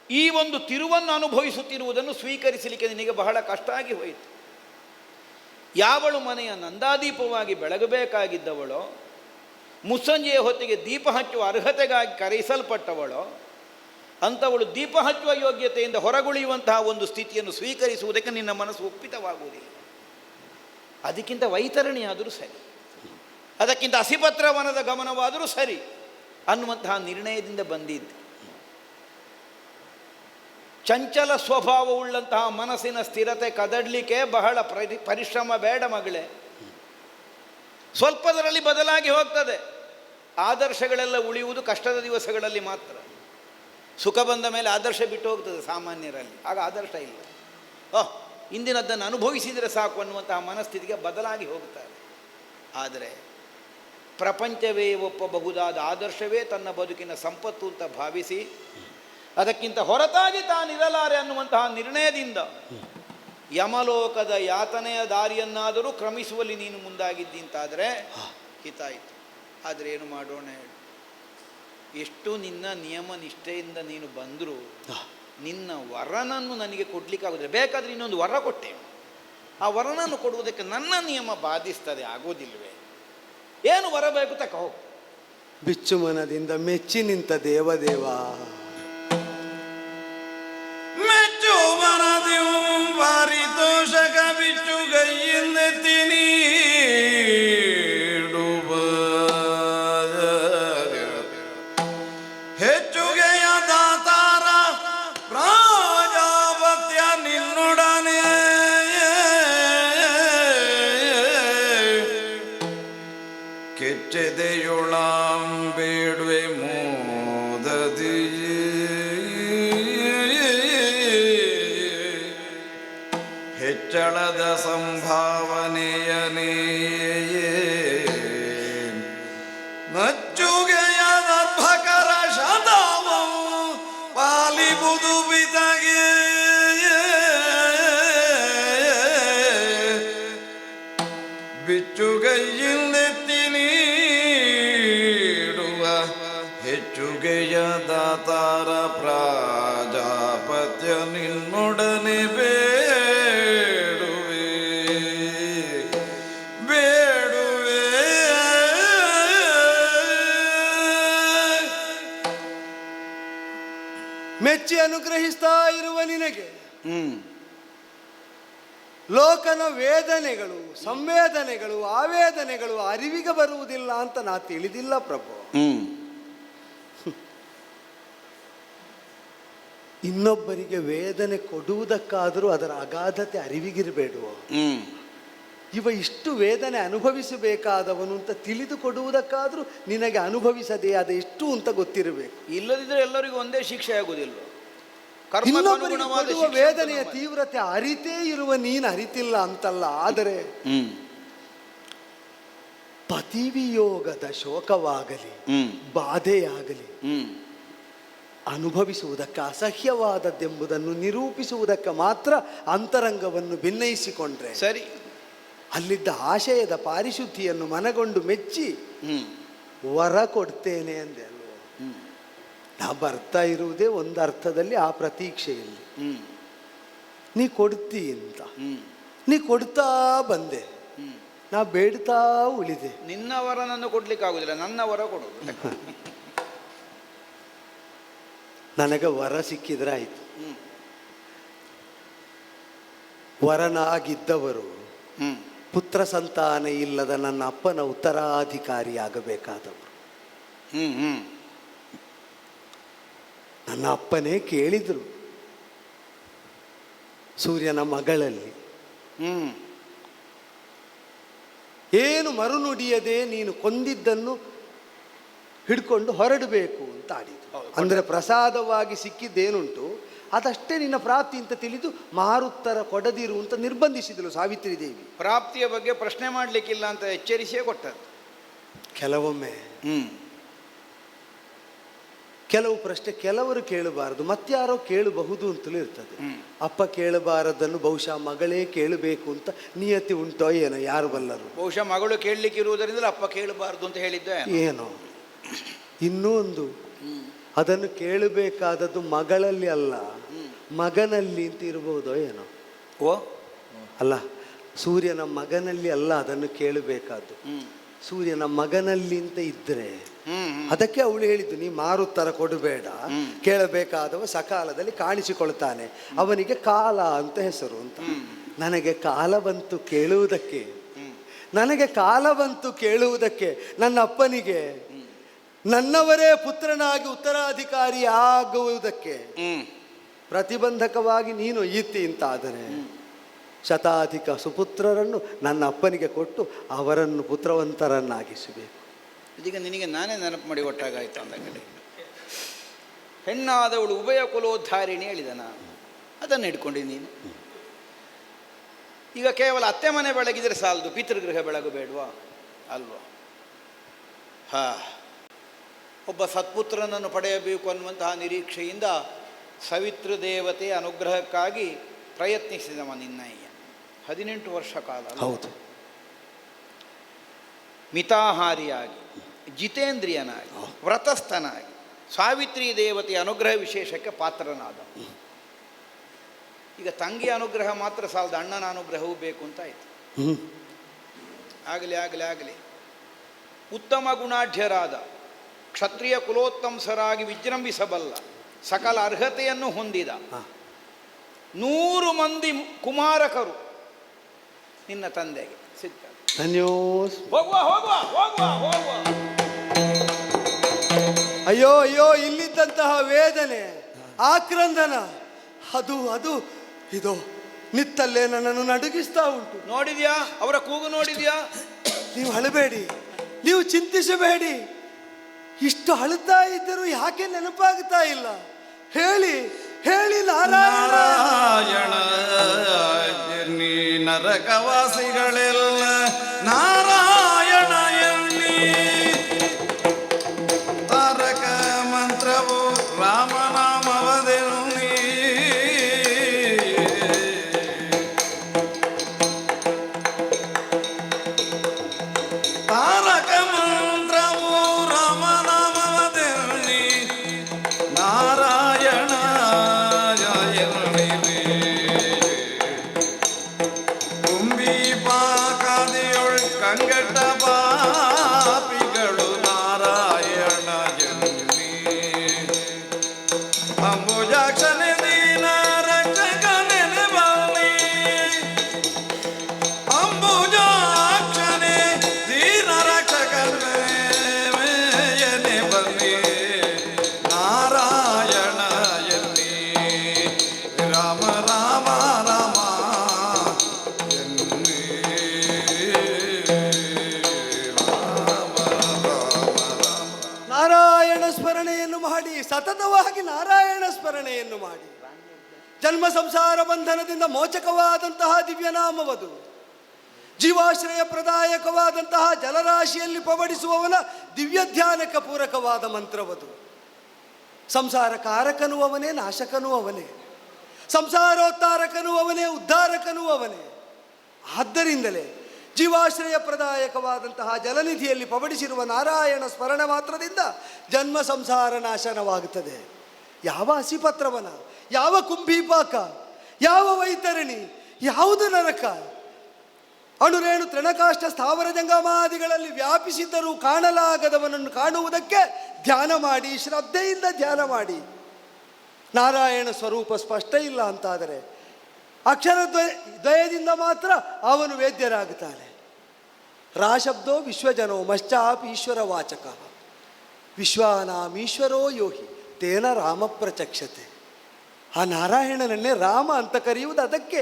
ಈ ಒಂದು ತಿರುವನ್ನು ಅನುಭವಿಸುತ್ತಿರುವುದನ್ನು ಸ್ವೀಕರಿಸಲಿಕ್ಕೆ ನಿನಗೆ ಬಹಳ ಕಷ್ಟ ಆಗಿ ಹೋಯಿತು. ಯಾವಳು ಮನೆಯ ನಂದಾದೀಪವಾಗಿ ಬೆಳಗಬೇಕಾಗಿದ್ದವಳೋ, ಮುಸ್ಸಂಜೆಯ ಹೊತ್ತಿಗೆ ದೀಪ ಹಚ್ಚುವ ಅರ್ಹತೆಗಾಗಿ ಕರೆಯಿಸಲ್ಪಟ್ಟವಳೋ, ಅಂಥವಳು ದೀಪ ಹಚ್ಚುವ ಯೋಗ್ಯತೆಯಿಂದ ಹೊರಗುಳಿಯುವಂತಹ ಒಂದು ಸ್ಥಿತಿಯನ್ನು ಸ್ವೀಕರಿಸುವುದಕ್ಕೆ ನಿನ್ನ ಮನಸ್ಸು ಒಪ್ಪಿತವಾಗುವುದಿಲ್ಲ. ಅದಕ್ಕಿಂತ ವೈತರಣಿಯಾದರೂ ಸರಿ, ಅದಕ್ಕಿಂತ ಹಸಿಪತ್ರವನದ ಗಮನವಾದರೂ ಸರಿ ಅನ್ನುವಂತಹ ನಿರ್ಣಯದಿಂದ ಬಂದಿದ್ದು. ಚಂಚಲ ಸ್ವಭಾವವುಳ್ಳಂತಹ ಮನಸ್ಸಿನ ಸ್ಥಿರತೆ ಕದಡಲಿಕ್ಕೆ ಬಹಳ ಪರಿಶ್ರಮ ಬೇಡ ಮಗಳೇ. ಸ್ವಲ್ಪದರಲ್ಲಿ ಬದಲಾಗಿ ಹೋಗ್ತದೆ. ಆದರ್ಶಗಳೆಲ್ಲ ಉಳಿಯುವುದು ಕಷ್ಟದ ದಿವಸಗಳಲ್ಲಿ ಮಾತ್ರ. ಸುಖ ಬಂದ ಮೇಲೆ ಆದರ್ಶ ಬಿಟ್ಟು ಹೋಗ್ತದೆ ಸಾಮಾನ್ಯರಲ್ಲಿ. ಆಗ ಆದರ್ಶ ಇಲ್ಲ. ಇಂದಿನದ್ದನ್ನು ಅನುಭವಿಸಿದರೆ ಸಾಕು ಅನ್ನುವಂತಹ ಮನಸ್ಥಿತಿಗೆ ಬದಲಾಗಿ ಹೋಗ್ತಾರೆ. ಆದರೆ ಪ್ರಪಂಚವೇ ಒಪ್ಪಬಹುದಾದ ಆದರ್ಶವೇ ತನ್ನ ಬದುಕಿನ ಸಂಪತ್ತು ಅಂತ ಭಾವಿಸಿ ಅದಕ್ಕಿಂತ ಹೊರತಾಗಿ ತಾನಿರಲಾರೆ ಅನ್ನುವಂತಹ ನಿರ್ಣಯದಿಂದ ಯಮಲೋಕದ ಯಾತನೆಯ ದಾರಿಯನ್ನಾದರೂ ಕ್ರಮಿಸುವಲ್ಲಿ ನೀನು ಮುಂದಾಗಿದ್ದಿ ಅಂತಾದರೆ ಹಿತಾಯಿತು. ಆದರೆ ಏನು ಮಾಡೋಣ ಹೇಳು? ಎಷ್ಟು ನಿನ್ನ ನಿಯಮ ನಿಷ್ಠೆಯಿಂದ ನೀನು ಬಂದರೂ ನಿನ್ನ ವರನನ್ನು ನನಗೆ ಕೊಡಲಿಕ್ಕಾಗೋದಿಲ್ಲ. ಬೇಕಾದರೆ ಇನ್ನೊಂದು ವರ ಕೊಟ್ಟೆ, ಆ ವರನನ್ನು ಕೊಡುವುದಕ್ಕೆ ನನ್ನ ನಿಯಮ ಬಾಧಿಸ್ತದೆ, ಆಗೋದಿಲ್ವೇ? ಏನು ವರ ಬೇಕು ತಕ ಹೋಗು. ಬಿಚ್ಚು ಮನದಿಂದ ಮೆಚ್ಚಿ ನಿಂತ ದೇವದೇವ, ಮೆಚ್ಚು ಮನದಿವು ಪಾರಿತೋಷಕ ಬಿಚ್ಚು ಗೈಯಿಂದೆತ್ತಿ ನೀಡುವ ಹೆಚ್ಚುಗೆಯ ದಾತಾರ ಪ್ರಾಜಾಪತ್ಯ ನಿನ್ನೊಡನೆ ಕೆಚ್ಚೆದೆಯೊಳಾಂ ಬೇಡುವೆ ಮೋದದಿ ಹೆಚ್ಚಳದ ಸಂಭಾವನೆಯನೇ ನಚ್ಚುಗೆಯ ದರ್ಭಕರ ಶತಾವವು ಪಾಲಿಬುದು ಬಿದಗೆ ಅನುಗ್ರಹಿಸ್ತಾ ಇರುವ ನಿನಗೆ ಹ್ಮ್ ಲೋಕನ ವೇದನೆಗಳು, ಸಂವೇದನೆಗಳು, ಆವೇದನೆಗಳು ಅರಿವಿಗೆ ಬರುವುದಿಲ್ಲ ಅಂತ ನಾ ತಿಳಿದಿಲ್ಲ ಪ್ರಭು. ಹ್ಮ್ ಇನ್ನೊಬ್ಬರಿಗೆ ವೇದನೆ ಕೊಡುವುದಕ್ಕಾದರೂ ಅದರ ಅಗಾಧತೆ ಅರಿವಿಗಿರಬೇಡುವ. ಹ್ಮ್ ಇವ ಇಷ್ಟು ವೇದನೆ ಅನುಭವಿಸಬೇಕಾದವನು ಅಂತ ತಿಳಿದು ಕೊಡುವುದಕ್ಕಾದರೂ ನಿನಗೆ ಅನುಭವಿಸದೆ ಅದೆಷ್ಟು ಅಂತ ಗೊತ್ತಿರಬೇಕು. ಇಲ್ಲದಿದ್ರೆ ಎಲ್ಲರಿಗೂ ಒಂದೇ ಶಿಕ್ಷೆ ಆಗುವುದಿಲ್ಲ. ಇನ್ನೊಬ್ಬರಿಗೆ ಕೊಡುವ ವೇದನೆಯ ತೀವ್ರತೆ ಅರಿತೇ ಇರುವ ನೀನು ಅರಿತಿಲ್ಲ ಅಂತಲ್ಲ. ಆದರೆ ಪತಿವಿಯೋಗದ ಶೋಕವಾಗಲಿ ಬಾಧೆಯಾಗಲಿ ಅನುಭವಿಸುವುದಕ್ಕೆ ಅಸಹ್ಯವಾದದ್ದೆಂಬುದನ್ನು ನಿರೂಪಿಸುವುದಕ್ಕೆ ಮಾತ್ರ ಅಂತರಂಗವನ್ನು ಭಿನ್ನಯಿಸಿಕೊಂಡ್ರೆ ಸರಿ. ಅಲ್ಲಿದ್ದ ಆಶಯದ ಪಾರಿಶುದ್ಧಿಯನ್ನು ಮನಗೊಂಡು ಮೆಚ್ಚಿ ವರ ಕೊಡ್ತೇನೆ ಅಂದೆ ಅಲ್ವ. ನಾ ಬರ್ತಾ ಇರುವುದೇ ಒಂದು ಅರ್ಥದಲ್ಲಿ ಆ ಪ್ರತೀಕ್ಷೆಯಲ್ಲಿ ನೀ ಕೊಡ್ತಿ ಅಂತ. ನೀ ಕೊಡ್ತಾ ಬಂದೆ, ನಾ ಬೇಡ್ತಾ ಉಳಿದೆ. ನಿನ್ನ ವರ ನನ್ನ ಕೊಡ್ಲಿಕ್ಕೆ ಆಗುದಿಲ್ಲ, ನನ್ನ ವರ ಕೊಡುದು. ನನಗೆ ವರ ಸಿಕ್ಕಿದ್ರೆ ಆಯ್ತು. ವರನಾಗಿದ್ದವರು ಪುತ್ರ ಸಂತಾನ ಇಲ್ಲದ ನನ್ನ ಅಪ್ಪನ ಉತ್ತರಾಧಿಕಾರಿಯಾಗಬೇಕಾದವರು. ನನ್ನ ಅಪ್ಪನೇ ಕೇಳಿದರು, ಸೂರ್ಯನ ಮಗಳಲ್ಲಿ ಏನು ಮರುನುಡಿಯದೆ ನೀನು ಕೊಂದಿದ್ದನ್ನು ಹಿಡ್ಕೊಂಡು ಹೊರಡಬೇಕು ಅಂತ ಆಡಿದ್ರು. ಅಂದರೆ ಪ್ರಸಾದವಾಗಿ ಸಿಕ್ಕಿದ್ದೇನುಂಟು ಅದಷ್ಟೇ ನಿನ್ನ ಪ್ರಾಪ್ತಿ ಅಂತ ತಿಳಿದು ಮಾರುತ್ತರ ಕೊಡದಿರು ಅಂತ ನಿರ್ಬಂಧಿಸಿದಳು ಸಾವಿತ್ರಿ ದೇವಿ. ಪ್ರಾಪ್ತಿಯ ಬಗ್ಗೆ ಪ್ರಶ್ನೆ ಮಾಡಲಿಕ್ಕಿಲ್ಲ ಅಂತ ಎಚ್ಚರಿಸಿಯೇ ಕೊಟ್ಟದ್ದು. ಕೆಲವೊಮ್ಮೆ ಕೆಲವು ಪ್ರಶ್ನೆ ಕೆಲವರು ಕೇಳಬಾರದು, ಮತ್ತಾರೋ ಕೇಳಬಹುದು ಅಂತಲೂ ಇರ್ತದೆ. ಅಪ್ಪ ಕೇಳಬಾರದನ್ನು ಬಹುಶಃ ಮಗಳೇ ಕೇಳಬೇಕು ಅಂತ ನಿಯತಿ ಉಂಟೋ ಏನೋ, ಯಾರು ಬಲ್ಲರು. ಬಹುಶಃ ಮಗಳು ಕೇಳಲಿಕ್ಕೆ ಇರುವುದರಿಂದ ಅಪ್ಪ ಕೇಳಬಾರದು ಅಂತ ಹೇಳಿದ್ದ ಏನೋ. ಇನ್ನೂ ಒಂದು, ಅದನ್ನು ಕೇಳಬೇಕಾದದ್ದು ಮಗಳಲ್ಲಿ ಅಲ್ಲ ಮಗನಲ್ಲಿ ಅಂತ ಇರಬಹುದೋ ಏನೋ. ಓ ಅಲ್ಲ, ಸೂರ್ಯನ ಮಗನಲ್ಲಿ ಅಲ್ಲ ಅದನ್ನು ಕೇಳಬೇಕಾದ್ದು, ಸೂರ್ಯನ ಮಗನಲ್ಲಿ ಅಂತ ಇದ್ರೆ ಅದಕ್ಕೆ ಅವಳು ಹೇಳಿದ್ದು, ನೀ ಮಾರುತ್ತರ ಕೊಡಬೇಡ, ಕೇಳಬೇಕಾದವ ಸಕಾಲದಲ್ಲಿ ಕಾಣಿಸಿಕೊಳ್ತಾನೆ, ಅವನಿಗೆ ಕಾಲ ಅಂತ ಹೆಸರು ಅಂತ. ನನಗೆ ಕಾಲ ಬಂತು ಕೇಳುವುದಕ್ಕೆ, ನನಗೆ ಕಾಲ ಬಂತು ಕೇಳುವುದಕ್ಕೆ. ನನ್ನ ಅಪ್ಪನಿಗೆ ನನ್ನವರೇ ಪುತ್ರನಾಗಿ ಉತ್ತರಾಧಿಕಾರಿ ಆಗುವುದಕ್ಕೆ ಪ್ರತಿಬಂಧಕವಾಗಿ ನೀನು ಈತಿ ಅಂತಾದರೆ ಶತಾಧಿಕ ಸುಪುತ್ರರನ್ನು ನನ್ನ ಅಪ್ಪನಿಗೆ ಕೊಟ್ಟು ಅವರನ್ನು ಪುತ್ರವಂತರನ್ನಾಗಿಸಬೇಕು. ಇದೀಗ ನಿನಗೆ ನಾನೇ ನೆನಪು ಮಾಡಿ ಒಟ್ಟಾಗಾಯ್ತು ಅಂದ ಕಡೆ. ಹೆಣ್ಣಾದವಳು ಉಭಯ ಕುಲೋದ್ಧಾರಿಣಿ ಹೇಳಿದ ನಾನು, ಅದನ್ನು ಹಿಡ್ಕೊಂಡು ನೀನು ಈಗ ಕೇವಲ ಅತ್ತೆ ಮನೆ ಬೆಳಗಿದ್ರೆ ಸಾಲದು, ಪಿತೃಗೃಹ ಬೆಳಗು ಬೇಡವಾ ಅಲ್ವಾ? ಒಬ್ಬ ಸತ್ಪುತ್ರನನ್ನು ಪಡೆಯಬೇಕು ಅನ್ನುವಂತಹ ನಿರೀಕ್ಷೆಯಿಂದ ಸವಿತೃ ದೇವತೆಯ ಅನುಗ್ರಹಕ್ಕಾಗಿ ಪ್ರಯತ್ನಿಸಿದವ ನಿನ್ನಯ್ಯ 18 ವರ್ಷ ಕಾಲ. ಹೌದು. ಮಿತಾಹಾರಿಯಾಗಿ, ಜಿತೇಂದ್ರಿಯನಾಗಿ, ವ್ರತಸ್ಥನಾಗಿ ಸಾವಿತ್ರಿ ದೇವತೆಯ ಅನುಗ್ರಹ ವಿಶೇಷಕ್ಕೆ ಪಾತ್ರನಾದ. ಈಗ ತಂಗಿಯ ಅನುಗ್ರಹ ಮಾತ್ರ ಸಾಲದ, ಅಣ್ಣನ ಅನುಗ್ರಹವೂ ಬೇಕು ಅಂತ ಆಯಿತು. ಆಗಲಿ ಆಗಲಿ ಆಗಲಿ. ಉತ್ತಮ ಗುಣಾಢ್ಯರಾದ ಕ್ಷತ್ರಿಯ ಕುಲೋತ್ತಂಸರಾಗಿ ವಿಜೃಂಭಿಸಬಲ್ಲ ಸಕಲ ಅರ್ಹತೆಯನ್ನು ಹೊಂದಿದ 100 ಮಂದಿ ಕುಮಾರಕರು ನಿನ್ನ ತಂದೆಗೆ ಸಿಗ್ತಾರೆ. ಹೋಗುವ ಹೋಗುವ ಹೋಗುವ ಹೋಗುವ. ಅಯ್ಯೋ ಅಯ್ಯೋ, ಇಲ್ಲಿದ್ದಂತಹ ವೇದನೆ ಆಕ್ರಂದನ ಅದು ಅದು ಇದು ನಿತ್ತಲ್ಲೇ ನನ್ನನ್ನು ನಡುಗಿಸ್ತಾ ಉಂಟು. ನೋಡಿದ್ಯಾ ಅವರ ಕೂಗು ನೋಡಿದ್ಯಾ? ನೀವು ಅಳಬೇಡಿ, ನೀವು ಚಿಂತಿಸಬೇಡಿ. ಇಷ್ಟು ಅಳುತ್ತಾ ಇದ್ದರೂ ಯಾಕೆ ನೆನಪಾಗ್ತಾ ಇಲ್ಲ? ಹೇಳಿ ಹೇಳಿ ನಾರಾಯಣ. ನೀ ನರಕವಾಸಿಗಳೆಲ್ಲ ನಾರಾಯಣ ಎನ್ನಿ, ತಾರಕ ಮಂತ್ರವು ರಾಮನಾಮವದೆನ್ನಿ. ತಾರಕ ಮಂತ್ರವು ರಾಮನಾಮವದೆನ್ನಿ, ನಾರಾಯಣ ಕುಂಬಿ ಪಾಕಾದಿಯೊಳ್ ಕಂಗಟ ಪಾಪಿಗಳು ನಾರಾಯಣ ಎನ್ನಿ. ಅಂಬುಜಾಕ್ಷನೇ ಸತತವಾಗಿ ನಾರಾಯಣ ಸ್ಮರಣೆಯನ್ನು ಮಾಡಿ ಜನ್ಮ ಸಂಸಾರ ಬಂಧನದಿಂದ ಮೋಚಕವಾದಂತಹ ದಿವ್ಯನಾಮವದು, ಜೀವಾಶ್ರಯ ಪ್ರದಾಯಕವಾದಂತಹ ಜಲರಾಶಿಯಲ್ಲಿ ಪವಡಿಸುವವನ ದಿವ್ಯ ಧ್ಯಾನಕ್ಕೆ ಪೂರಕವಾದ ಮಂತ್ರವದು. ಸಂಸಾರ ಕಾರಕನೂ ಅವನೇ, ನಾಶಕನೂ ಅವನೇ, ಸಂಸಾರೋದ್ಧಾರಕನೂ ಅವನೇ, ಉದ್ಧಾರಕನೂ ಅವನೇ. ಆದ್ದರಿಂದಲೇ ಜೀವಾಶ್ರಯ ಪ್ರದಾಯಕವಾದಂತಹ ಜಲನಿಧಿಯಲ್ಲಿ ಪವಡಿಸಿರುವ ನಾರಾಯಣ ಸ್ಮರಣ ಮಾತ್ರದಿಂದ ಜನ್ಮ ಸಂಸಾರ ನಾಶನವಾಗುತ್ತದೆ. ಯಾವ ಹಸಿಪತ್ರವನ, ಯಾವ ಕುಂಭೀಪಾಕ, ಯಾವ ವೈತರಣಿ, ಯಾವುದು ನರಕ, ಅಣುರೇಣು ತೃಣಕಾಷ್ಟ ಸ್ಥಾವರ ಜಂಗಮಾದಿಗಳಲ್ಲಿ ವ್ಯಾಪಿಸಿದ್ದರೂ ಕಾಣಲಾಗದವನನ್ನು ಕಾಣುವುದಕ್ಕೆ ಧ್ಯಾನ ಮಾಡಿ, ಶ್ರದ್ಧೆಯಿಂದ ಧ್ಯಾನ ಮಾಡಿ. ನಾರಾಯಣ ಸ್ವರೂಪ ಸ್ಪಷ್ಟ ಇಲ್ಲ ಅಂತಾದರೆ ಅಕ್ಷರ ದ್ವಯದಿಂದ ಮಾತ್ರ ಅವನು ವೇದ್ಯರಾಗುತ್ತಾನೆ. ರಾಶಬ್ದೋ ವಿಶ್ವಜನೋ ಮಶ್ಚಾಪಿ ಈಶ್ವರ ವಾಚಕ, ವಿಶ್ವಾನಾಮೀಶ್ವರೋ ಯೋಹಿ ತೇನ ರಾಮ ಪ್ರಚಕ್ಷತೆ. ಆ ನಾರಾಯಣನನ್ನೇ ರಾಮ ಅಂತ ಕರೆಯುವುದು ಅದಕ್ಕೆ.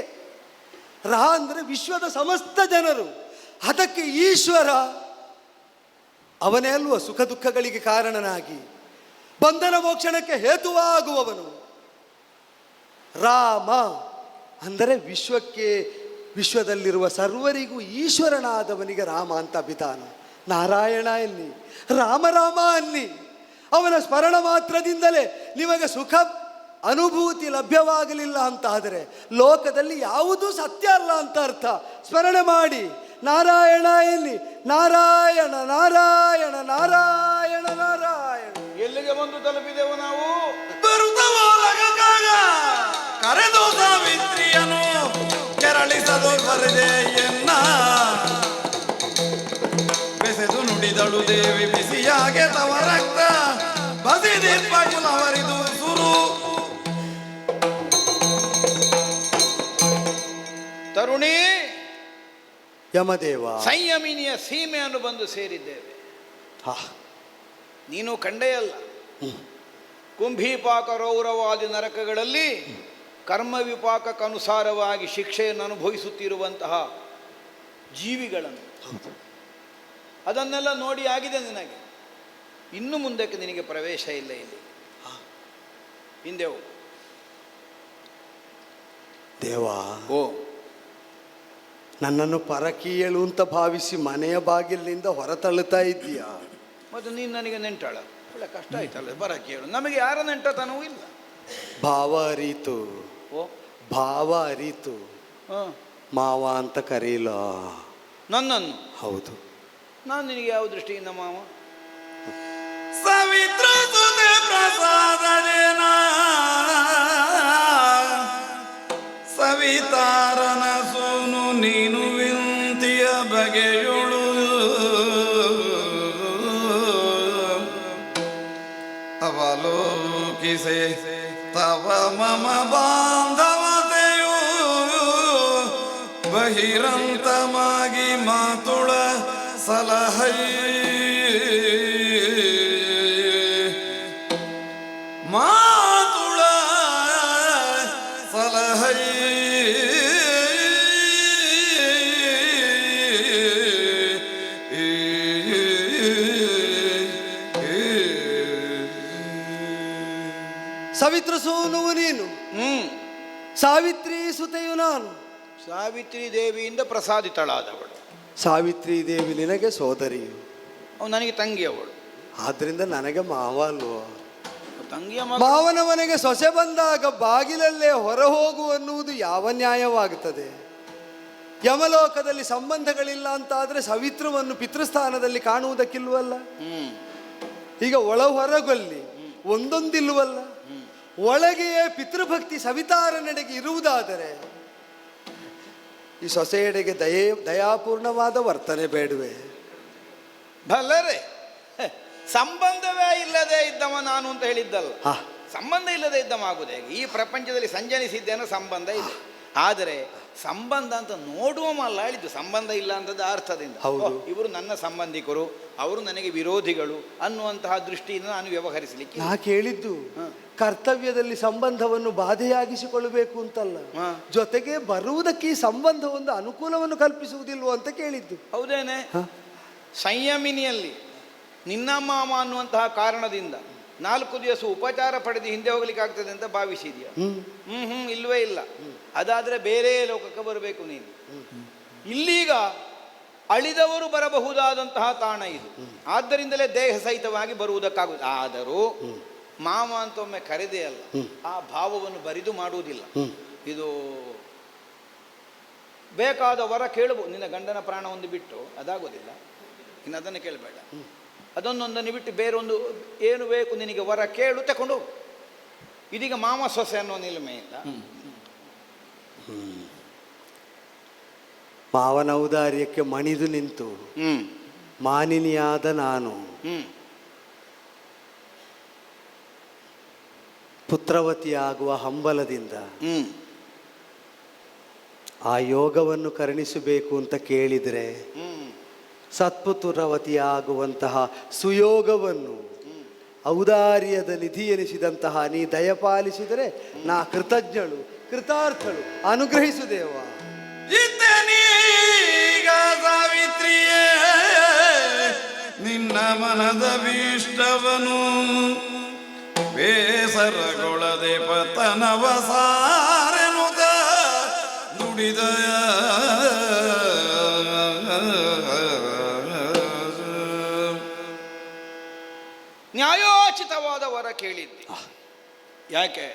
ರಾ ಅಂದರೆ ವಿಶ್ವದ ಸಮಸ್ತ ಜನರು, ಅದಕ್ಕೆ ಈಶ್ವರ ಅವನೇ ಅಲ್ವ ಸುಖ ದುಃಖಗಳಿಗೆ ಕಾರಣನಾಗಿ ಬಂಧನ ಮೋಕ್ಷಣಕ್ಕೆ ಹೇತುವಾಗುವವನು. ರಾಮ ಅಂದರೆ ವಿಶ್ವದಲ್ಲಿರುವ ಸರ್ವರಿಗೂ ಈಶ್ವರನಾದವನಿಗೆ ರಾಮ ಅಂತ ಅಭಿಧಾನ. ನಾರಾಯಣ ಎನ್ನಿ, ರಾಮ ರಾಮ ಅನ್ನಿ. ಅವನ ಸ್ಮರಣ ಮಾತ್ರದಿಂದಲೇ ನಿಮಗೆ ಸುಖ ಅನುಭೂತಿ ಲಭ್ಯವಾಗಲಿಲ್ಲ ಅಂತಾದರೆ ಲೋಕದಲ್ಲಿ ಯಾವುದೂ ಸತ್ಯ ಅಲ್ಲ ಅಂತ ಅರ್ಥ. ಸ್ಮರಣೆ ಮಾಡಿ, ನಾರಾಯಣ ಎನ್ನಿ. ನಾರಾಯಣ ನಾರಾಯಣ ನಾರಾಯಣ ನಾರಾಯಣ. ಎಲ್ಲಿಗೆ ಬಂದು ತಲುಪಿದೆವು ನಾವು? ಕರೆದು ಸಾವಿತ್ರಿಯನು ಕೆರಳಿಸಲು ಬರದೆಯನ್ನ ಬೆಸೆದು ನುಡಿದಳು ದೇವಿ ಬಿಸಿಯಾಗೆ ತವ ರಕ್ತ ಬಸಿದಿಪ್ಪವರಿದು ಸುರು. ತರುಣಿ, ಯಮದೇವ, ಸಂಯಮಿನಿಯ ಸೀಮೆಯನ್ನು ಬಂದು ಸೇರಿದ್ದೇವೆ. ನೀನು ಕಂಡೆಯಲ್ಲ, ಕುಂಭೀಪಾಕ ರೌರವಾದಿ ನರಕಗಳಲ್ಲಿ ಕರ್ಮ ವಿಪಾಕಕ್ಕನುಸಾರವಾಗಿ ಶಿಕ್ಷೆಯನ್ನು ಅನುಭವಿಸುತ್ತಿರುವಂತಹ ಜೀವಿಗಳನ್ನು, ಅದನ್ನೆಲ್ಲ ನೋಡಿ ಆಗಿದೆ ನಿನಗೆ. ಇನ್ನು ಮುಂದಕ್ಕೆ ನಿನಗೆ ಪ್ರವೇಶ ಇಲ್ಲ ಇಲ್ಲಿ. ಹಿಂದೆ ಹೋಗು. ದೇವ, ಓ, ನನ್ನನ್ನು ಪರಕೀಯಳು ಅಂತ ಭಾವಿಸಿ ಮನೆಯ ಬಾಗಿಲಿನಿಂದ ಹೊರತಳ್ಳುತ್ತಾ ಇದ್ದೀಯಾ? ಮತ್ತು ನೀನು ನನಗೆ ನೆಂಟಾಳ? ಒಳ್ಳೆ ಕಷ್ಟ ಆಯ್ತಲ್ಲ ಬರ ಕೇಳು. ನಮಗೆ ಯಾರ ನೆಂಟತನವೂ ಇಲ್ಲ. ಭಾವ ಅರೀತು, ಓ ಭಾವ ಅರೀತು, ಮಾವ ಅಂತ ಕರೀಲ ನನ್ನನ್ನು? ಹೌದು. ನಾನು ನಿನಗೆ ಯಾವ ದೃಷ್ಟಿಯಿಂದ ಮಾವ? ಸವಿತ್ರ ಸುತೆ ಪ್ರಸಾದ ಜನ ಸವಿತಾರನ ಸೋನು ನೀನು ವಿಂತಿಯ ಬಗೆಯುಳು ಅವಲೋಕಿಸೆ ತವ ಮಮ ಬಾಂಧವತೆಯು ಬಹಿರಂತಮಾಗಿ ಮಾತುಳ ಸಲಹೈ ಮಾತುಳ ಸಲಹೈ ಸವಿತ್ರ ಸೋನುವು ನೀನು, ಸಾವಿತ್ರಿ ಸುತೆಯು ನಾನು. ಸಾವಿತ್ರಿ ದೇವಿಯಿಂದ ಪ್ರಸಾದಿತಳಾದವಳು. ಸಾವಿತ್ರಿ ದೇವಿ ನಿನಗೆ ಸೋದರಿಯು, ಅವಳು ನನಗೆ ತಂಗಿಯವಳು. ಆದ್ರಿಂದ ನನಗೆ ಮಾವ ಅಲ್ವೋ? ತಂಗಿಯ ಮಾವನ ಮನೆಗೆ ಸೊಸೆ ಬಂದಾಗ ಬಾಗಿಲಲ್ಲೇ ಹೊರ ಹೋಗು ಅನ್ನುವುದು ಯಾವ ನ್ಯಾಯವಾಗುತ್ತದೆ? ಯಮಲೋಕದಲ್ಲಿ ಸಂಬಂಧಗಳಿಲ್ಲ ಅಂತಾದರೆ ಸವಿತ್ರವನ್ನು ಪಿತೃಸ್ಥಾನದಲ್ಲಿ ಕಾಣುವುದಕ್ಕಿಲ್ವಲ್ಲ? ಈಗ ಒಳ ಹೊರಗೊಲ್ಲಿ ಒಂದೊಂದಿಲ್ವಲ್ಲ? ಒಳಗೆಯೇ ಪಿತೃಭಕ್ತಿ ಸವಿತಾರ ನಡೆಗೆ ಇರುವುದಾದರೆ ಈ ಸೊಸೆಯೆಡೆಗೆ ದಯಾಪೂರ್ಣವಾದ ವರ್ತನೆ ಬೇಡವೆ? ಬಲ್ಲರೆ, ಸಂಬಂಧವೇ ಇಲ್ಲದೆ ಇದ್ದವ ನಾನು ಅಂತ ಹೇಳಿದ್ದಲ್ಲ. ಸಂಬಂಧ ಇಲ್ಲದೆ ಇದ್ದವ ಆಗುವುದು ಹೇಗೆ? ಈ ಪ್ರಪಂಚದಲ್ಲಿ ಸಂಜನಿಸಿದ್ದೇನೋ ಸಂಬಂಧ ಇದೆ. ಆದರೆ ಸಂಬಂಧ ಅಂತ ನೋಡುವಲ್ಲ ಹೇಳಿದ್ದು, ಸಂಬಂಧ ಇಲ್ಲ ಅಂತದ ಅರ್ಥದಿಂದ. ಇವರು ನನ್ನ ಸಂಬಂಧಿಕರು, ಅವರು ನನಗೆ ವಿರೋಧಿಗಳು ಅನ್ನುವಂತಹ ದೃಷ್ಟಿಯಿಂದ ನಾನು ವ್ಯವಹರಿಸಲಿಕ್ಕೆ. ನಾ ಕೇಳಿದ್ದು ಕರ್ತವ್ಯದಲ್ಲಿ ಸಂಬಂಧವನ್ನು ಬಾಧೆಯಾಗಿಸಿಕೊಳ್ಳಬೇಕು ಅಂತಲ್ಲ, ಜೊತೆಗೆ ಬರುವುದಕ್ಕೆ ಈ ಸಂಬಂಧ ಒಂದು ಅನುಕೂಲವನ್ನು ಕಲ್ಪಿಸುವುದಿಲ್ವೋ ಅಂತ ಕೇಳಿದ್ದು. ಹೌದೇನೆ? ಸಂಯಮಿನಿಯಲ್ಲಿ ನಿನ್ನ ಮಾಮ ಅನ್ನುವಂತಹ ಕಾರಣದಿಂದ 4 ದಿವಸ ಉಪಚಾರ ಪಡೆದು ಹಿಂದೆ ಹೋಗ್ಲಿಕ್ಕೆ ಆಗ್ತದೆ ಅಂತ ಭಾವಿಸಿದ್ಯಾ? ಇಲ್ವೇ ಇಲ್ಲ. ಅದಾದ್ರೆ ಬೇರೆ ಲೋಕಕ್ಕೆ ಬರಬೇಕು ನೀನು. ಇಲ್ಲೀಗ ಅಳಿದವರು ಬರಬಹುದಾದಂತಹ ತಾಣ ಇದು. ಆದ್ದರಿಂದಲೇ ದೇಹ ಸಹಿತವಾಗಿ ಬರುವುದಕ್ಕಾಗುವುದು. ಆದರೂ ಮಾವ ಅಂತ ಒಮ್ಮೆ ಕರೆದೇ ಅಲ್ಲ, ಆ ಭಾವವನ್ನು ಬರಿದು ಮಾಡುವುದಿಲ್ಲ. ಇದು ಬೇಕಾದ ವರ ಕೇಳಬಹುದು. ನಿನ್ನ ಗಂಡನ ಪ್ರಾಣ ಒಂದು ಬಿಟ್ಟು ಅದಾಗೋದಿಲ್ಲ, ಇನ್ನು ಅದನ್ನು ಕೇಳಬೇಡ. ಅದನ್ನೊಂದನ್ನು ಬಿಟ್ಟು ಬೇರೊಂದು ಏನು ಬೇಕು ನಿನಗೆ ವರ ಕೇಳು, ತಗೊಂಡು ಹೋಗು. ಇದೀಗ ಮಾಮ ಸೊಸೆ ಅನ್ನೋ ನಿಲ್ಮೆಯಿಂದ ಮಾವನ ಔದಾರ್ಯಕ್ಕೆ ಮಣಿದು ನಿಂತು ಮಾನಿನಿಯಾದ ನಾನು ಪುತ್ರವತಿಯಾಗುವ ಹಂಬಲದಿಂದ ಆ ಯೋಗವನ್ನು ಕರುಣಿಸಬೇಕು ಅಂತ ಕೇಳಿದರೆ, ಸತ್ಪುತ್ರವತಿಯಾಗುವಂತಹ ಸುಯೋಗವನ್ನು ಔದಾರ್ಯದ ನಿಧಿ ಎನಿಸಿದಂತಹ ನೀ ದಯಪಾಲಿಸಿದರೆ ನಾ ಕೃತಜ್ಞಳು, ಕೃತಾರ್ಥಳು. ಅನುಗ್ರಹಿಸು ದೇವ. ಇತನೀಗ ಸಾವಿತ್ರಿಯೇ ನಿನ್ನ ಮನದ ಭೀಷ್ಟವನು ಬೇಸರಗೊಳ್ಳದೆ ಪತನವ ಸಾರೆನುದ ನುಡಿದ ನ್ಯಾಯೋಚಿತವಾದ ವರ ಕೇಳಿದ್ದೆ. ಯಾಕೆ?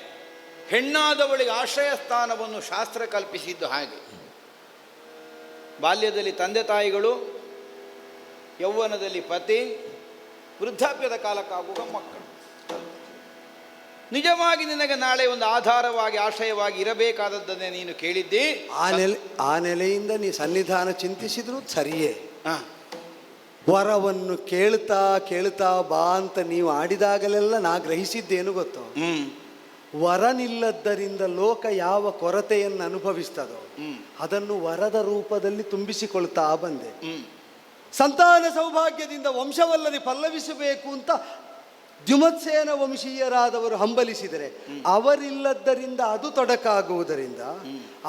ಹೆಣ್ಣಾದವಳಿಗೆ ಆಶ್ರಯ ಸ್ಥಾನವನ್ನು ಶಾಸ್ತ್ರ ಕಲ್ಪಿಸಿದ್ದು ಹಾಗೆ. ಬಾಲ್ಯದಲ್ಲಿ ತಂದೆ ತಾಯಿಗಳು, ಯೌವನದಲ್ಲಿ ಪತಿ, ವೃದ್ಧಾಪ್ಯದ ಕಾಲಕ್ಕಾಗುವ ಮಕ್ಕಳು. ನಿಜವಾಗಿ ನಿನಗೆ ನಾಳೆ ಒಂದು ಆಧಾರವಾಗಿ ಆಶ್ರಯವಾಗಿ ಇರಬೇಕಾದದ್ದನ್ನೇ ನೀನು ಕೇಳಿದ್ದಿ. ಆ ನೆಲೆಯಿಂದ ನೀ ಸನ್ನಿಧಾನ ಚಿಂತಿಸಿದ್ರು ಸರಿಯೇ. ವರವನ್ನು ಕೇಳ್ತಾ ಕೇಳ್ತಾ ಬಾ ಅಂತ ನೀವು ಆಡಿದಾಗಲೆಲ್ಲ ನಾ ಗ್ರಹಿಸಿದ್ದೇನು ಗೊತ್ತೋ, ವರನಿಲ್ಲದ್ದರಿಂದ ಲೋಕ ಯಾವ ಕೊರತೆಯನ್ನು ಅನುಭವಿಸ್ತದೋ ಅದನ್ನು ವರದ ರೂಪದಲ್ಲಿ ತುಂಬಿಸಿಕೊಳ್ತಾ ಬಂದೆ. ಸಂತಾನ ಸೌಭಾಗ್ಯದಿಂದ ವಂಶವಲ್ಲದೆ ಪಲ್ಲವಿಸಬೇಕು ಅಂತ ದ್ಯುಮತ್ಸೇನ ವಂಶೀಯರಾದವರು ಹಂಬಲಿಸಿದರೆ, ಅವರಿಲ್ಲದ್ದರಿಂದ ಅದು ತೊಡಕಾಗುವುದರಿಂದ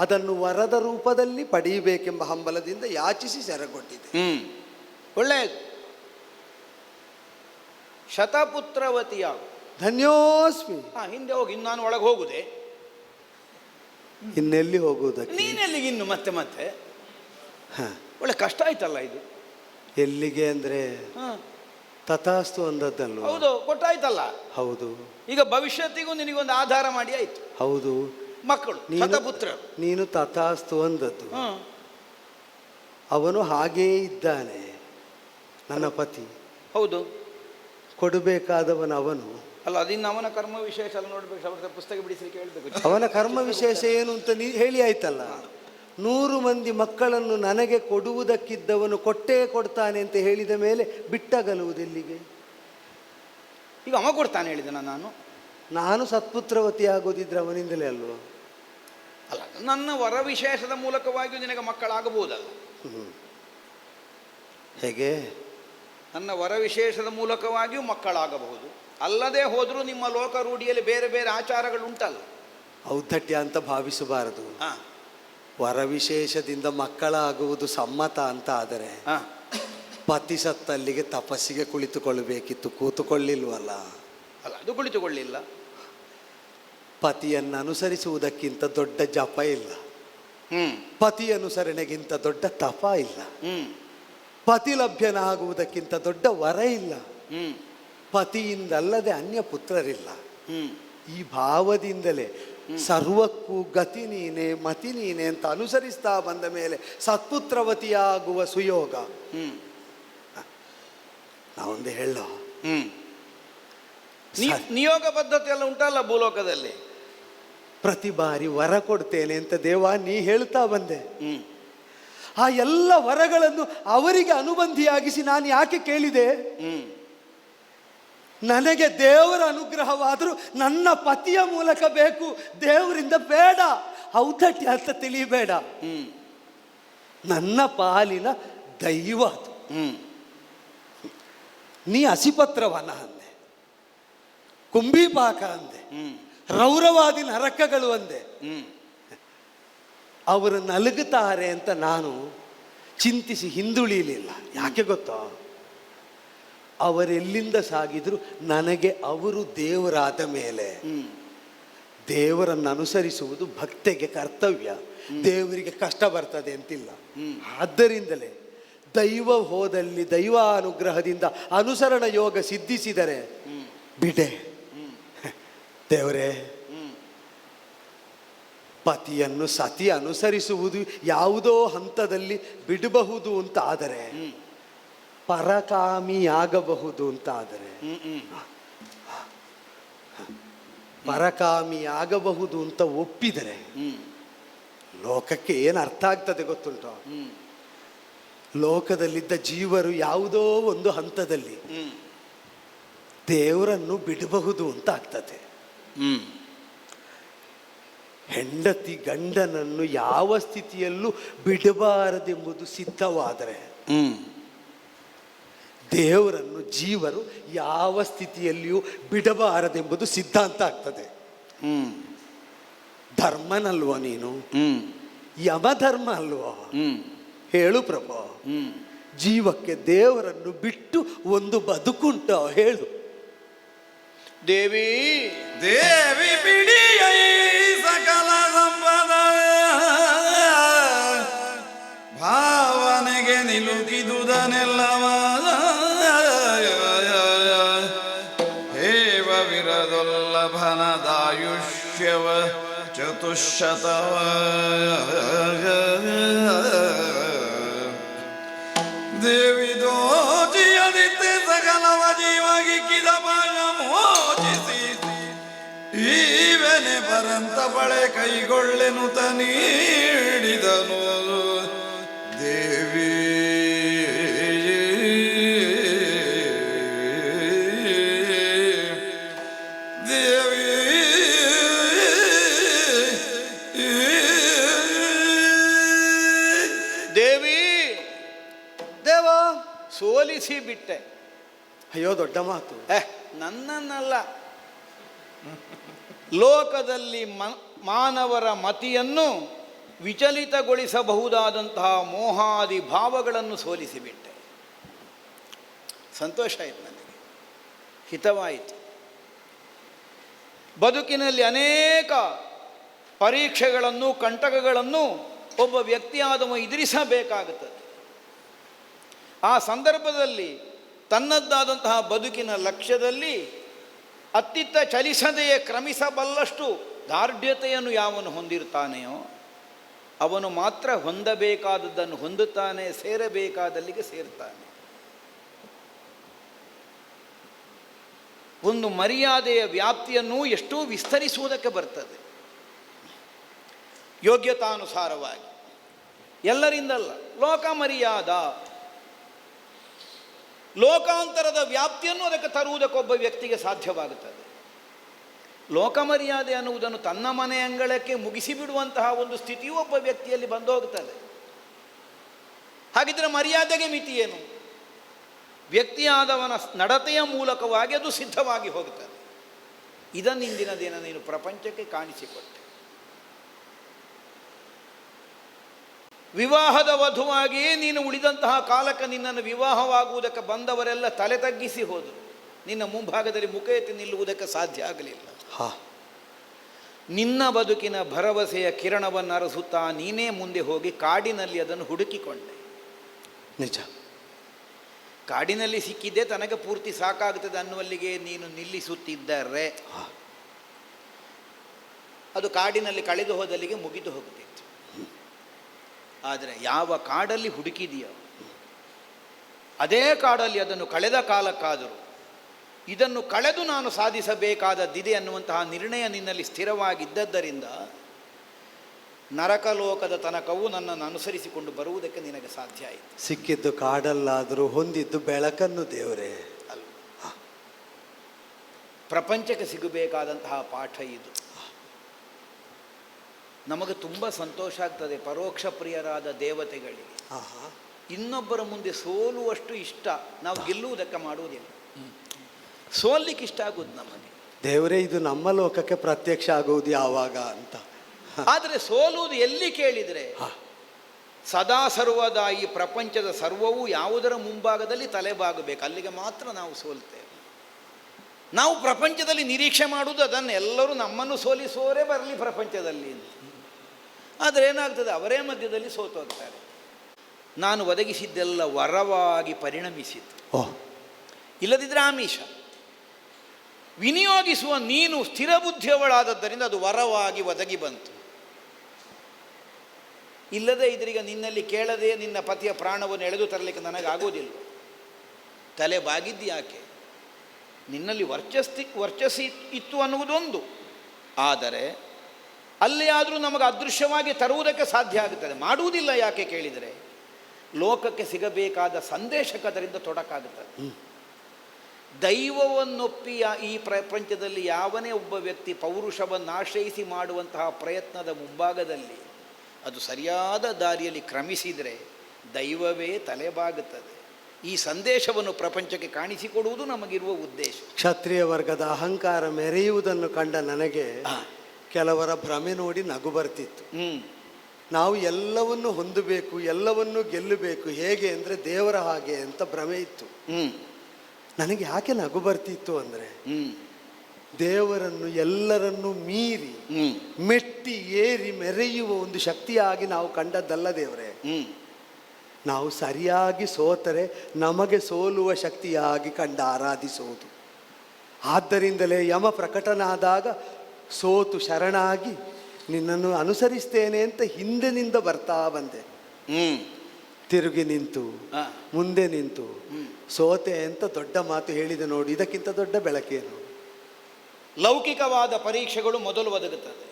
ಅದನ್ನು ವರದ ರೂಪದಲ್ಲಿ ಪಡೆಯಬೇಕೆಂಬ ಹಂಬಲದಿಂದ ಯಾಚಿಸಿ ಸೆರಗೊಟ್ಟಿದೆ. ಒಳ್ಳೆಯದು. ಶತಪುತ್ರವತಿಯಾಗು. ಧನ್ಯೋಸ್ಮಿ. ಹಿಂದೆ ಹೋಗಿ, ಇನ್ನು ನಾನು ಒಳಗೆ ಹೋಗುದೆ. ಇನ್ನೆಲ್ಲಿ ಹೋಗುವುದಕ್ಕೆ? ನೀನೆಲ್ಲಿಗೆ ಇನ್ನು ಮತ್ತೆ ಮತ್ತೆ? ಒಳ್ಳೆ ಕಷ್ಟ ಆಯ್ತಲ್ಲ ಇದು. ಎಲ್ಲಿಗೆ ಅಂದ್ರೆ ತಥಾಸ್ತು ಅಂದದ್ದಲ್ಲ. ಹೌದು, ಕೊಟ್ಟಾಯ್ತಲ್ಲ. ಹೌದು. ಈಗ ಭವಿಷ್ಯತ್ತಿಗೂ ನಿನಗೊಂದು ಆಧಾರ ಮಾಡಿ ಆಯ್ತು. ಹೌದು. ಮಕ್ಕಳು ಶತಪುತ್ರ. ನೀನು ತಥಾಸ್ತು ಅಂದದ್ದು. ಅವನು ಹಾಗೇ ಇದ್ದಾನೆ, ನನ್ನ ಪತಿ. ಹೌದು. ಕೊಡಬೇಕಾದವನ ಅವನು ಅಲ್ಲ, ಅದಿನ್ನು ಅವನ ಕರ್ಮ ವಿಶೇಷ ಎಲ್ಲ ನೋಡ್ಬೇಕು. ಅವ್ರ ಪುಸ್ತಕ ಬಿಡಿಸಲಿಕ್ಕೆ ಹೇಳ್ಬೇಕು. ಅವನ ಕರ್ಮ ವಿಶೇಷ ಏನು ಅಂತ ನೀ ಹೇಳಿ ಆಯ್ತಲ್ಲ. 100 ಮಂದಿ ಮಕ್ಕಳನ್ನು ನನಗೆ ಕೊಡುವುದಕ್ಕಿದ್ದವನು ಕೊಟ್ಟೇ ಕೊಡ್ತಾನೆ ಅಂತ ಹೇಳಿದ ಮೇಲೆ ಬಿಟ್ಟಗಲುವುದೆಲ್ಲಿಗೆ? ಈಗ ಅವ ಕೊಡ್ತಾನೆ ಹೇಳಿದ ನಾನು ಸತ್ಪುತ್ರವತಿ ಆಗೋದಿದ್ರೆ ಅವನಿಂದಲೇ ಅಲ್ವ? ಅಲ್ಲ, ನನ್ನ ವರ ವಿಶೇಷದ ಮೂಲಕವಾಗಿಯೂ ನಿನಗೆ ಮಕ್ಕಳಾಗಬಹುದಲ್ಲ. ಹೇಗೆ? ನನ್ನ ವರ ವಿಶೇಷದ ಮೂಲಕವಾಗಿಯೂ ಮಕ್ಕಳಾಗಬಹುದು. ಅಲ್ಲದೆ ಹೋದರೂ ನಿಮ್ಮ ಲೋಕ ರೂಢಿಯಲ್ಲಿ ಬೇರೆ ಬೇರೆ ಆಚಾರಗಳು ಉಂಟಲ್ಲ. ಔದ್ದಟ್ಯ ಅಂತ ಭಾವಿಸಬಾರದು. ವರ ವಿಶೇಷದಿಂದ ಮಕ್ಕಳಾಗುವುದು ಸಮ್ಮತ ಅಂತ ಆದರೆ ಪತಿ ಸತ್ತಲ್ಲಿಗೆ ತಪಸ್ಸಿಗೆ ಕುಳಿತುಕೊಳ್ಳಬೇಕಿತ್ತು, ಕೂತುಕೊಳ್ಳಿಲ್ವಲ್ಲ. ಅಲ್ಲ, ಅದು ಕುಳಿತುಕೊಳ್ಳಿಲ್ಲ. ಪತಿಯನ್ನು ಅನುಸರಿಸುವುದಕ್ಕಿಂತ ದೊಡ್ಡ ಜಪ ಇಲ್ಲ, ಪತಿ ಅನುಸರಣೆಗಿಂತ ದೊಡ್ಡ ತಪ ಇಲ್ಲ, ಪತಿ ಲಭ್ಯನಾಗುವುದಕ್ಕಿಂತ ದೊಡ್ಡ ವರ ಇಲ್ಲ, ಪತಿಯಿಂದಲ್ಲದೆ ಅನ್ಯ ಪುತ್ರರಿಲ್ಲ. ಈ ಭಾವದಿಂದಲೇ ಸರ್ವಕ್ಕೂ ಗತಿ ನೀನೆ ಮತಿ ನೀನೆ ಅಂತ ಅನುಸರಿಸ್ತಾ ಬಂದ ಮೇಲೆ ಸತ್ಪುತ್ರವತಿಯಾಗುವ ಸುಯೋಗ. ನಾವೊಂದು ಹೇಳ, ನಿಯೋಗ ಪದ್ಧತಿ ಎಲ್ಲ ಉಂಟಲ್ಲ ಭೂಲೋಕದಲ್ಲಿ. ಪ್ರತಿ ಬಾರಿ ವರ ಕೊಡ್ತೇನೆ ಅಂತ ದೇವ ನೀ ಹೇಳ್ತಾ ಬಂದೆ. ಆ ಎಲ್ಲ ವರಗಳನ್ನು ಅವರಿಗೆ ಅನುಬಂಧಿಯಾಗಿಸಿ ನಾನು ಯಾಕೆ ಕೇಳಿದೆ? ನನಗೆ ದೇವರ ಅನುಗ್ರಹವಾದರೂ ನನ್ನ ಪತಿಯ ಮೂಲಕ ಬೇಕು, ದೇವರಿಂದ ಬೇಡ. ಔದ್ದಟ್ಯ ಅಂತ ತಿಳಿಯಬೇಡ. ನನ್ನ ಪಾಲಿನ ದೈವ ಅದು. ನೀ ಹಸಿಪತ್ರವನ ಅಂದೆ, ಕುಂಭಿಪಾಕ ಅಂದೆ, ರೌರವಾದಿ ನರಕಗಳು ಅಂದೆ. ಅವರು ನಲುಗುತ್ತಾರೆ ಅಂತ ನಾನು ಚಿಂತಿಸಿ ಹಿಂದುಳಿಲಿಲ್ಲ. ಯಾಕೆ ಗೊತ್ತೋ? ಅವರೆಲ್ಲಿಂದ ಸಾಗಿದ್ರು ನನಗೆ ಅವರು ದೇವರಾದ ಮೇಲೆ ದೇವರನ್ನು ಅನುಸರಿಸುವುದು ಭಕ್ತಿಗೆ ಕರ್ತವ್ಯ. ದೇವರಿಗೆ ಕಷ್ಟ ಬರ್ತದೆ ಅಂತಿಲ್ಲ. ಆದ್ದರಿಂದಲೇ ದೈವ ಹೋದಲ್ಲಿ ದೈವ ಅನುಗ್ರಹದಿಂದ ಅನುಸರಣ ಯೋಗ ಸಿದ್ಧಿಸಿದರೆ ಬಿಡೆ ದೇವರೇ, ಪತಿಯನ್ನು ಸತಿ ಅನುಸರಿಸುವುದು ಯಾವುದೋ ಹಂತದಲ್ಲಿ ಬಿಡಬಹುದು ಅಂತ ಆದರೆ, ಪರಕಾಮಿಯಾಗಬಹುದು ಅಂತ ಆದರೆ, ಪರಕಾಮಿಯಾಗಬಹುದು ಅಂತ ಒಪ್ಪಿದರೆ ಲೋಕಕ್ಕೆ ಏನು ಅರ್ಥ ಆಗ್ತದೆ ಗೊತ್ತುಂಟು? ಲೋಕದಲ್ಲಿದ್ದ ಜೀವರು ಯಾವುದೋ ಒಂದು ಹಂತದಲ್ಲಿ ದೇವರನ್ನು ಬಿಡಬಹುದು ಅಂತ ಆಗ್ತದೆ. ಹೆಂಡತಿ ಗಂಡನನ್ನು ಯಾವ ಸ್ಥಿತಿಯಲ್ಲೂ ಬಿಡಬಾರದೆಂಬುದು ಸಿದ್ಧವಾದರೆ, ದೇವರನ್ನು ಜೀವರು ಯಾವ ಸ್ಥಿತಿಯಲ್ಲಿಯೂ ಬಿಡಬಾರದೆಂಬುದು ಸಿದ್ಧಾಂತ ಆಗ್ತದೆ. ಧರ್ಮನಲ್ವ ನೀನು? ಯಮಧರ್ಮ ಅಲ್ವೋ? ಹೇಳು ಪ್ರಭು, ಜೀವಕ್ಕೆ ದೇವರನ್ನು ಬಿಟ್ಟು ಒಂದು ಬದುಕುಂಟೋ ಹೇಳು. ದೇವಿ ದೇವಿ ಬಿಡಿಯೈ ಸಕಲ ಸಂಪದ ಭಾವನೆಗೆ ನಿಲುಕಿದುದನೆಲ್ಲವ ಹೇವ ವಿರದೊಲ್ಲಭನದಾಯುಷ್ಯವ ಚತುಶತವ ದೇವಿ ದೋಚಿಯದಿತ್ತೆ ಸಕಲವ ಜೀವಗಿಕ್ಕಿದ ಪಾಶ ಮೋಚಿಸಿ ಈವೆನೆ ಪರಂತ ಬಳೆ ಕೈಗೊಳ್ಳೆನುತ ನೀಡಿದನು ದೇವಿ. ದೇವಿ ದೇವಿ ದೇವ ಸೋಲಿಸಿ ಬಿಟ್ಟೆ. ಅಯ್ಯೋ ದೊಡ್ಡ ಮಾತು. ನನ್ನನ್ನಲ್ಲ, ಲೋಕದಲ್ಲಿ ಮಾನವರ ಮತಿಯನ್ನು ವಿಚಲಿತಗೊಳಿಸಬಹುದಾದಂತಹ ಮೋಹಾದಿ ಭಾವಗಳನ್ನು ಸೋಲಿಸಿಬಿಟ್ಟೆ. ಸಂತೋಷ ಆಯಿತು, ನನಗೆ ಹಿತವಾಯಿತು. ಬದುಕಿನಲ್ಲಿ ಅನೇಕ ಪರೀಕ್ಷೆಗಳನ್ನು ಕಂಟಕಗಳನ್ನು ಒಬ್ಬ ವ್ಯಕ್ತಿಯಾದವ ಎದುರಿಸಬೇಕಾಗುತ್ತದೆ. ಆ ಸಂದರ್ಭದಲ್ಲಿ ತನ್ನದ್ದಾದಂತಹ ಬದುಕಿನ ಲಕ್ಷ್ಯದಲ್ಲಿ ಅತ್ತಿತ್ತ ಚಲಿಸದೆಯೇ ಕ್ರಮಿಸಬಲ್ಲಷ್ಟು ದಾರ್ಢ್ಯತೆಯನ್ನು ಯಾವನು ಹೊಂದಿರ್ತಾನೆಯೋ ಅವನು ಮಾತ್ರ ಹೊಂದಬೇಕಾದದ್ದನ್ನು ಹೊಂದುತ್ತಾನೆ, ಸೇರಬೇಕಾದಲ್ಲಿಗೆ ಸೇರ್ತಾನೆ. ಒಂದು ಮರ್ಯಾದೆಯ ವ್ಯಾಪ್ತಿಯನ್ನು ಎಷ್ಟೋ ವಿಸ್ತರಿಸುವುದಕ್ಕೆ ಬರ್ತದೆ, ಯೋಗ್ಯತಾನುಸಾರವಾಗಿ. ಎಲ್ಲರಿಂದಲ್ಲ, ಲೋಕ ಮರ್ಯಾದ, ಲೋಕಾಂತರದ ವ್ಯಾಪ್ತಿಯನ್ನು ಅದಕ್ಕೆ ತರುವುದಕ್ಕೊಬ್ಬ ವ್ಯಕ್ತಿಗೆ ಸಾಧ್ಯವಾಗುತ್ತದೆ. ಲೋಕ ಮರ್ಯಾದೆ ಅನ್ನುವುದನ್ನು ತನ್ನ ಮನೆ ಅಂಗಳಕ್ಕೆ ಮುಗಿಸಿಬಿಡುವಂತಹ ಒಂದು ಸ್ಥಿತಿಯೂ ಒಬ್ಬ ವ್ಯಕ್ತಿಯಲ್ಲಿ ಬಂದು ಹೋಗುತ್ತದೆ. ಹಾಗಿದ್ರೆ ಮರ್ಯಾದೆಗೆ ಮಿತಿ ಏನು? ವ್ಯಕ್ತಿಯಾದವನ ನಡತೆಯ ಮೂಲಕವಾಗಿ ಅದು ಸಿದ್ಧವಾಗಿ ಹೋಗುತ್ತದೆ. ಇದನ್ನು ಇಂದಿನ ದಿನ ನೀನು ಪ್ರಪಂಚಕ್ಕೆ ಕಾಣಿಸಿಕೊಟ್ಟೆ. ವಿವಾಹದ ವಧುವಾಗಿ ನೀನು ಉಳಿದಂತಹ ಕಾಲಕ್ಕೆ ನಿನ್ನನ್ನು ವಿವಾಹವಾಗುವುದಕ್ಕೆ ಬಂದವರೆಲ್ಲ ತಲೆ ತಗ್ಗಿಸಿ ಹೋದರು. ನಿನ್ನ ಮುಂಭಾಗದಲ್ಲಿ ಮುಖ ಎತ್ತಿ ನಿಲ್ಲುವುದಕ್ಕೆ ಸಾಧ್ಯ ಆಗಲಿಲ್ಲ. ನಿನ್ನ ಬದುಕಿನ ಭರವಸೆಯ ಕಿರಣವನ್ನು ಅರಸುತ್ತಾ ನೀನೇ ಮುಂದೆ ಹೋಗಿ ಕಾಡಿನಲ್ಲಿ ಅದನ್ನು ಹುಡುಕಿಕೊಂಡೆ. ನಿಜ, ಕಾಡಿನಲ್ಲಿ ಸಿಕ್ಕಿದ್ದೆ ತನಗೆ ಪೂರ್ತಿ ಸಾಕಾಗುತ್ತದೆ ಅನ್ನುವಲ್ಲಿಗೆ ನೀನು ನಿಲ್ಲಿಸುತ್ತಿದ್ದರೆ ಅದು ಕಾಡಿನಲ್ಲಿ ಕಳೆದು ಹೋದಲ್ಲಿಗೆ ಮುಗಿದು ಹೋಗುತ್ತಿತ್ತು. ಆದರೆ ಯಾವ ಕಾಡಲ್ಲಿ ಹುಡುಕಿದೆಯೋ ಅದೇ ಕಾಡಲ್ಲಿ ಅದನ್ನು ಕಳೆದ ಕಾಲಕ್ಕಾದರೂ ಇದನ್ನು ಕಳೆದು ನಾನು ಸಾಧಿಸಬೇಕಾದದ್ದಿದೆ ಅನ್ನುವಂತಹ ನಿರ್ಣಯ ನಿನ್ನಲ್ಲಿ ಸ್ಥಿರವಾಗಿದ್ದದ್ದರಿಂದ ನರಕಲೋಕದ ತನಕವೂ ನನ್ನನ್ನು ಅನುಸರಿಸಿಕೊಂಡು ಬರುವುದಕ್ಕೆ ನಿನಗೆ ಸಾಧ್ಯ ಆಯಿತು. ಸಿಕ್ಕಿದ್ದು ಕಾಡಲ್ಲಾದರೂ ಹೊಂದಿದ್ದು ಬೆಳಕನ್ನು ದೇವರೇ ಅಲ್ಲ, ಪ್ರಪಂಚಕ್ಕೆ ಸಿಗಬೇಕಾದಂತಹ ಪಾಠ ಇದು. ನಮಗೆ ತುಂಬ ಸಂತೋಷ ಆಗ್ತದೆ ಪರೋಕ್ಷ ಪ್ರಿಯರಾದ ದೇವತೆಗಳಿಗೆ ಇನ್ನೊಬ್ಬರ ಮುಂದೆ ಸೋಲುವಷ್ಟು ಇಷ್ಟ ನಾವು ಗೆಲ್ಲುವುದಕ್ಕೆ ಮಾಡುವುದಿಲ್ಲ. ಸೋಲಿಕ್ಕೆ ಇಷ್ಟ ಆಗುವುದು ನಮಗೆ. ದೇವರೇ, ಇದು ನಮ್ಮ ಲೋಕಕ್ಕೆ ಪ್ರತ್ಯಕ್ಷ ಆಗುವುದು ಯಾವಾಗ ಅಂತ. ಆದರೆ ಸೋಲುವುದು ಎಲ್ಲಿ ಕೇಳಿದರೆ ಸದಾ ಸರ್ವದಾ ಈ ಪ್ರಪಂಚದ ಸರ್ವವೂ ಯಾವುದರ ಮುಂಭಾಗದಲ್ಲಿ ತಲೆಬಾಗಬೇಕು, ಅಲ್ಲಿಗೆ ಮಾತ್ರ ನಾವು ಸೋಲ್ತೇವೆ. ನಾವು ಪ್ರಪಂಚದಲ್ಲಿ ನಿರೀಕ್ಷೆ ಮಾಡುವುದು ಅದನ್ನು, ಎಲ್ಲರೂ ನಮ್ಮನ್ನು ಸೋಲಿಸುವವರೇ ಬರಲಿ ಪ್ರಪಂಚದಲ್ಲಿ ಅಂತ. ಆದರೆ ಏನಾಗ್ತದೆ, ಅವರೇ ಮಧ್ಯದಲ್ಲಿ ಸೋತು ಹೋಗ್ತಾರೆ. ನಾನು ಒದಗಿಸಿದ್ದೆಲ್ಲ ವರವಾಗಿ ಪರಿಣಮಿಸಿತು, ಇಲ್ಲದಿದ್ದರೆ ಆಮಿಷ. ವಿನಿಯೋಗಿಸುವ ನೀನು ಸ್ಥಿರಬುದ್ಧಿಯವಳಾದದ್ದರಿಂದ ಅದು ವರವಾಗಿ ಒದಗಿ ಬಂತು. ಇಲ್ಲದೆ ಇದರೀಗ ನಿನ್ನಲ್ಲಿ ಕೇಳದೆ ನಿನ್ನ ಪತಿಯ ಪ್ರಾಣವನ್ನು ಎಳೆದು ತರಲಿಕ್ಕೆ ನನಗಾಗೋದಿಲ್ಲ. ತಲೆ ಬಾಗಿದ್ದು ಯಾಕೆ? ನಿನ್ನಲ್ಲಿ ವರ್ಚಸ್ಸಿ ಇತ್ತು ಅನ್ನುವುದೊಂದು, ಆದರೆ ಅಲ್ಲಿ ಆದರೂ ನಮಗೆ ಅದೃಶ್ಯವಾಗಿ ತರುವುದಕ್ಕೆ ಸಾಧ್ಯ ಆಗುತ್ತದೆ. ಮಾಡುವುದಿಲ್ಲ ಯಾಕೆ ಕೇಳಿದರೆ, ಲೋಕಕ್ಕೆ ಸಿಗಬೇಕಾದ ಸಂದೇಶಕದರಿಂದ ತೊಡಕಾಗುತ್ತದೆ. ದೈವವನ್ನೊಪ್ಪಿ ಈ ಪ್ರಪಂಚದಲ್ಲಿ ಯಾವನೇ ಒಬ್ಬ ವ್ಯಕ್ತಿ ಪೌರುಷವನ್ನು ಆಶ್ರಯಿಸಿ ಮಾಡುವಂತಹ ಪ್ರಯತ್ನದ ಮುಂಭಾಗದಲ್ಲಿ ಅದು ಸರಿಯಾದ ದಾರಿಯಲ್ಲಿ ಕ್ರಮಿಸಿದರೆ ದೈವವೇ ತಲೆಬಾಗುತ್ತದೆ. ಈ ಸಂದೇಶವನ್ನು ಪ್ರಪಂಚಕ್ಕೆ ಕಾಣಿಸಿಕೊಡುವುದು ನಮಗಿರುವ ಉದ್ದೇಶ. ಕ್ಷತ್ರಿಯ ವರ್ಗದ ಅಹಂಕಾರ ಮೆರೆಯುವುದನ್ನು ಕಂಡ ನನಗೆ ಕೆಲವರ ಭ್ರಮೆ ನೋಡಿ ನಗು ಬರ್ತಿತ್ತು. ನಾವು ಎಲ್ಲವನ್ನು ಹೊಂದಬೇಕು, ಎಲ್ಲವನ್ನು ಗೆಲ್ಲಬೇಕು, ಹೇಗೆ ಅಂದರೆ ದೇವರ ಹಾಗೆ ಅಂತ ಭ್ರಮೆ ಇತ್ತು. ನನಗೆ ಯಾಕೆ ನಗು ಬರ್ತಿತ್ತು ಅಂದರೆ, ದೇವರನ್ನು ಎಲ್ಲರನ್ನು ಮೀರಿ ಮೆಟ್ಟಿ ಏರಿ ಮೆರೆಯುವ ಒಂದು ಶಕ್ತಿಯಾಗಿ ನಾವು ಕಂಡದ್ದಲ್ಲ ದೇವರೇ. ನಾವು ಸರಿಯಾಗಿ ಸೋತರೆ ನಮಗೆ ಸೋಲುವ ಶಕ್ತಿಯಾಗಿ ಕಂಡು ಆರಾಧಿಸುವುದು. ಆದ್ದರಿಂದಲೇ ಯಮ ಪ್ರಕಟನಾದಾಗ ಸೋತು ಶರಣಾಗಿ ನಿನ್ನನ್ನು ಅನುಸರಿಸ್ತೇನೆ ಅಂತ ಹಿಂದಿನಿಂದ ಬರ್ತಾ ಬಂದೆ. ತಿರುಗಿ ನಿಂತು ಮುಂದೆ ನಿಂತು ಸೋತೆ ಅಂತ ದೊಡ್ಡ ಮಾತು ಹೇಳಿದೆ ನೋಡಿ, ಇದಕ್ಕಿಂತ ದೊಡ್ಡ ಬೆಳಕೇನು? ಲೌಕಿಕವಾದ ಪರೀಕ್ಷೆಗಳು ಮೊದಲು ಒದಗುತ್ತದೆ,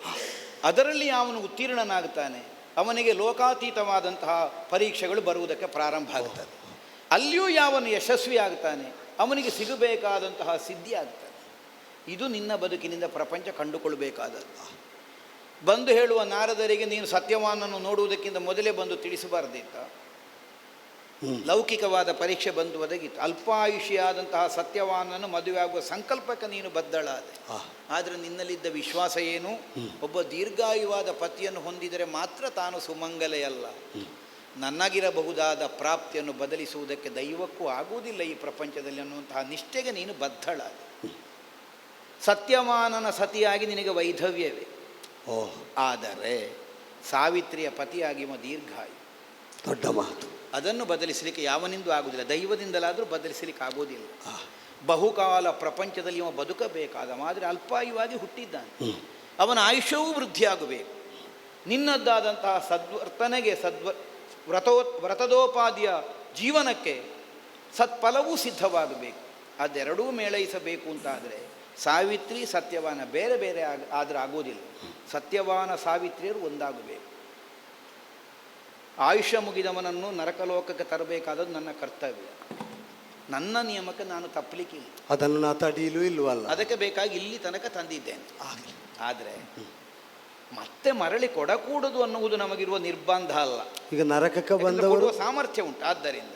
ಅದರಲ್ಲಿ ಅವನು ಉತ್ತೀರ್ಣನಾಗುತ್ತಾನೆ, ಅವನಿಗೆ ಲೋಕಾತೀತವಾದಂತಹ ಪರೀಕ್ಷೆಗಳು ಬರುವುದಕ್ಕೆ ಪ್ರಾರಂಭ ಆಗುತ್ತದೆ. ಅಲ್ಲಿಯೂ ಯಾವನು ಯಶಸ್ವಿ ಆಗ್ತಾನೆ ಅವನಿಗೆ ಸಿಗಬೇಕಾದಂತಹ ಸಿದ್ಧಿ ಆಗ್ತಾನೆ. ಇದು ನಿನ್ನ ಬದುಕಿನಿಂದ ಪ್ರಪಂಚ ಕಂಡುಕೊಳ್ಳಬೇಕಾದದ್ದು. ಬಂದು ಹೇಳುವ ನಾರದರಿಗೆ ನೀನು ಸತ್ಯವಾನನ್ನು ನೋಡುವುದಕ್ಕಿಂತ ಮೊದಲೇ ಬಂದು ತಿಳಿಸಬಾರ್ದಿತ್ತ? ಲೌಕಿಕವಾದ ಪರೀಕ್ಷೆ ಬಂದು ಒದಗಿತ್ತು. ಅಲ್ಪಾಯುಷಿಯಾದಂತಹ ಸತ್ಯವಾನನ್ನು ಮದುವೆ ಆಗುವ ಸಂಕಲ್ಪಕ್ಕೆ ನೀನು ಬದ್ಧಳಾದೆ. ಆದರೆ ನಿನ್ನಲ್ಲಿದ್ದ ವಿಶ್ವಾಸ ಏನು? ಒಬ್ಬ ದೀರ್ಘಾಯುವಾದ ಪತಿಯನ್ನು ಹೊಂದಿದರೆ ಮಾತ್ರ ತಾನು ಸುಮಂಗಲೆಯಲ್ಲ, ನನಗಿರಬಹುದಾದ ಪ್ರಾಪ್ತಿಯನ್ನು ಬದಲಿಸುವುದಕ್ಕೆ ದೈವಕ್ಕೂ ಆಗುವುದಿಲ್ಲ ಈ ಪ್ರಪಂಚದಲ್ಲಿ ಅನ್ನುವಂತಹ ನಿಷ್ಠೆಗೆ ನೀನು ಬದ್ಧಳಾದೆ. ಸತ್ಯವಾನನ ಸತಿಯಾಗಿ ನಿನಗೆ ವೈಧವ್ಯವೇ. ಆದರೆ ಸಾವಿತ್ರಿಯ ಪತಿಯಾಗಿ ದೀರ್ಘಾಯು, ದೊಡ್ಡ ಮಾತು. ಅದನ್ನು ಬದಲಿಸಲಿಕ್ಕೆ ಯಾವನಿಂದೂ ಆಗುವುದಿಲ್ಲ, ದೈವದಿಂದಲಾದರೂ ಬದಲಿಸಲಿಕ್ಕೆ ಆಗೋದಿಲ್ಲ. ಬಹುಕಾಲ ಪ್ರಪಂಚದಲ್ಲಿ ಅವ ಬದುಕಬೇಕಾದ, ಆದರೆ ಅಲ್ಪಾಯುವಾಗಿ ಹುಟ್ಟಿದ್ದಾನೆ. ಅವನ ಆಯುಷ್ಯವೂ ವೃದ್ಧಿಯಾಗಬೇಕು. ನಿನ್ನದ್ದಾದಂತಹ ಸದ್ವರ್ತನೆಗೆ ವ್ರತದೋಪಾದಿಯ ಜೀವನಕ್ಕೆ ಸತ್ಫಲವೂ ಸಿದ್ಧವಾಗಬೇಕು. ಅದೆರಡೂ ಮೇಳೈಸಬೇಕು ಅಂತಾದರೆ ಸಾವಿತ್ರಿ ಸತ್ಯವಾನ ಬೇರೆ ಬೇರೆ ಆದರೆ ಆಗೋದಿಲ್ಲ. ಸತ್ಯವಾನ ಸಾವಿತ್ರಿಯರು ಒಂದಾಗಬೇಕು. ಆಯುಷ್ಯ ಮುಗಿದವನನ್ನು ನರಕಲೋಕಕ್ಕೆ ತರಬೇಕಾದದ್ದು ನನ್ನ ಕರ್ತವ್ಯ. ನನ್ನ ನಿಯಮಕ್ಕೆ ನಾನು ತಪ್ಪಲಿಕ್ಕಿಲ್ಲ, ಅದನ್ನು ನಾ ತಡೀಲೂ ಇಲ್ವಲ್ಲ. ಅದಕ್ಕೆ ಬೇಕಾಗಿ ಇಲ್ಲಿ ತನಕ ತಂದಿದ್ದೇನೆ. ಆದರೆ ಮತ್ತೆ ಮರಳಿ ಕೊಡಕೂಡದು ಅನ್ನುವುದು ನಮಗಿರುವ ನಿರ್ಬಂಧ ಅಲ್ಲ. ಈಗ ನರಕಕ್ಕೆ ಬಂದವರು ಸಾಮರ್ಥ್ಯ ಉಂಟು. ಆದ್ದರಿಂದ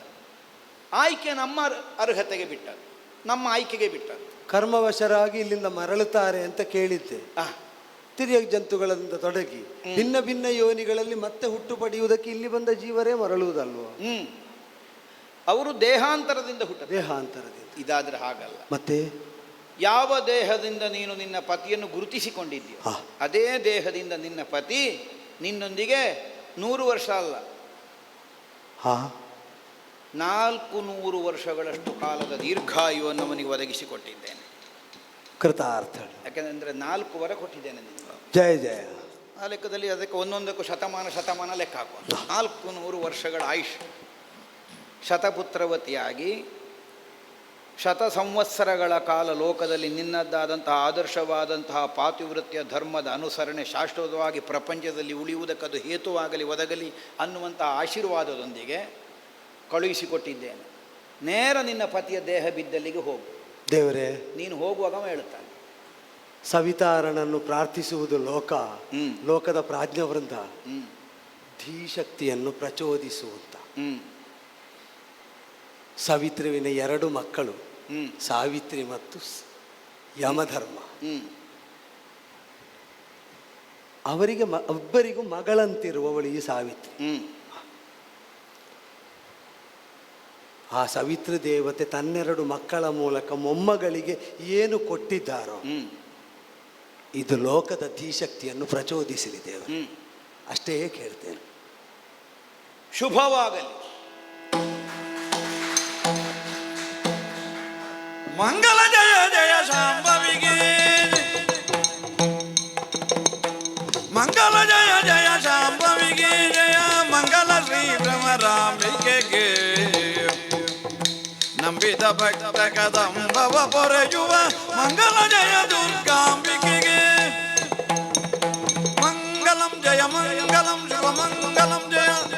ಆಯ್ಕೆ ನಮ್ಮ ಅರ್ಹತೆಗೆ ಬಿಟ್ಟದ್ದು, ನಮ್ಮ ಆಯ್ಕೆಗೆ ಬಿಟ್ಟದ್ದು. ಕರ್ಮವಶರಾಗಿ ಇಲ್ಲಿಂದ ಮರಳುತ್ತಾರೆ ಅಂತ ಕೇಳಿದ್ದೆ. ತಿರ್ಯ ಜಂತುಗಳಿಂದ ತೊಡಗಿ ಭಿನ್ನ ಭಿನ್ನ ಯೋನಿಗಳಲ್ಲಿ ಮತ್ತೆ ಹುಟ್ಟು ಪಡೆಯುವುದಕ್ಕೆ ಇಲ್ಲಿ ಬಂದ ಜೀವರೇ ಮರಳುವುದಲ್ವ? ಅವರು ದೇಹಾಂತರದಿಂದ ದೇಹಾಂತರದಿಂದ. ಇದಾದ್ರೆ ಹಾಗಲ್ಲ. ಮತ್ತೆ ಯಾವ ದೇಹದಿಂದ ನೀನು ನಿನ್ನ ಪತಿಯನ್ನು ಗುರುತಿಸಿಕೊಂಡಿದ್ದೀಯ ಅದೇ ದೇಹದಿಂದ ನಿನ್ನ ಪತಿ ನಿನ್ನೊಂದಿಗೆ 100 ವರ್ಷ ಅಲ್ಲ, 400 ವರ್ಷಗಳಷ್ಟು ಕಾಲದ ದೀರ್ಘಾಯುವನ್ನು ಅವನಿಗೆ ಒದಗಿಸಿಕೊಟ್ಟಿದ್ದೇನೆ. ಕೃತಾರ್ಥ. ಯಾಕೆಂದರೆ 4 ವರ ಕೊಟ್ಟಿದ್ದೇನೆ ನಿನಗೆ. ಜಯ ಜಯ. ಆ ಲೆಕ್ಕದಲ್ಲಿ ಅದಕ್ಕೆ ಒಂದೊಂದಕ್ಕೂ ಶತಮಾನ ಲೆಕ್ಕ ಹಾಕುವ. 400 ವರ್ಷಗಳ ಆಯುಷ್ಯ. ಶತಪುತ್ರವತಿಯಾಗಿ 100 ಸಂವತ್ಸರಗಳ ಕಾಲ ಲೋಕದಲ್ಲಿ ನಿನ್ನದ್ದಾದಂತಹ ಆದರ್ಶವಾದಂತಹ ಪಾತಿವೃತ್ಯ ಧರ್ಮದ ಅನುಸರಣೆ ಶಾಶ್ವತವಾಗಿ ಪ್ರಪಂಚದಲ್ಲಿ ಉಳಿಯುವುದಕ್ಕದು ಹೇತುವಾಗಲಿ ಒದಗಲಿ ಅನ್ನುವಂತಹ ಆಶೀರ್ವಾದದೊಂದಿಗೆ ಕಳುಹಿಸಿಕೊಟ್ಟಿದ್ದೇನೆ. ನೇರ ನಿನ್ನ ಪತಿಯ ದೇಹ ಬಿದ್ದಲ್ಲಿಗೆ ಹೋಗು. ದೇವರೇ, ನೀನು ಹೋಗುವಾಗ ಹೇಳುತ್ತಾನೆ, ಸವಿತಾರನನ್ನು ಪ್ರಾರ್ಥಿಸುವುದು ಲೋಕ, ಲೋಕದ ಪ್ರಾಜ್ಞವೃಂದ ಧೀಶಕ್ತಿಯನ್ನು ಪ್ರಚೋದಿಸುವಂತ. ಸಾವಿತ್ರಿವಿನ 2 ಮಕ್ಕಳು, ಸಾವಿತ್ರಿ ಮತ್ತು ಯಮಧರ್ಮ. ಅವರಿಗೆ ಒಬ್ಬರಿಗೂ ಮಗಳಂತಿರುವವಳು ಈ ಸಾವಿತ್ರಿ. ಆ ಸವಿತೃ ದೇವತೆ ತನ್ನೆರಡು ಮಕ್ಕಳ ಮೂಲಕ ಮೊಮ್ಮಗಳಿಗೆ ಏನು ಕೊಟ್ಟಿದ್ದಾರೋ ಇದು ಲೋಕದ ಧೀಶಕ್ತಿಯನ್ನು ಪ್ರಚೋದಿಸಲಿ ದೇವರು. ಅಷ್ಟೇ ಕೇಳ್ತೇನೆ. ಶುಭವಾಗಲಿ. ಮಂಗಲ ಜಯ ಜಯ ಶಾಂಭವಿಗೆ, ಮಂಗಲ ಜಯ ಜಯ ಶಾಂಭವಿಗೆ, ಜಯ ಮಂಗಲ ಶ್ರೀ ಭ್ರಮರಾಂಬಿಕೆಗೆ. ನಂಬಿದ ಭಕ್ತ ಕದಂಬವ ಪೊರೆಯುವ ಮಂಗಲ ಜಯ ದುರ್ಗಾಂಬಿಕೆಗೆ. ಮಂಗಲಂ ಜಯ ಮಂಗಲಂ ಶಿವ ಮಂಗಲಂ ಜಯ